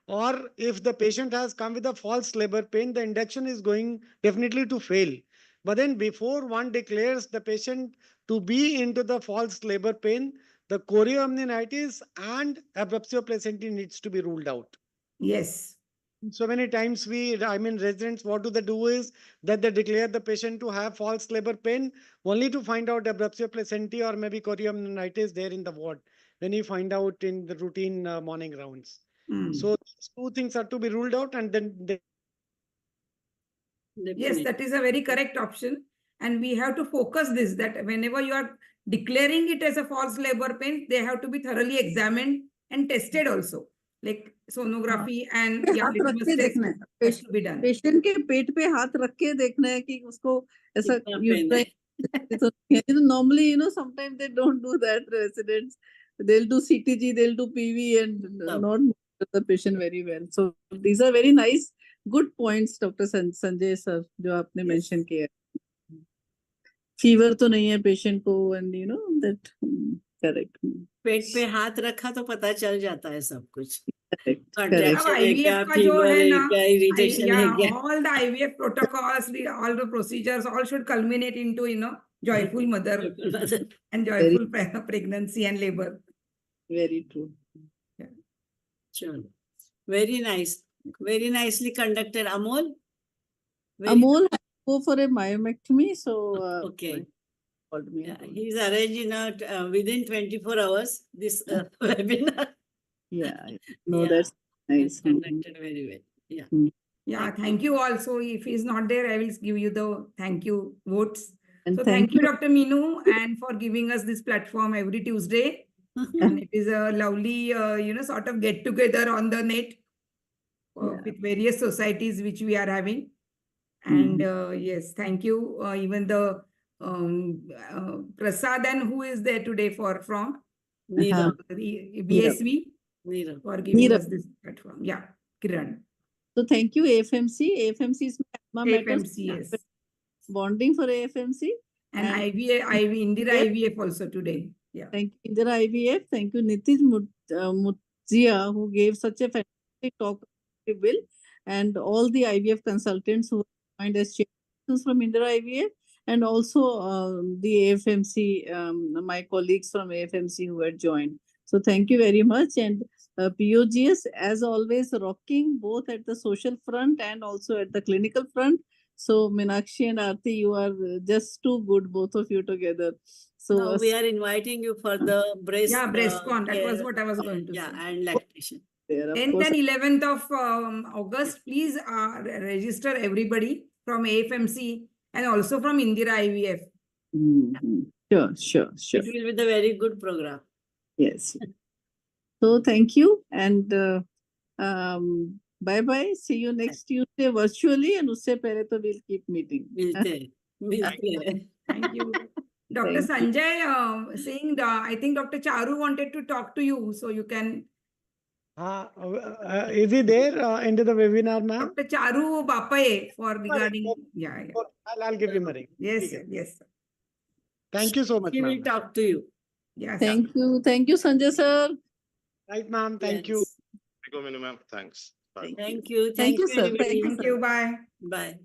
or if the patient has come with a false labor pain, the induction is going definitely to fail. But then before one declares the patient to be into the false labor pain, the chorioamnionitis and abruptio placentae needs to be ruled out. Yes. So many times residents, what do they do is that they declare the patient to have false labor pain only to find out abruptio placentae or maybe chorioamnionitis there in the ward when you find out in the routine morning rounds. So these two things are to be ruled out, and then yes, that is a very correct option. And we have to focus this, that whenever you are declaring it as a false labor pain, they have to be thoroughly examined and tested also. Like sonography and litmus test has to be done. Patient के पेट पे हाथ रख के देखना है कि उसको ऐसा normally sometimes they don't do that. Residents, they'll do CTG, they'll do PV and not monitor the patient very well. So these are very nice, good points, Dr. Sanjay sir, जो आपने mention किया. Fever तो नहीं है patient को, and that correct. पेट पे हाथ रखा तो पता चल जाता है सब कुछ. All the IVF protocols, all the procedures, all should culminate into, joyful mother and joyful pregnancy and labor. Very true. Yeah. Sure. Very nice. Very nicely conducted, Amol. Amol had to go for a myomectomy, so okay. Yeah, he's arranging within 24 hours this webinar. Yeah, no, that's nice. Conducted very well. Yeah. Yeah, thank you also. If he's not there, I will give you the thank you votes. And so thank you, Dr. Meenu, and for giving us this platform every Tuesday. And it is a lovely, sort of get together on the net with various societies which we are having. And yes, thank you. Even the Prasadan, who is there today from BSV. For giving us this platform. Yeah, Kiran. So thank you, AFMC. AFMC is AFMC, yes. Bonding for AFMC. And Indira IVF also today. Yeah. Thank you, Indira IVF. Thank you, Nitish Mutzia, who gave such a fantastic talk. And all the IVF consultants who joined as chairpersons from Indira IVF, and also the AFMC, my colleagues from AFMC who had joined. So thank you very much. And POGS, as always, rocking both at the social front and also at the clinical front. So Meenakshi and Aarti, you are just too good, both of you together. So now we are inviting you for the breast. Yeah, breastcon. That was what I was going to say. And lactation. 10th and 11th of August, please register everybody from AFMC and also from Indira IVF. Sure. It will be the very good program. Yes. So thank you, and bye-bye. See you next Tuesday virtually, and usse pehle to we'll keep meeting. Milte. Thank you. Dr. Sanjay, saying, I think Dr. Charu wanted to talk to you, so you can. Is he there into the webinar, ma'am? Dr. Charu Bapaye for regarding. Yeah. I'll give him a ring. Yes. Thank you so much, He will talk to you. Yes. Thank you, Sanjay sir. Right, ma'am. Thank you. Thank you, ma'am. Thanks. Bye. Thank you. Thank you, sir. everybody. Thank you. Bye. Bye.